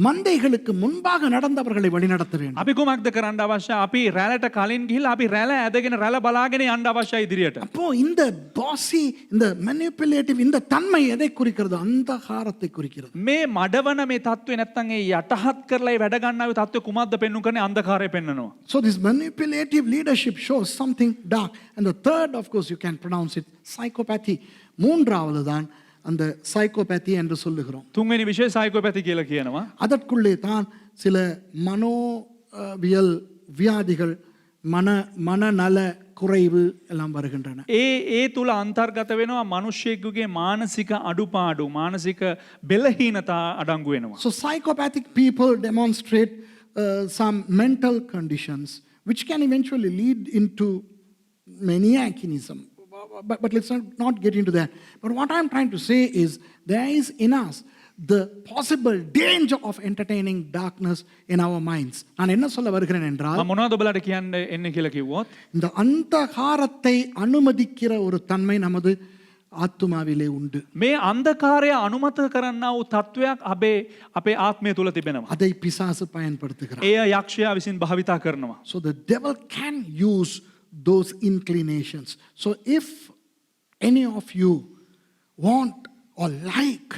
மந்தைகளுக்கு முன்பாக நடந்தவர்களை வழிநடத்த வேண்டும். අපි කුමක්ද කරන්න අවශ්‍ය? අපි රැළට කලින් ගිහිල්ලා අපි රැළ ඇදගෙන රැළ බලාගෙන යන්න අවශ්‍යයි ඉදිරියට. அப்போ இந்த பாசி, இந்த manipulative, இந்த தன்மை எதை குறிக்கிறது? அந்தகாரத்தை குறிக்கிறது. මේ මඩවන මේ தત્ත්වය නැත්තම් ඒ යටහත් කරලා ඒ වැඩ ගන්නා වූ தત્ත්වය කුමක්ද පෙන්වු කරන්නේ? අන්ධකාරය පෙන්වනවා. So this manipulative leadership shows something dark. And the third, of course, you can pronounce it psychopathy. மூன்றாவது தான் அந்த சைக்கோபேத்தி என்று சொல்லுகிறோம். තුන්වෙනி විෂය සයිකෝපැති කියලා කියනවා. அதற்குள்ளே தான் சில மனோவியல் வியாதிகள், மனநல குறைவு எல்லாம் வருகின்றன. ඒ තුල අන්තර්ගත වෙනවා මිනිස්සෙකුගේ මානසික අඩුපාඩු, මානසික බෙලහීනතා අඩංගු වෙනවා. So psychopathic people demonstrate some mental conditions which can eventually lead into maniacism. But let's not get into that. But what I'm trying to say is there is in us the possible danger of entertaining darkness in our minds. நான் என்ன சொல்ல வருகிறேன் என்றால், මොනවද ඔබලාට කියන්න එන්නේ කියලා කිව්වොත්, இந்த அந்தகாரத்தை அனுமதிக்கிற ஒரு தன்மை நமது ஆத்துமாவிலே உண்டு. මේ අන්ධකාරය අනුමත කරන්නා වූ තත්වයක් අපේ ආත්මය තුල තිබෙනවා. அதை பிசாசு பயன்படுத்துகிறார். එය යක්ෂයා විසින් භාවිතා කරනවා. So the devil can use those inclinations. So if any of you want or like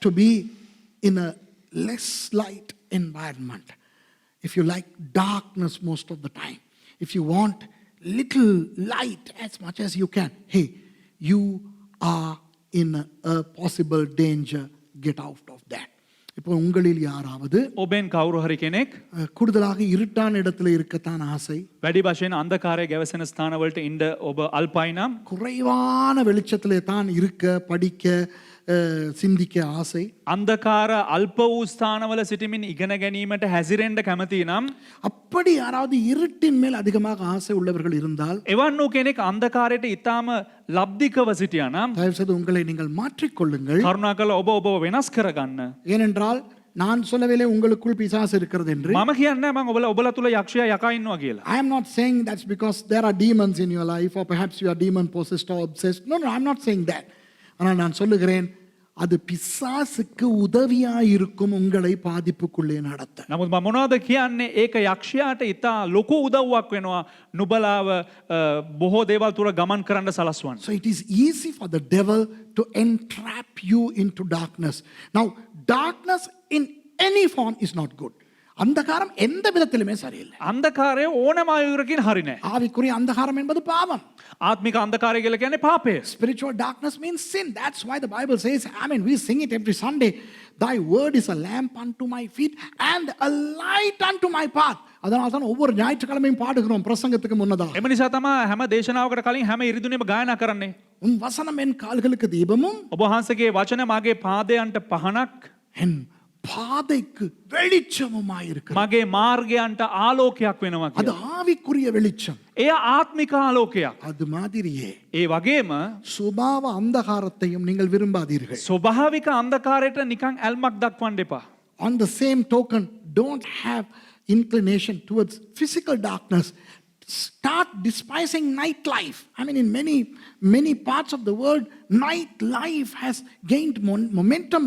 to be in a less light environment, if you like darkness most of the time, if you want little light as much as you can, hey, you are in a possible danger. Get out of that. இப்போ உங்களில் யாராவது ඔබෙන් කවුරු හරි කෙනෙක් கூடுதலாக இருட்டான இடத்துல இருக்கத்தான் ஆசை, වැඩි වශයෙන් අන්ධකාරය ගැවසෙන ස්ථානවලට ඉන්න ඔබ අල්පයි නම් குறைவான வெளிச்சத்திலே தான் இருக்க, படிக்க, சிந்திக்க ஆசை, අන්ධකාර අල්ප වූ ස්ථානවල සිටමින් ඉගෙන ගැනීමට හැසිරෙන්න කැමති නම් அப்படி யாராவது இருட்டின் மேல் அதிகமாக ஆசை உள்ளவர்கள் இருந்தால் එවන් වූ කෙනෙක් අන්ධකාරයට ඊටාම ලබ්ධිකව සිටියා නම් தயவு செய்து உங்களை நீங்கள் மாற்றிக்கொள்ளுங்கள். කරුණාකරලා ඔබ ඔබව වෙනස් කරගන්න. ஏனென்றால் நான் சொல்லவில்லை உங்களுக்குள் பிசாசு இருக்கிறது என்று. මම කියන්නේ මම ඔබලා තුල යක්ෂයා යකා ඉන්නවා කියලා. I am not saying that's because there are demons in your life or perhaps you are demon possessed or obsessed. No, I'm not saying that. ஆனால் நான் சொல்லுகிறேன், அது பிசாசுக்கு உதவியாயிருக்கும் உங்களை பாதிப்புக்குள்ளே நடத்த. නමුත් මම මොනවද කියන්නේ? ඒක යක්ෂයාට ඊටා ලොකු උදව්වක් වෙනවා නුබලාව බොහෝ දේවල් තුර ගමන් කරන්න සලස්වන්න. So it is easy for the devil to entrap you into darkness. Now, darkness in any form is not good. அந்தகாரம் எந்த விதத்திலுமே சரியில்லை. අන්ධකාරය ඕනම ආයුරකින් හරි නෑ. ஆவிக்குரிய அந்தகாரம் என்பது பாவம். ආත්මික අන්ධකාරය කියලා කියන්නේ පාපය. Spiritual darkness means sin. That's why the Bible says, we sing it every Sunday. Thy word is a lamp unto my feet and a light unto my path. அதனால தான் ஒவ்வொரு ஞாயிற்றுக்கிழமையும் பாடுகிறோம் பிரசங்கத்துக்கு முன்னதாக. එම නිසා තමයි හැම දේශනාවකට කලින් හැම ඉරිදුනේම ගායනා කරන්නේ. உன் வசனம் என் கால்களுக்கு தீபமும் ඔබ වහන්සේගේ වචන මාගේ පාදයන්ට පහනක්, என் பாதைக்கு வெளிச்சமுமாயிருக்கிறது. මගේ මාර්ගයන්ට ආලෝකයක් වෙනවා அது කියලා. ஆவிக்குரிய வெளிச்சம். එය ආත්මික ආලෝකයක්. அது மாதிரியே ඒ වගේම சுபாவ அந்தகாரத்தையும் நீங்கள் விரும்பாதீர்கள். ස්වභාවික අන්ධකාරයට නිකන් ඇල්මක් දක්වන්න එපා. On the same token, don't have inclination towards physical darkness. Start despising nightlife. In many parts of the world, nightlife has gained momentum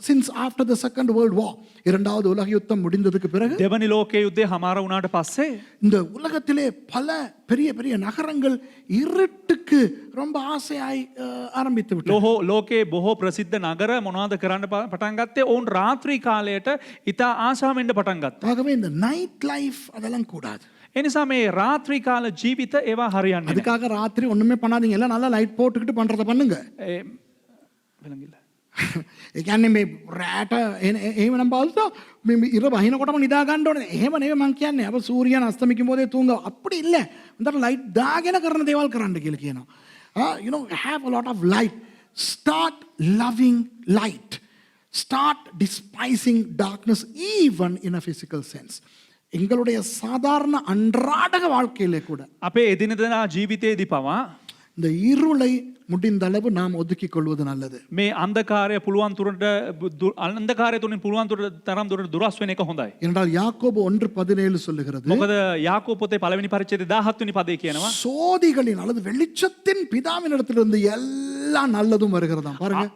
since after the Second World War. இரண்டாவது உலக யுத்தம் முடிந்ததுக்கு பிறகு දෙවනි ලෝකයේ යුද්ධය හමාර වුණාට පස්සේ இந்த உலகத்திலே பல பெரிய பெரிய நகரங்கள் இருட்டுக்கு ரொம்ப ஆசையாய் ஆரம்பித்து விட்டன. ලෝකයේ බොහෝ ප්‍රසිද්ධ නගර මොනවද කරන්න පටන් ගත්තේ? ඔවුන් රාත්‍රී කාලයට ඉතා ආශාවෙන් පටන් ගත්තා. ஆகவே இந்த நைட் லைஃப் அதெல்லாம் கூடாது. එනිසා මේ රාත්‍රී කාල ජීවිත ඒවා හරියන්නේ නැහැ. அதுக்காக ராத்திரி ஒண்ணுமே பண்ணாதீங்க, எல்லாம் நல்லா லைட் போட்டுக்கிட்டு பண்றத பண்ணுங்க. වෙලඟිල්ල. ඒ කියන්නේ මේ රැට එහෙම නම් බලද්දී මේ ඉර වහිනකොටම නිදා ගන්න ඕනේ. එහෙම නෙවෙයි මං කියන්නේ. අප සූර්යයන් අස්තමිக்கும் போதே தூங்க. அப்படி இல்ல. හොඳට ලයිට් දාගෙන කරන දේවල් කරන්න කියලා කියනවා. Have a lot of light. Start loving light. Start despising darkness even in a physical sense. எங்களுடைய சாதாரண அன்றாட வாழ்க்கையிலே கூட අපේ එදිනෙදා ජීවිතයේදී පවා இந்த இருளை முடிந்த அளவு நாம் ஒதுக்கிக் கொள்வது நல்லது. මේ අන්ධකාරය පුළුවන් අන්ධකාරය තුලින් පුළුවන් තරම් දුරට දුරස් වෙන එක හොඳයි. என்றால் யாக்கோபு 1:17 சொல்லுகிறது, මොකද යාකෝබ පොතේ පළවෙනි පරිච්ඡේදයේ 17 වෙනි පදේ කියනවා சோதிகளின் அல்லது வெளிச்சத்தின் பிதாவினிடத்திலிருந்து எல்லா நல்லதும் வருகிறதாம். பாருங்க.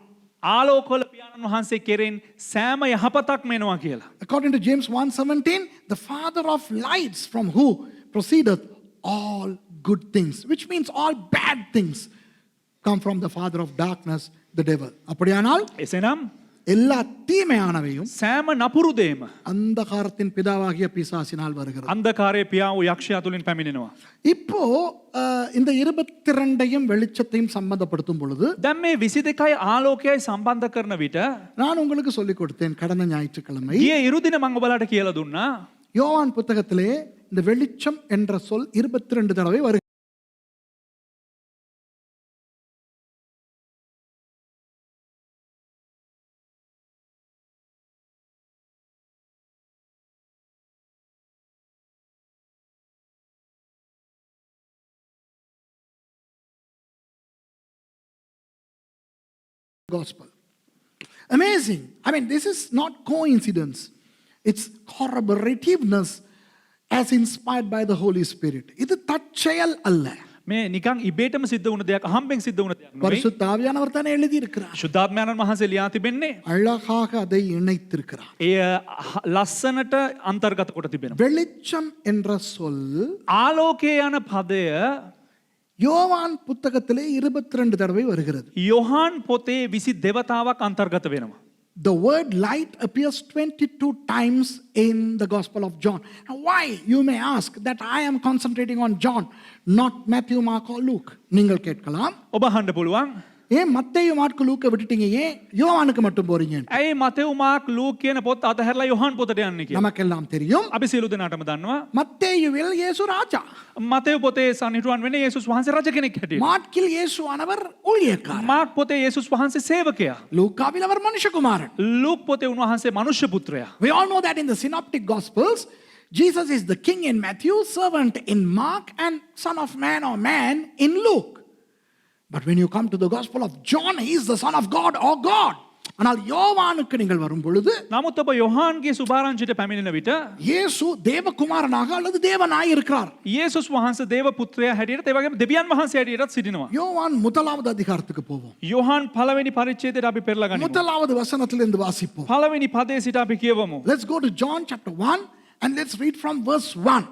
ආලෝකවල පියාණන් වහන්සේ කෙරෙන් සෑම යහපතක්ම එනවා කියලා. According to James 1:17, the father of lights, from who proceedeth all good things, which means all bad things come from the father of darkness, the devil. அப்படியானால் එසේනම් எல்லா தீமையானவையும் සෑම නපුරු දේම அந்தகாரத்தின் பிதாவாகிய பிசாசினால் வருகிறது. අන්ධකාරයේ පියා වූ යක්ෂයා තුලින් පැමිණෙනවා. இப்போ இந்த 22யும் வெளிச்சத்தையும் சம்பந்தப்படுத்தும் பொழுது දැන් මේ 22යි ආලෝකයයි සම්බන්ධ කරන විට நான் உங்களுக்கு சொல்லிக் கொடுத்தேன் கடந்த ஞாயிற்றுக்கிழமை. ගිය ඉරුදින මම ඔයාලට කියලා දුන්නා. யோவான் புத்தகத்திலே இந்த வெளிச்சம் என்ற சொல் 22 தடவை வருகிறது. Gospel. Amazing. This is not coincidence. It's corroborativeness as inspired by the Holy Spirit. இது தற்செயல் அல்ல. මේ නිකන් ඉබේටම සිද්ධ වුණ දෙයක්, අහම්බෙන් සිද්ධ වුණ දෙයක් නෙවෙයි. பரிசுத்த ஆவியானவர் தானே எழுதி இருக்கிறார். ශුද්ධාත්මයන්න් වහන්සේ ලියා තිබෙන්නේ அழகாக அதை இணைத்திருக்கிறார். එය ලස්සනට අන්තර්ගත කොට තිබෙනවා. வெளிச்சம் என்ற சொல் ආලෝකයේ යන පදය யோவான் புத்தகத்திலே 22 தடவை வருகிறது. යොහාන් පොතේ 22 වතාවක් අන්තර්ගත වෙනවා. the word light appears 22 times in the Gospel of John. Now, why, you may ask, that I am concentrating on John, not Matthew, Mark or Luke? நீங்கள் கேட்கலாம், ඔබ අහන්න පුළුවන් ஏன் மத்தேயு மார்க்கு லூக்கை விட்டுட்டீங்க, ஏன் யோவானுக்கு மட்டும் போறீங்க? ඇයි මතෙව් මාක් ලූක් කියන පොත් අතහැරලා යොහන් පොතට යන්නේ කියලා. நமக்கெல்லாம் தெரியும், අපි සියලු දෙනාටම දන්නවා மத்தேயுவில் இயேசு ராஜா, මතෙව් පොතේ සනිටුවන් වෙන්නේ යේසුස් වහන්සේ රජ කෙනෙක් හැටියට. மார்க்கில் இயேசுவானவர் ஊழியக்காரர், මාක් පොතේ යේසුස් වහන්සේ සේවකයා. லூக்காவில் அவர் மனுஷகுமாரன். ලූක් පොතේ උන්වහන්සේ මනුෂ්‍ය පුත්‍රයා. We all know that in the synoptic gospels, Jesus is the king in Matthew, servant in Mark, and son of man or man in Luke. But when you come to the gospel of John, he is the son of God or God. ஆனால் யோவானுக்கு நீங்கள் வரும் பொழுது, නමුත් ඔබ යොහාන්ගේ සුභාරංචියට පැමිණෙන විට இயேசு தேவகுமாரனாக அல்லது தேவனாய் இருக்கிறார். යේසුස් වහන්සේ දේව පුත්‍රයා හැටියට ඒ වගේම දෙවියන් වහන්සේ හැටියටත් සිටිනවා. யோவான் முதலாவது அதிகாரத்துக்கு போவோம். යොහාන් පළවෙනි පරිච්ඡේදයට අපි පෙරලා ගනිමු. முதலாவது வசனத்திலிருந்து வாசிப்போம். පළවෙනි පදයේ සිට අපි කියවමු. Let's go to John chapter 1 and let's read from verse 1.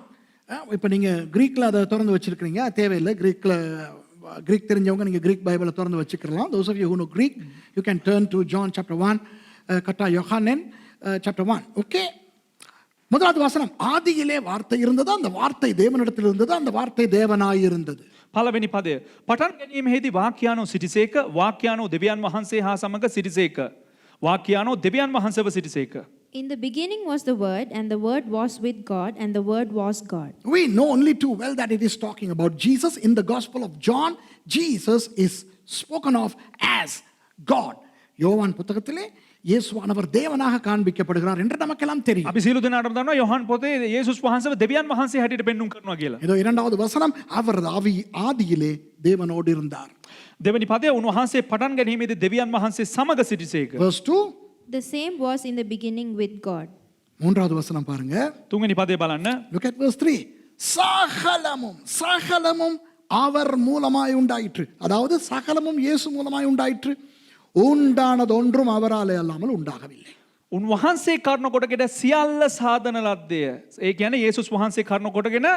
இப்போ நீங்க கிரீக்ல அதை திறந்து வச்சிருக்கீங்க, தேவையில்லை. கிரீக் தெரிஞ்சவங்க நீங்க கிரீக் பைபிளை திறந்து வச்சுக்கலாம். Those of you who know Greek, you can turn to John chapter 1, khatta Yohanan chapter 1. Okay, முதலாவது வசனம், ஆதியிலே வார்த்தை இருந்தது, அந்த வார்த்தை தேவனிடத்தில் இருந்தது, அந்த வார்த்தை தேவனாய் இருந்தது. පළවෙනි පදය, පටන් ගැනීමේදී වාක්‍යානෝ සිටිසේක, වාක්‍යානෝ දෙවියන් වහන්සේ හා සමග සිටිසේක, වාක්‍යානෝ දෙවියන් වහන්සේව සිටිසේක. In the beginning was the Word, and the Word was with God, and the Word was God. We know only too well that it is talking about Jesus. In the Gospel of John, Jesus is spoken of as God. யோவான் புத்தகத்திலே இயேசுவானவர் தேவனாக காண்பிக்கப்படுகிறார் என்று நமக்கெல்லாம் தெரியும். අපි සියලු දෙනාටම දන්නවා යොහාන් පොතේ යේසුස් වහන්සේව දෙවියන් වහන්සේ හැටියට පෙන්වුම් කරනවා කියලා. இதோ இரண்டாவது வசனம், அவர் ஆதியிலே தேவனோடு இருந்தார். දෙවැනි පදය, උන්වහන්සේ පටන් ගැනීමේදී දෙවියන් වහන්සේ සමග සිටිසේක. Verse 2, The same was in the beginning with God. மூன்றாவது வசனம் பாருங்க. තුන්වෙනි පදය බලන්න. Look at verse 3. சகலமும் அவர் மூலமாய் உண்டாயிற்று. அதாவது சகலமும் இயேசு மூலமாய் உண்டாயிற்று. உண்டானது ஒன்றும் அவராலே அல்லாமல் உண்டாகவில்லை. උන්වහන්සේ කරුණ කොටගෙන සියල්ල සාධන ලද්දය. ඒ කියන්නේ යේසුස් වහන්සේ කරුණ කොටගෙන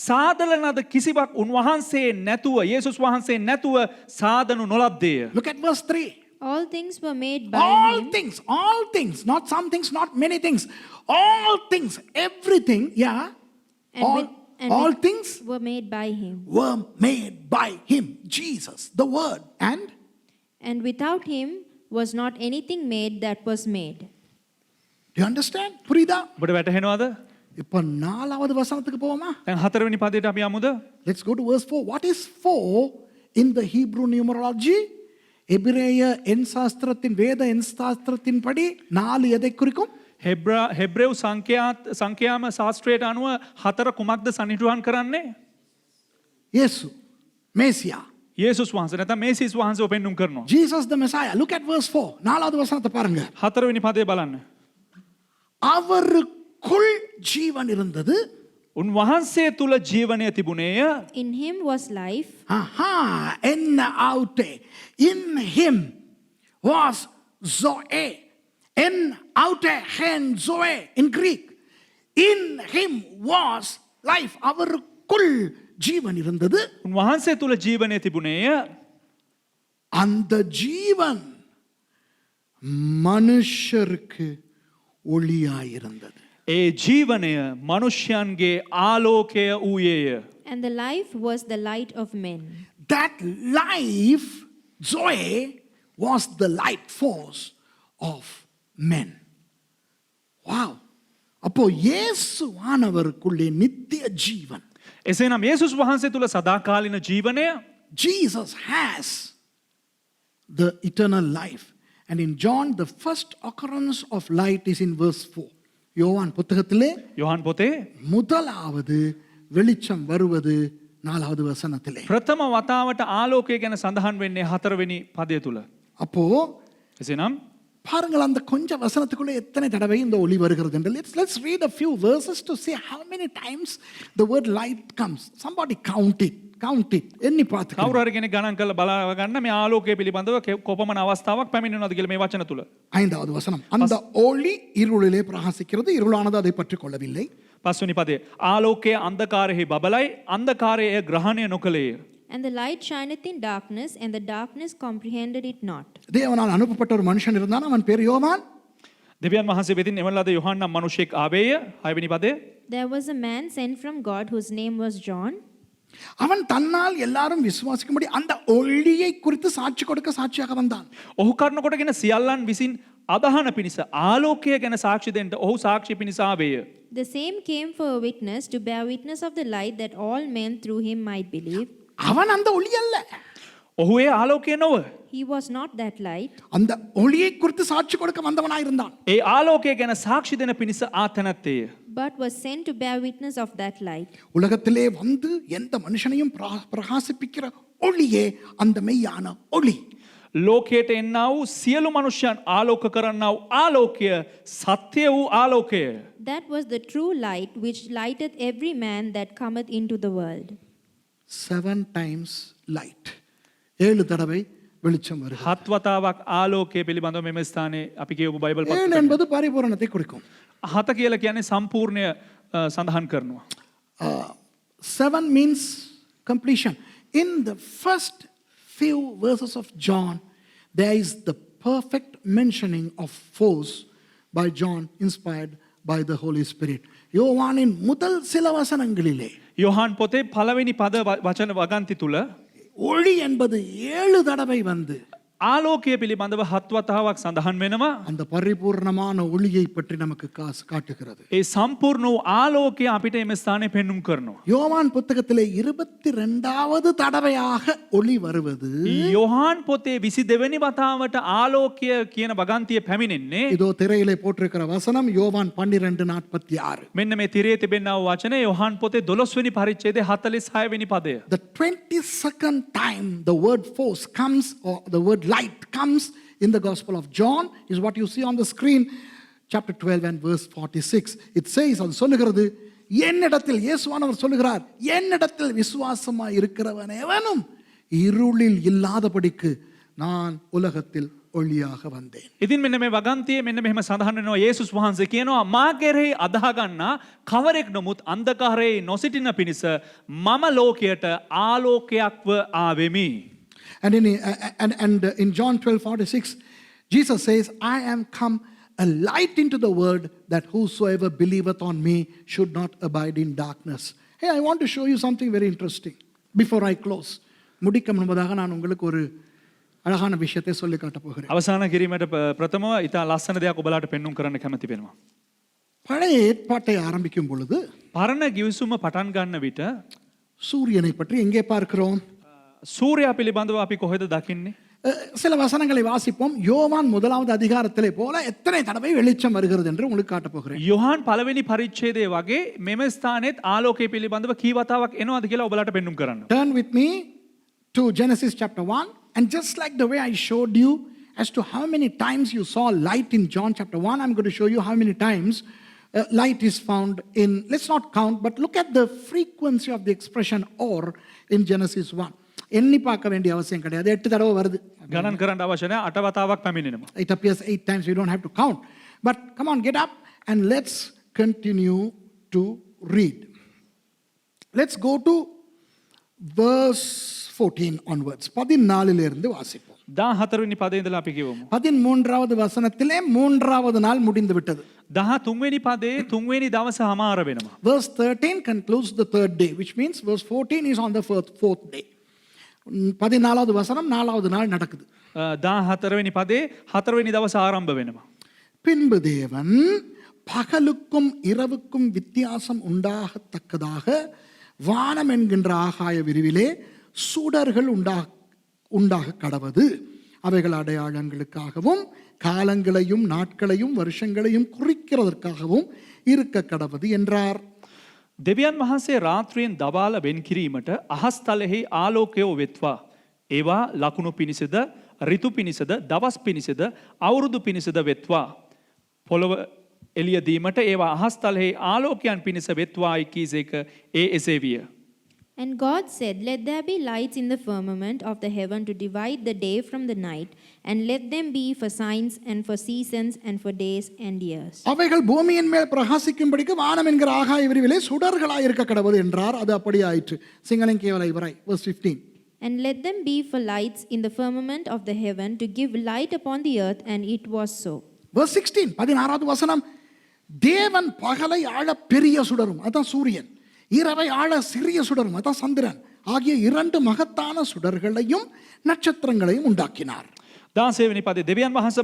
සාදල ලද කිසිවක් උන්වහන්සේ නැතුව, යේසුස් වහන්සේ නැතුව සාදනු නොලද්දේය. Look at verse 3. All things were made by All him. things, not some things, not many things. All things, everything, yeah. All things were made by him. were made by him, Jesus, the Word. And without him was not anything made that was made. Do you understand? புரியுதா? ඔබට වැටහෙනවද? இப்போ நாலாவது வசனத்துக்கு போவோமா? දැන් හතරවෙනි පදයට අපි යමුද? Let's go to verse 4. What is 4 in the Hebrew numerology? எபிரேய எண் சாஸ்திரத்தின், வேத எண் சாஸ்திரத்தின் படி 4 எதை குறிக்கும்? හෙබ්‍රෙව් සංඛ්‍යාම ශාස්ත්‍රයට අනුව හතර කුමක්ද සනිටුහන් කරන්නේ? இயேசு, மேசியா, යේසුස් වහන්සේ නැත්නම් මේසිස් වහන්සේව පෙන්වුම් කරනවා. Jesus the Messiah. Look at verse 4. நாலாவது வசனத்தை பாருங்க. හතරවෙනි පදය බලන්න. அவருக்குள் ஜீவன் இருந்தது. උන්වහන්සේ තුල ජීවනය තිබුණේය. In him was life. En aute. In him was zoe. En aute hen zoe in Greek. In him was life. அவருக்குள் ஜீவன் இருந்தது. උන්වහන්සේ තුල ජීවනය තිබුණේය. அந்த ஜீவன் மனுஷருக்கு ஒளியாயிருந்தது. ඒ ජීවනය මනුෂ්‍යයන්ගේ ආලෝකය වූයේය. And the life was the light of men. That life, Zoe, was the light force of men. Wow. அப்போ இயேசுவானவருக்குள்ளே நித்திய ஜீவன். එසේනම් යේසුස් වහන්සේ තුල සදාකාලින ජීවනය, Jesus has the eternal life. And in John, the first occurrence of light is in verse 4. யோவான் புத்தகத்திலே යොහන් පොතේ முதலாவது வெளிச்சம் வருவது 4வது வசனத்திலே. ප්‍රථම වතාවට ආලෝකය ගැන සඳහන් වෙන්නේ හතරවෙනි පදය තුල. அப்போ එසේනම් பாருங்கள், அந்த கொஞ்ச வசனத்துக்குள்ளே எத்தனை தடவை இந்த ஒளி வருகிறது என்று. Let's read a few verses to see how many times the word light comes. Somebody count it. எண்ணி பார்த்து. කවුරු හරි කෙනෙක් ගණන් කරලා බලා ගන්න මේ ආලෝකය පිළිබඳව කොපමණ අවස්ථාවක් පැමිණෙනවද කියලා මේ වචන තුල. 5வது வசனம். அந்த ஒளி இருளிலே பிரகாசிக்கிறது, இருளானது அதை பற்றிக் கொள்ளவில்லை. පස්වෙනි පදේ, ආලෝකය අන්ධකාරයෙහි බබලයි, අන්ධකාරය එය ග්‍රහණය නොකළේය. And the light shineth in darkness, and the darkness comprehended it not. தேவனால் அனுப்பப்பட்ட ஒரு மனுஷன் இருந்தான், அவன் பேர் யோவான். දෙවියන් වහන්සේ වෙතින් එවන ලද යොහන් නම් මනුෂ්‍යෙක් ආවේය. 6 වෙනි පදය. There was a man sent from God whose name was John. அவன் தன்னால் எல்லாரும் விசுவாசிக்கும்படி அந்த ஒளியை குறித்து சாட்சி கொடுக்க சாட்சியாக வந்தான். ඔහු කරන කොටගෙන සියල්ලන් විසින් අදහන පිණිස ආලෝකය ගැන සාක්ෂි දෙන්න ඔහු සාක්ෂි පිණිස ආවේය. The same came for a witness to bear witness of the light that all men through him might believe. அவன் அந்த ஒளி அல்ல. ඔහු ඒ ආලෝකය නොව. He was not that light, அந்த ஒளியை குறித்து சாட்சி கொடுக்க வந்தவனாயிருந்தான். ඒ ආලෝකය ගැන සාක්ෂි දෙන පිණිස ආතනත්තේය. but was sent to bear witness of that light. உலகத்திலே வந்து எந்த மனுஷனையும் பிரகாசிப்பிக்கிற ஒளியே அந்த மெய்யான ஒளி. ලෝකයට එන්නා වූ සියලු මනුෂ්‍යයන් ආලෝක කරන්නා වූ ආලෝකය සත්‍ය වූ ආලෝකය. That was the true light which lighteth every man that cometh into the world. 7 times light. 7 தடவை வெளிச்சம் வருகிறது. 7 වතාවක් ආලෝකය පිළිබඳව මෙම ස්ථානයේ අපි කියවපු බයිබල් 7 පොතේ என்பது பரிபூரணத்தை குறிக்கும். 7 කියලා කියන්නේ සම්පූර්ණය සඳහන් කරනවා. 7 means completion. In the first few verses of John, there is the perfect mentioning of force by John, inspired by the Holy Spirit. யோவானின் முதல் சில வசனங்களிலே යොහන් පොතේ පළවෙනි පද වචන වගන්ති තුල ஒளி என்பது 7 தடவை வந்து ආලෝකය පිළිබඳව 7 වතාවක් සඳහන් වෙනවා. அந்த பரிபூர்ணமான ஒளியை பற்றி நமக்கு காட்டுகிறது. ඒ සම්පූර්ණ වූ ආලෝකය අපිට එම ස්ථානයේ පෙන්눔 කරනවා. யோவான் புத்தகத்திலே 22வது தடவையாக ஒளி வருவது යොහන් පොතේ 22 වෙනි වතාවට ආලෝකය කියන වගන්තිය පැමිණෙන්නේ இதோ திரையிலே போட்டிருக்கிற வசனம் யோவான் 12:46. මෙන්න මේ තිරේ තිබෙනා වූ වචනේ යොහන් පොතේ 12 වෙනි පරිච්ඡේදයේ 46 වෙනි පදය. The 22nd time the word force comes, or the word light comes in the Gospel of John, is what you see on the screen, chapter 12 and verse 46. It says, அது சொல்லுகிறது, என்னிடத்தில் இயேசுவானவர் சொல்லுகிறார், என்னிடத்தில் விசுவாசமாய் இருக்கிறவன் எவனும் இருளில் இல்லாதபடிக்கு நான் உலகத்தில் ඔලියාහ වන්දේ. ඉතින් මෙන්න මේ වගන්තියේ මෙන්න මෙහෙම සඳහන් වෙනවා යේසුස් වහන්සේ කියනවා මා කෙරෙහි අදහ ගන්නා කවරෙක් නමුත් අන්ධකාරයේ නොසිටින පිණිස මම ලෝකයට ආලෝකයක්ව ආවෙමි. And in John 12:46, Jesus says, I am come a light into the world, that whosoever believeth on me should not abide in darkness. Hey, I want to show you something very interesting before I close. முடிக்க முன்பதாக நான் உங்களுக்கு ஒரு அழகான விஷயத்தை சொல்லி காட்ட போகிறேன். අවසාන කිරීමට ප්‍රථමව ඊට ලස්සන දෙයක් ඔබලාට පෙන්눔 කරන්න කැමති වෙනවා. பழைய ஏற்பாட்டை ஆரம்பிக்கும் பொழுது පරණ ගිවිසුම පටන් ගන්න විට சூரியனை பற்றி எங்கே பார்க்கிறோம்? සූර්යයා පිළිබඳව අපි කොහෙද දකින්නේ? சில வசனங்களை வாசிப்போம். யோவான் 1வது அதிகாரத்திலே போல எத்தனை தடவை வெளிச்சம் வருகிறது என்று உங்களுக்கு காட்ட போகிறேன். යොහන් පළවෙනි පරිච්ඡේදයේ වගේ මෙම ස්ථානෙත් ආලෝකය පිළිබඳව කී වතාවක් එනවද කියලා ඔබලාට පෙන්눔 කරන්න. Turn with me to Genesis chapter 1, and just like the way I showed you as to how many times you saw light in John chapter 1, I'm going to show you how many times light is found in, let's not count, but look at the frequency of the expression or in Genesis 1. எண்ணி பார்க்க வேண்டிய அவசியம் கிடையாது. 8 தடவை வருது. ගණන් කරන්න අවශ්‍ය නැහැ. 8 වතාවක් පැමිණෙනවා. It appears 8 times, we don't have to count. But come on, get up and let's continue to read. Let's go to verse 14 onwards. 14 இருந்து வாசிப்போம். 14 වෙනි පදේ ඉඳලා අපි කියවමු. 13வது வசனத்திலே 3வது நாள் முடிந்து விட்டது. 13 වෙනි පදේ 3 වෙනි දවස හමාර වෙනවා. Verse 13 concludes the 3rd day, which means verse 14 is on the 4th day. 14வது வசனம் 4வது நாள் நடக்குது. 14 වෙනි පදේ 4 වෙනි දවස ආරම්භ වෙනවා. பின்பு தேவன் பகலுக்கும் இரவுக்கும் வித்தியாசம் உண்டாகத்தக்கதாக வானம் என்கின்ற ஆகாய விரிவிலே சுடர்கள் உண்டாக கடவது. அவைகள் அடையாளங்களுக்காகவும் காலங்களையும் நாட்களையும் வருஷங்களையும் குறிக்கிறதற்காகவும் இருக்க கடவது என்றார். දෙවියන් වහන්සේ රාත්‍රියෙන් දවාල වෙන් කිරීමට අහස් තලෙහි ආලෝකය වෙත්වා. ඒවා ලකුණු පිණිසද ඍතු පිණිසද දවස් පිණිසද අවුරුදු පිණිසද වෙත්වා. පොළව එළිය දීමට ඒවා අහස් තලෙහි ආලෝකයන් පිණිස වෙත්වායි කීසේක ඒ එසේ විය. And God said, let there be lights in the firmament of the heaven to divide the day from the night, and let them be for signs and for seasons and for days and years. அவைகள் பூமியின் மேல் பிரகாசிக்கும்படிக்கு வானம் என்கிற ஆகாய விரிவிலே சுடர்களாய் இருக்க கடவது என்றார். அது அப்படியே ஆயிற்று. சிங்களம் கேவல இவராய். verse 15. And let them be for lights in the firmament of the heaven to give light upon the earth, and it was so. verse 16 16வது வசனம், தேவன் பகலை ஆள பெரிய சுடரும், அதான் சூரியன், இரவை ஆள சிறிய சுடரும், அதான் சந்திரன் ஆகிய இரண்டு மகத்தான சுடர்களையும் நட்சத்திரங்களையும் உண்டாக்கினார். 16 වෙනි පදේ දෙවියන් වහන්සේ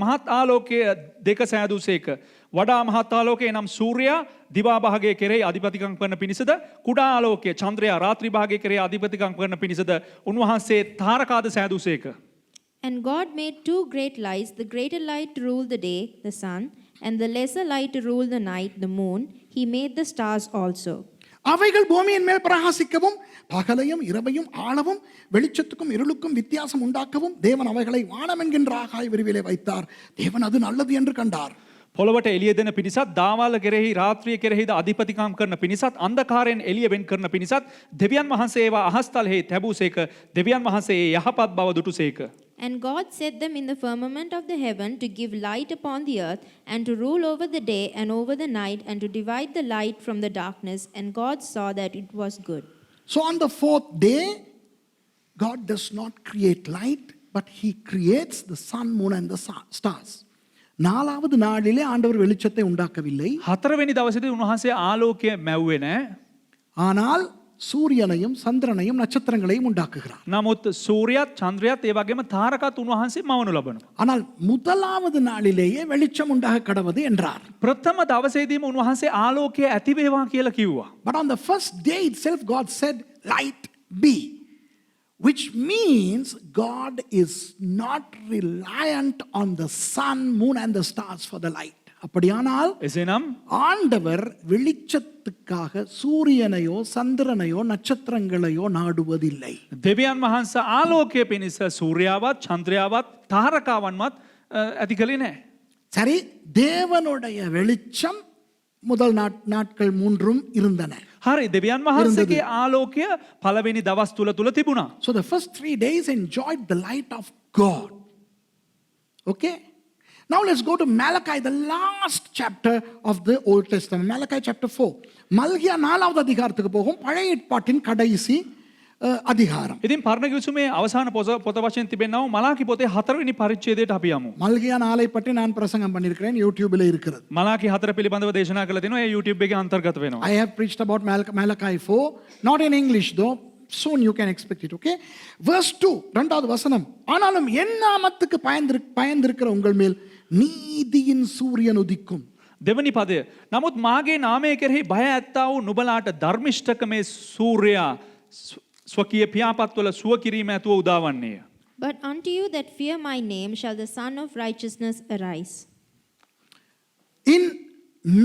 මහත් ආලෝකය දෙක සෑදූසේක. වඩා මහත් ආලෝකය නම් සූර්යයා දිවා භාගයේ කෙරෙහි අධිපතිකම් කරන පිණිසද, කුඩා ආලෝකය චන්ද්‍රයා රාත්‍රී භාගයේ කෙරෙහි අධිපතිකම් කරන පිණිසද උන්වහන්සේ තාරකාද සෑදූසේක. And God made two great lights, the greater light to rule the day, the sun, and the lesser light to rule the night, the moon. He made the stars also. அவைகள் பூமியின் மேல் பிரகாசிக்கவும் பகலையும் இரவையும் ஆளவும் வெளிச்சத்துக்கும் இருளுக்கும் வித்தியாசம் உண்டாக்கவும் தேவன் அவைகளை வானம் என்கின்ற ஆகாய விரிவிலே வைத்தார். தேவன் அது நல்லது என்று கண்டார். පොළවට එළිය දෙන පිණිසත්, දාවාල කෙරෙහි රාත්‍රිය කෙරෙහිද අධිපතිකම් කරන පිණිසත්, අන්ධකාරයෙන් එළිය වෙන් කරන පිණිසත් දෙවියන් වහන්සේ ඒවා අහස්තලෙහි තැබූසේක. දෙවියන් වහන්සේ ඒ යහපත් බව දුටුසේක. And God set them in the firmament of the heaven to give light upon the earth, and to rule over the day and over the night, and to divide the light from the darkness. And God saw that it was good. So on the fourth day, God does not create light, but He creates the sun, moon and the stars. நாலாவது நாளிலே ஆண்டவர் வெளிச்சத்தை உண்டாக்கவில்லை. 4 වෙනි දවසේදී උන්වහන්සේ ආලෝකය මැව්වේ නැහැ. ஆனால் சூரியனையும் சந்திரனையும் நட்சத்திரங்களையும் உண்டாக்குகிறார். නමුත් සූර්යයත් චන්ද්‍රයත් ඒ වගේම තාරකත් උන්වහන්සේ මවනු ලබනවා. ஆனால் முதலாவது நாளிலேயே வெளிச்சம் உண்டாக கடவது என்றார். ප්‍රථම දවසේදීම උන්වහන්සේ ආලෝකය ඇති වේවා කියලා කිව්වා. But on the first day itself God said light be, which means God is not reliant on the sun, moon and the stars for the light. அப்படியானால் එසේනම් ஆண்டவர் வெளிச்சத்துக்காக சூரியனையோ சந்திரனையோ நட்சத்திரங்களையோ நாடுவதில்லை. දෙවියන් වහන්සේ ආලෝකය පිණිස සූර්යාවත් චන්ද්‍රයාවත් තාරකාවන්වත් ඇති කළේ නැහැ. சரி, தேவனுடைய வெளிச்சம் முதல் நாட்கள் மூன்றும் இருந்தன. හරි, දෙවියන් වහන්සේගේ ආලෝකය පළවෙනි දවස් තුල තිබුණා. So the first 3 days enjoyed the light of God. Okay? Now let's go to Malachi, the last chapter of the Old Testament. Malachi chapter 4. மல்கியா 4வது அதிகாரத்துக்கு போகும். பழைய ஏற்பாட்டின் கடைசி அதிகாரம். ඉතින් පරණ කිවිසුමේ අවසාන පොත වශයෙන් තිබෙනවා මලාකි පොතේ 4 වෙනි පරිච්ඡේදයට අපි යමු. மல்கியா 4 பற்றி நான் பிரசங்கம் பண்ணியிருக்கிறேன், யூடியூப்ல இருக்கிறது. මලාකි 4 පිළිබඳව දේශනා කළා තිනවා. ඒ YouTube එකේ අන්තර්ගත වෙනවා. I have preached about Malachi 4, not in English though. Soon you can expect it, okay? Verse 2, இரண்டாவது வசனம். ஆனாலும் என் நாமத்துக்கு பயந்திருக்கிற உங்கள் மேல் நீதியின் சூரியன் உதிக்கும். දෙවනි පදය. නමුත් මාගේ නාමය කෙරෙහි බය ඇත්තා වූ නුඹලාට ධර්මිෂ්ඨකමේ සූර්යයා ස්වකීය පියාපත්වල සුව කිරීම ඇතුව උදාවන්නේය. But unto you that fear my name shall the Son of Righteousness arise. In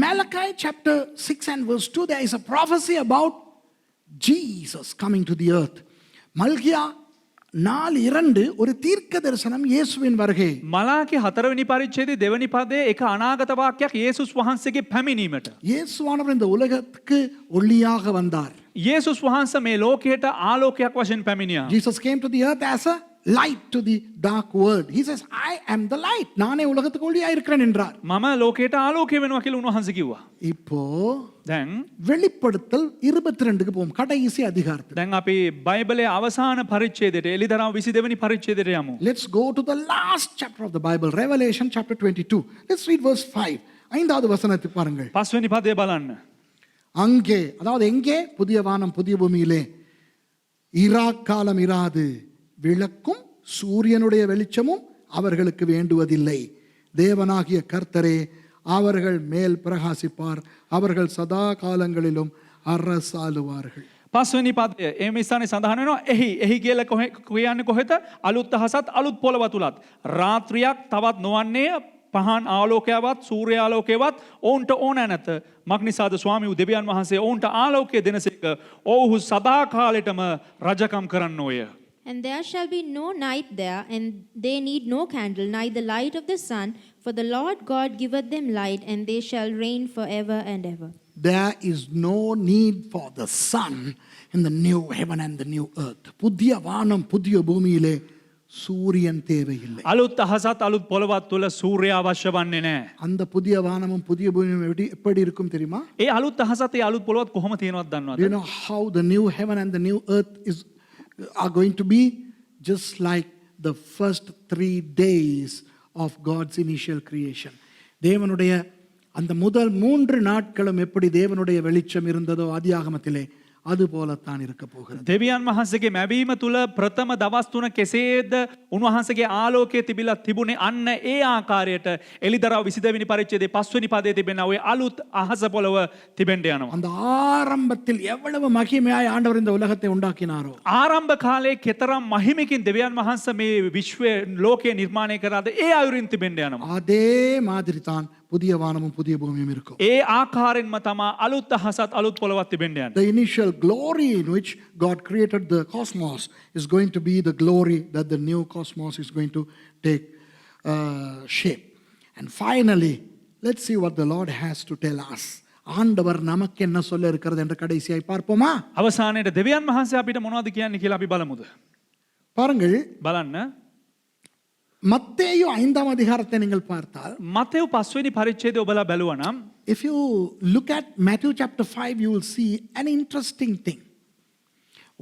Malachi chapter 6 and verse 2, there is a prophecy about Jesus coming to the earth. மல்கியா 4:2 ஒரு தீர்க்க தரிசனம் இயேசுவின் வருகை. මලාකි 4 වෙනි පරිච්ඡේදයේ දෙවනි පදයේ එක අනාගත වාක්‍යයක් යේසුස් වහන්සේගේ පැමිණීමට. இயேசுவானவர் இந்த உலகத்துக்கு ஒளியாக வந்தார். යේසුස් වහන්සේ මේ ලෝකයට ආලෝකයක් වශයෙන් පැමිණියා. Jesus came to the earth as a light to the dark world. He says, I am the light. நானே உலகத்துக்கு ஒளியா இருக்கிறேன் என்றார். මම ලෝකයට ආලෝකය වෙනවා කියලා උන්වහන්සේ කිව්වා. இப்போ දැන් வெளிப்படுத்தல் 22க்கு போவோம், கடைசி அதிகாரத்துக்கு. දැන් අපි බයිබලයේ අවසාන පරිච්ඡේදයට එළිදරව් 22 වෙනි පරිච්ඡේදයට යමු. Let's go to the last chapter of the Bible, Revelation chapter 22. Let's read verse 5. 5வது வசனத்தை பாருங்கள். 5 වෙනි පදය බලන්න. அங்கே, அதாவது எங்கே? புதிய வானம் புதிய பூமியிலே இராக்காலம் இராது, விளக்கும் சூரியனுடைய வெளிச்சமும் அவர்களுக்கு வேண்டுவதில்லை. தேவனாகிய கர்த்தரே அவர்கள் மேல் பிரகாசிப்பார், அவர்கள் சதா காலங்களிலும் அரசாளுவார்கள். 5 වෙනි පදය මේ ස්ථානයේ සඳහන් වෙනවා. එහි කියලා කියන්නේ කොහෙද? අලුත් අහසත් අලුත් පොළව තුලත් රාත්‍රියක් තවත් නොවන්නේ පහන් ආලෝකයවත් සූර්යාලෝකයවත් ඔවුන්ට ඕන නැත. මක්නිසාද ස්වාමී වූ දෙවියන් වහන්සේ ඔවුන්ට ආලෝකය දෙනසේක ඔව්හු සදා කාලෙටම රජකම් කරන්නෝය. And there shall be no night there, and they need no candle, neither light of the sun, for the Lord God giveth them light, and they shall reign forever and ever. There is no need for the sun in the new heaven and the new earth. புதிய வானம் புதிய பூமியிலே சூரியன் தேவையில்லை. අලුත් අහසත් අලුත් පොළවත් තුල සූර්යයා අවශ්‍ය වන්නේ නැහැ. அந்த புதிய வானமும் புதிய பூமியும் எப்படி இருக்கும் தெரியுமா? ඒ අලුත් අහසත් ඒ අලුත් පොළවත් කොහොම තියෙනවද දන්නවද? Do you know how the new heaven and the new earth are going to be? Just like the first 3 days of God's initial creation. தேவனுடைய அந்த முதல் 3 நாட்களும் எப்படி தேவனுடைய வெளிச்சம் இருந்ததோ ஆதியாகமத்திலே அது போலத்தான் இருக்க போகிறது. දෙවියන් වහන්සේගේ මැවීම තුල ප්‍රථම දවස් තුන කෙසේද උන්වහන්සේගේ ආලෝකයේ තිබිලා තිබුණේ අන්න ඒ ආකාරයට එලිදරව් 22 වෙනි පරිච්ඡේදයේ 5 වෙනි පදයේ තිබෙන ඔය අලුත් අහස පොළව තිබෙන්න යනවා. அந்த ஆரம்பத்தில் எவ்வளவு மகிமையாய் ஆண்டவர் இந்த உலகத்தை உண்டாக்கினாரோ ආරම්භ කාලයේ කෙතරම් මහිමකින් දෙවියන් වහන්සේ මේ විශ්වයේ ලෝකය නිර්මාණය කරාද ඒ අයුරින් තිබෙන්න යනවා. அதே மாதிரி தான் புதிய வானமும் புதிய பூமியும் இருக்கும். ඒ ආකාරයෙන්ම තමා අලුත් අහසත් අලුත් පොළවත් තිබෙන්න යන්නේ. The initial glory in which God created the cosmos is going to be the glory that the new cosmos is going to take shape. And finally, let's see what the Lord has to tell us. ஆண்டவர் நமக்கு என்ன சொல்ல இருக்கிறது என்ற கடைசியாய் பார்ப்போமா? අවසානයේ දෙවියන් වහන්සේ අපිට මොනවද කියන්නේ කියලා අපි බලමුද? பாருங்கள், බලන්න. மத்தேயு 5ஆம் அதிகாரத்தை நீங்கள் பார்த்தால், මතෙව් 5 වෙනි පරිච්ඡේදය ඔබලා බැලුවා නම් if you look at Matthew chapter 5, you will see an interesting thing.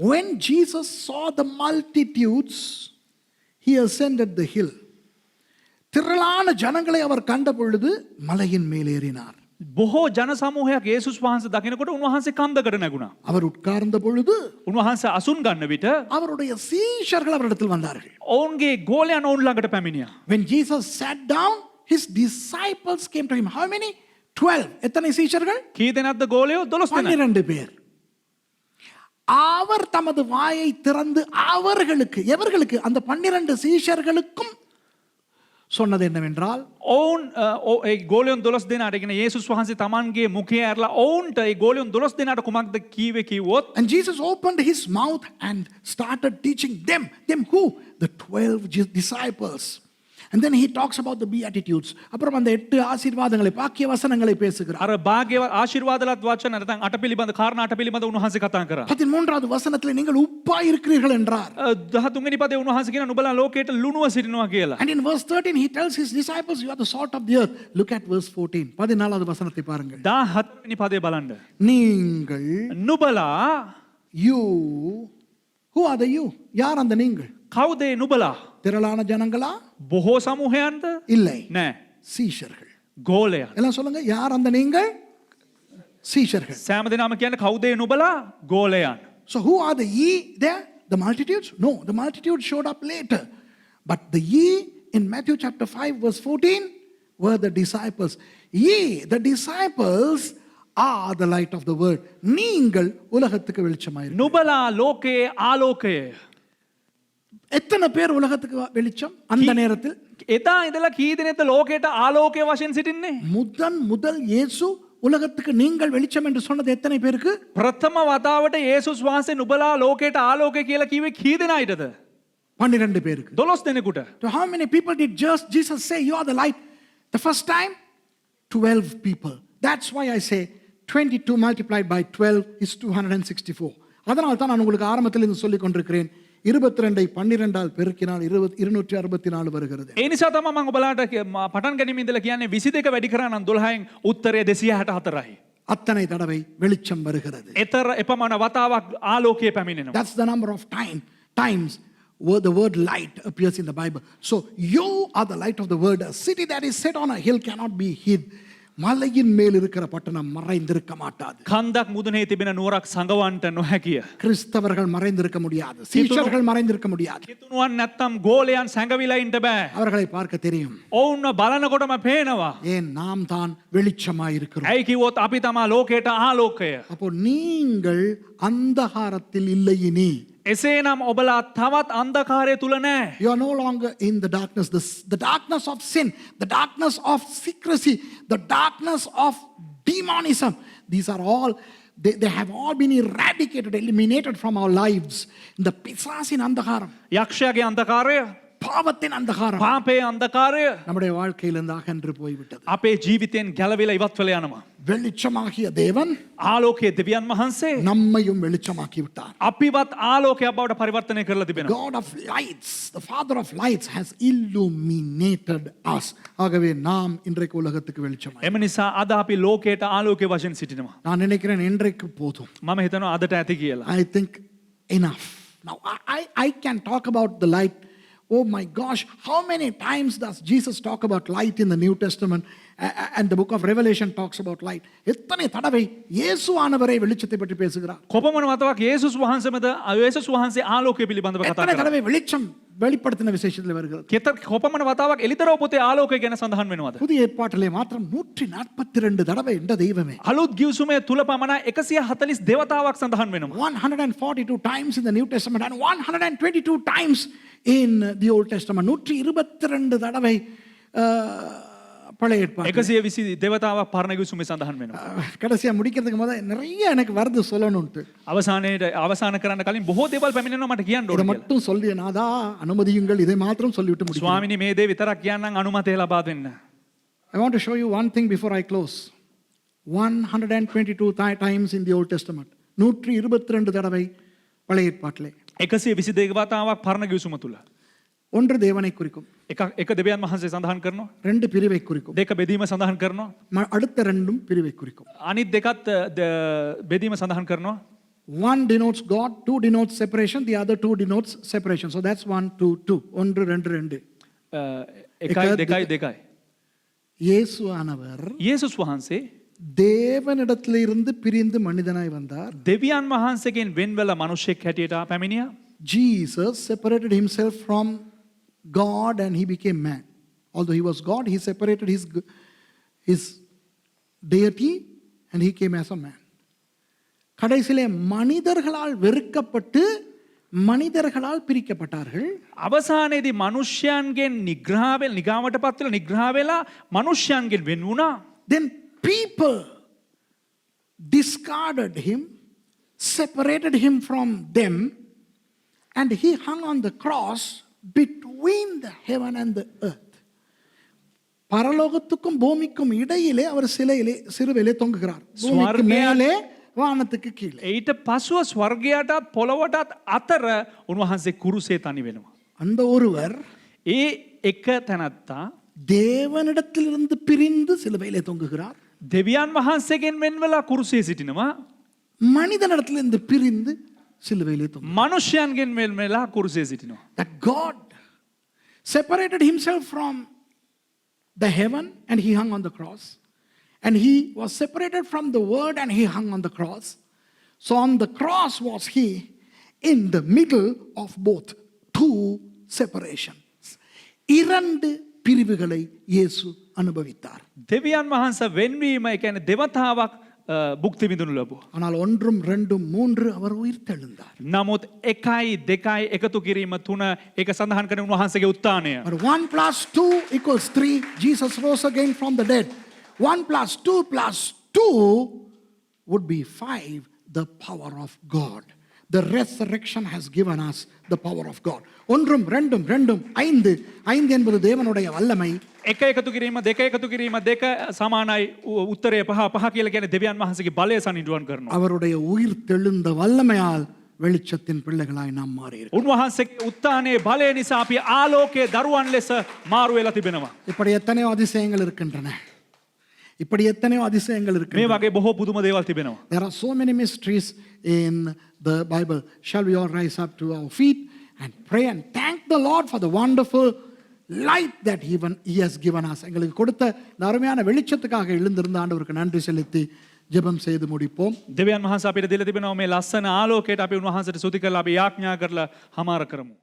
When Jesus saw the multitudes, he ascended the hill. திரளான ஜனங்களை அவர் கண்ட பொழுது மலையின் மேல் ஏறினார். බොහෝ ජන සමූහයක් යේසුස් වහන්සේ දකිනකොට උන්වහන්සේ කන්දකට නැගුණා. அவர் உட்கார்ந்த பொழுது උන්වහන්සේ අසුන් ගන්න විට அவருடைய சீஷர்கள் அவரிடத்தில் வந்தார்கள். ඔවුන්ගේ ගෝලයන් ඔවුන් ළඟට පැමිණියා. When Jesus sat down, his disciples came to him. How many? 12. எத்தனை சீஷர்கள்? කී දෙනෙක්ද ගෝලයෝ? 12 දෙනෙක්. 12 பேர். அவர் தமது வாயை திறந்து அவர்களுக்கு, எவர்களுக்கு? அந்த 12 சீஷர்களுக்கும் சொன்னது என்னவென்றால், ඔවුන් ඒ ගෝලයන් 12 දෙනාට කියන යේසුස් වහන්සේ තමන්ගේ මුඛය ඇරලා ඔවුන්ට ඒ ගෝලයන් 12 දෙනාට කුමක්ද කීවේ කිව්වොත් and Jesus opened his mouth and started teaching them. Them who? The 12 disciples. And then he talks about the beatitudes. அப்புறம் அந்த 8 ஆசீர்வாதங்களை, பாக்கிய வசனங்களை பேசுகிறார். අර භාග්‍ය ආශිර්වාදලත් වචන නැත්නම් අට පිළිබඳ කාරණා අට පිළිබඳ උන්වහන්සේ කතා කරා. 13வது வசனத்தில் நீங்கள் உப்பாய் இருக்கிறீர்கள் என்றார். 13 වෙනි පදේ උන්වහන්සේ කියන නුඹලා ලෝකයට ලුණුව සිටිනවා කියලා. And in verse 13 he tells his disciples, you are the salt of the earth. Look at verse 14. 14வது வசனத்தை பாருங்கள். 17 වෙනි පදේ බලන්න. நீங்கள், නුඹලා, you, who are the you? யார் அந்த நீங்கள்? කවුද ඒ නුඹලා? திரளான ஜனங்களா? බොහෝ සමූහයන්ද? இல்லை, නෑ. சீஷர்கள். ගෝලයන්. எல்லாம் சொல்லுங்க, யார் அந்த நீங்கள்? சீஷர்கள். සෑම දෙනාම කියන්නේ කවුද ඒ නුඹලා? ගෝලයන්. So who are the ye there? The multitudes? No, the multitude showed up later. But the ye in Matthew chapter 5 verse 14 were the disciples. Ye, the disciples, are the light of the world. நீங்கள் உலகத்துக்கு வெளிச்சமாயிரு. නුඹලා ලෝකයේ ආලෝකය. எத்தனை பேர் உலகத்துக்கு வெளிச்சம் அந்த நேரத்தில்? එදා ඉඳලා කී දෙනෙක්ද ලෝකයට ආලෝකය වශයෙන් සිටින්නේ? முதல் இயேசு உலகத்துக்கு நீங்கள் வெளிச்சம் என்று சொன்னது எத்தனை பேருக்கு? ප්‍රථම වතාවට යේසුස් වහන්සේ නුඹලා ලෝකයට ආලෝකය කියලා කිව්වේ කී දෙනායිටද? 12 பேருக்கு. 12 දෙනෙකුට. To how many people did Jesus say you are the light? The first time 12 people. That's why I say 22 multiplied by 12 is 264. அதனால தான் நான் உங்களுக்கு ஆரம்பத்தில் இருந்து சொல்லிக் கொண்டிருக்கிறேன். 22 12ஆல் பெருக்கினால் 264 வருகிறது. ඒ නිසා තමයි මම ඔබලාට පටන් ගැනීම ඉඳලා කියන්නේ 22 වැඩි කරා නම් 12න් උත්තරය 264යි. அத்தனை தடவை வெளிச்சம் வருகிறது. ඒතර එපමණ වතාවක් ආලෝකය පැමිණෙනවා. That's the number of times where the word light appears in the Bible. So you are the light of the world. A city that is set on a hill cannot be hid. மலையின் மேல் இருக்கிற பட்டணம் மறைந்திருக்க மாட்டாது. කන්දක් මුදුනේ තිබෙන නුවරක් සංගවන්නට නොහැකිය. கிறிஸ்தவர்கள் மறைந்திருக்க முடியாது. சீஷர்கள் மறைந்திருக்க முடியாது. කිතුණුවන් නැත්තම් ගෝලයන් සැඟවිලා ඉන්න බෑ. அவர்களை பார்க்க தெரியும். ඔවුන්ව බලනකොටම පේනවා. ஏன் நாம் தான் வெளிச்சமாய் இருக்கிறோம். ඇයි කිව්වොත් අපි තමයි ලෝකයට ආලෝකය. அப்போ நீங்கள் அந்தகாரத்தில் இல்லை இனி. එසේනම් ඔබලා තවත් අන්ධකාරය තුල නැහැ. You are no longer in the darkness. The darkness of sin, the darkness of secrecy, the darkness of demonism. These are all, they have all been eradicated, eliminated from our lives. இந்த பிசாசின் அந்தகாரம், යක්ෂයාගේ අන්ධකාරය, பாவத்தின் அந்தகாரம் පාපයේ අන්ධකාරය நம்முடைய வாழ்க்கையிலிருந்து அகன்று போய்விட்டது. අපේ ජීවිතෙන් ගැලවිලා ඉවත් වෙලා යනවා. வெளிச்சமாகிய தேவன் ආලෝකයේ දෙවියන් වහන්සේ நம்மையும் வெளிச்சமாக்கி விட்டார். අපිවත් ආලෝකයක් බවට පරිවර්තනය කරලා තිබෙනවා. God of lights, the Father of lights has illuminated us. ஆகவே நாம் இன்றைக்கு உலகத்துக்கு வெளிச்சமாய். එම නිසා අද අපි ලෝකයට ආලෝකයේ වශයෙන් සිටිනවා. நான் நினைக்கிறேன் இன்றைக்கு போதும். මම හිතනවා අදට ඇති කියලා. I think enough. Now I can talk about the light Oh my gosh, how many times does Jesus talk about light in the New Testament and the book of Revelation talks about light? எத்தனை தடவை இயேசுவானவரே வெளிச்சத்தை பற்றி பேசுகிறார். කොපමණ වතාවක් යේසුස් වහන්සේමද යේසුස් වහන්සේ ආලෝකය පිළිබඳව කතා எத்தனை කරා. தடவை வெளிச்சம் வெளிப்படுத்தின விசேஷத்தில் வருகிறது. කොපමණ වතාවක් එලිතරව පොතේ ආලෝකය ගැන සඳහන් වෙනවද? புதிய ஏற்பாட்டிலே மாத்திரம் 142 தடவை இந்த தெய்வமே. අලුත් ගිවිසුමේ තුල පමණ 140 දේවතාවක් සඳහන් වෙනවා. 142 times in the New Testament and 122 times in the Old Testament. 122 தடவை பழைய ஏற்பாடு. 120 දේවතාවක් පරණ ගිවිසුමේ සඳහන් වෙනවා. கடைசியா முடிக்கிறதுக்கு முதல்ல நிறைய எனக்கு வருது சொல்லணும்ட்டு. අවසාන කරන්න කලින් බොහෝ දේවල් පැමිණෙනවා මට කියන්න இதை ඕන කියලා. மட்டும் சொல்லி நாதா அனுமதியுங்கள் இதை மாத்திரம் சொல்லிவிட்டு முடிக்கிறேன். ස්වාමිනී මේ දේ විතරක් කියන්නම් අනුමතය ලබා දෙන්න. I want to show you one thing before I close. 122 times in the Old Testament. 122 தடவை பழைய ஏற்பாட்டிலே. 120 දේවතාවක් පරණ ගිවිසුම තුල. ஒன்று தேவனை குறிக்கும், එක දෙවියන් වහන්සේ සඳහන් කරනවා. ரெண்டு பிரிவை குறிக்கும், දෙක බෙදීම සඳහන් කරනවා. அடுத்த ரெண்டும் பிரிவை குறிக்கும். අනිත් දෙකත් බෙදීම සඳහන් කරනවා. One denotes God, two denotes separation, the other two denotes separation. So that's 1, 2, 2. ஒன்று ரெண்டு ரெண்டு. එකයි දෙකයි දෙකයි. இயேசுவானவர் යේසුස් වහන්සේ தேவனிடத்திலிருந்து பிரிந்து மனிதனாய் வந்தார். දෙවියන් වහන්සේගෙන් වෙන් වෙලා මිනිසෙක් හැටියට පැමිණියා. Jesus separated himself from God and he became man. Although he was God, he separated his deity and he came as a man. கடைசியிலே மனிதர்களால் வெறுக்கப்பட்டு மனிதர்களால் பிரிக்கப்பட்டார்கள். අවසානයේදී මිනිස්යන්ගෙන් නිග්‍රහවට පත් වෙලා නිග්‍රහ වෙලා මිනිස්යන්ගෙන් වෙන් වුණා. Then people discarded him, separated him from them, and he hung on the cross between the heaven and the earth. பரலோகத்துக்கும் பூமிக்கும் இடையிலே அவர் சிலுவையிலே தொங்குகிறார். பூமிக்கு மேலே வானத்துக்கு கீழே. ඊට පසුව ස්වර්ගයටත් පොළොවටත් අතර උන්වහන්සේ කුරුසේ තනි වෙනවා. அந்த ஒருவர் ඒ එක තැනත්තා தேவனிடத்திலிருந்து பிரிந்து சிலுவையிலே தொங்குகிறார். දෙවියන් වහන්සේගෙන් වෙන් වෙලා කුරුසේ සිටිනවා. மனிதனிடத்திலிருந்து பிரிந்து சிலுவையிலே தொங்குகிறார். මිනිස්යන්ගෙන් වෙන් වෙලා කුරුසේ සිටිනවා. That God separated himself from the heaven and he hung on the cross. And he was separated from the word and he hung on the cross. So on the cross was he in the middle of both two separations. இரண்டு பிரிவுகளை இயேசு அனுபவித்தார். දෙවියන් වහන්සේ වෙන්වීම ඒ කියන්නේ දෙවතාවක් භුක්ති විඳිනු ලැබුවා. ஆனால் ஒன்றும் ரெண்டும் மூன்று அவர் உயிர்த்தெழுந்தார். නමුත් 1යි 2යි එකතු කිරීම 3 ඒක සඳහන් කරන උන්වහන්සේගේ උත්ථානය. But 1 plus 2 equals 3. Jesus rose again from the dead. 1 plus 2 plus 2 would be 5, the power of God. The resurrection has given us the power of God. ஒன்றும் ரெண்டும் ரெண்டும் 5. 5 என்பது தேவனுடைய வல்லமை. එක එකතු කිරීම දෙක එකතු කිරීම දෙක සමානයි උත්තරය 5 5 කියලා කියන්නේ දෙවියන් වහන්සේගේ බලය සනිටුවන් කරනවා. அவருடைய உயிர்த்தெழுந்த வல்லமையால் வெளிச்சத்தின் பிள்ளைகளாய் நாம் மாறியிருக்கிறோம். උන්වහන්සේගේ උත්ථානයේ බලය නිසා අපි ආලෝකයේ දරුවන් ලෙස මාරු වෙලා තිබෙනවා. இப்படி எத்தனையோ அதிசயங்கள் இருக்கின்றன. இப்படி எத்தனையோ அதிசயங்கள் මේ இருக்கின்றன. වගේ බොහෝ පුදුම දේවල් තිබෙනවා. There are so many mysteries in the Bible. Shall we all rise up to our feet and pray and thank the Lord for the wonderful light that he has given us. எங்களுக்கு கொடுத்த இந்த அருமையான வெளிச்சத்துக்காக எழுந்திருந்த ஆண்டவருக்கு நன்றி செலுத்தி ஜெபம் செய்து முடிப்போம். දෙවියන් වහන්සේ අපිට දීලා තිබෙනවා මේ ලස්සන ආලෝකයට අපි උන්වහන්සේට ස්තුති කරලා අපි යාඥා කරලා හමාර කරමු.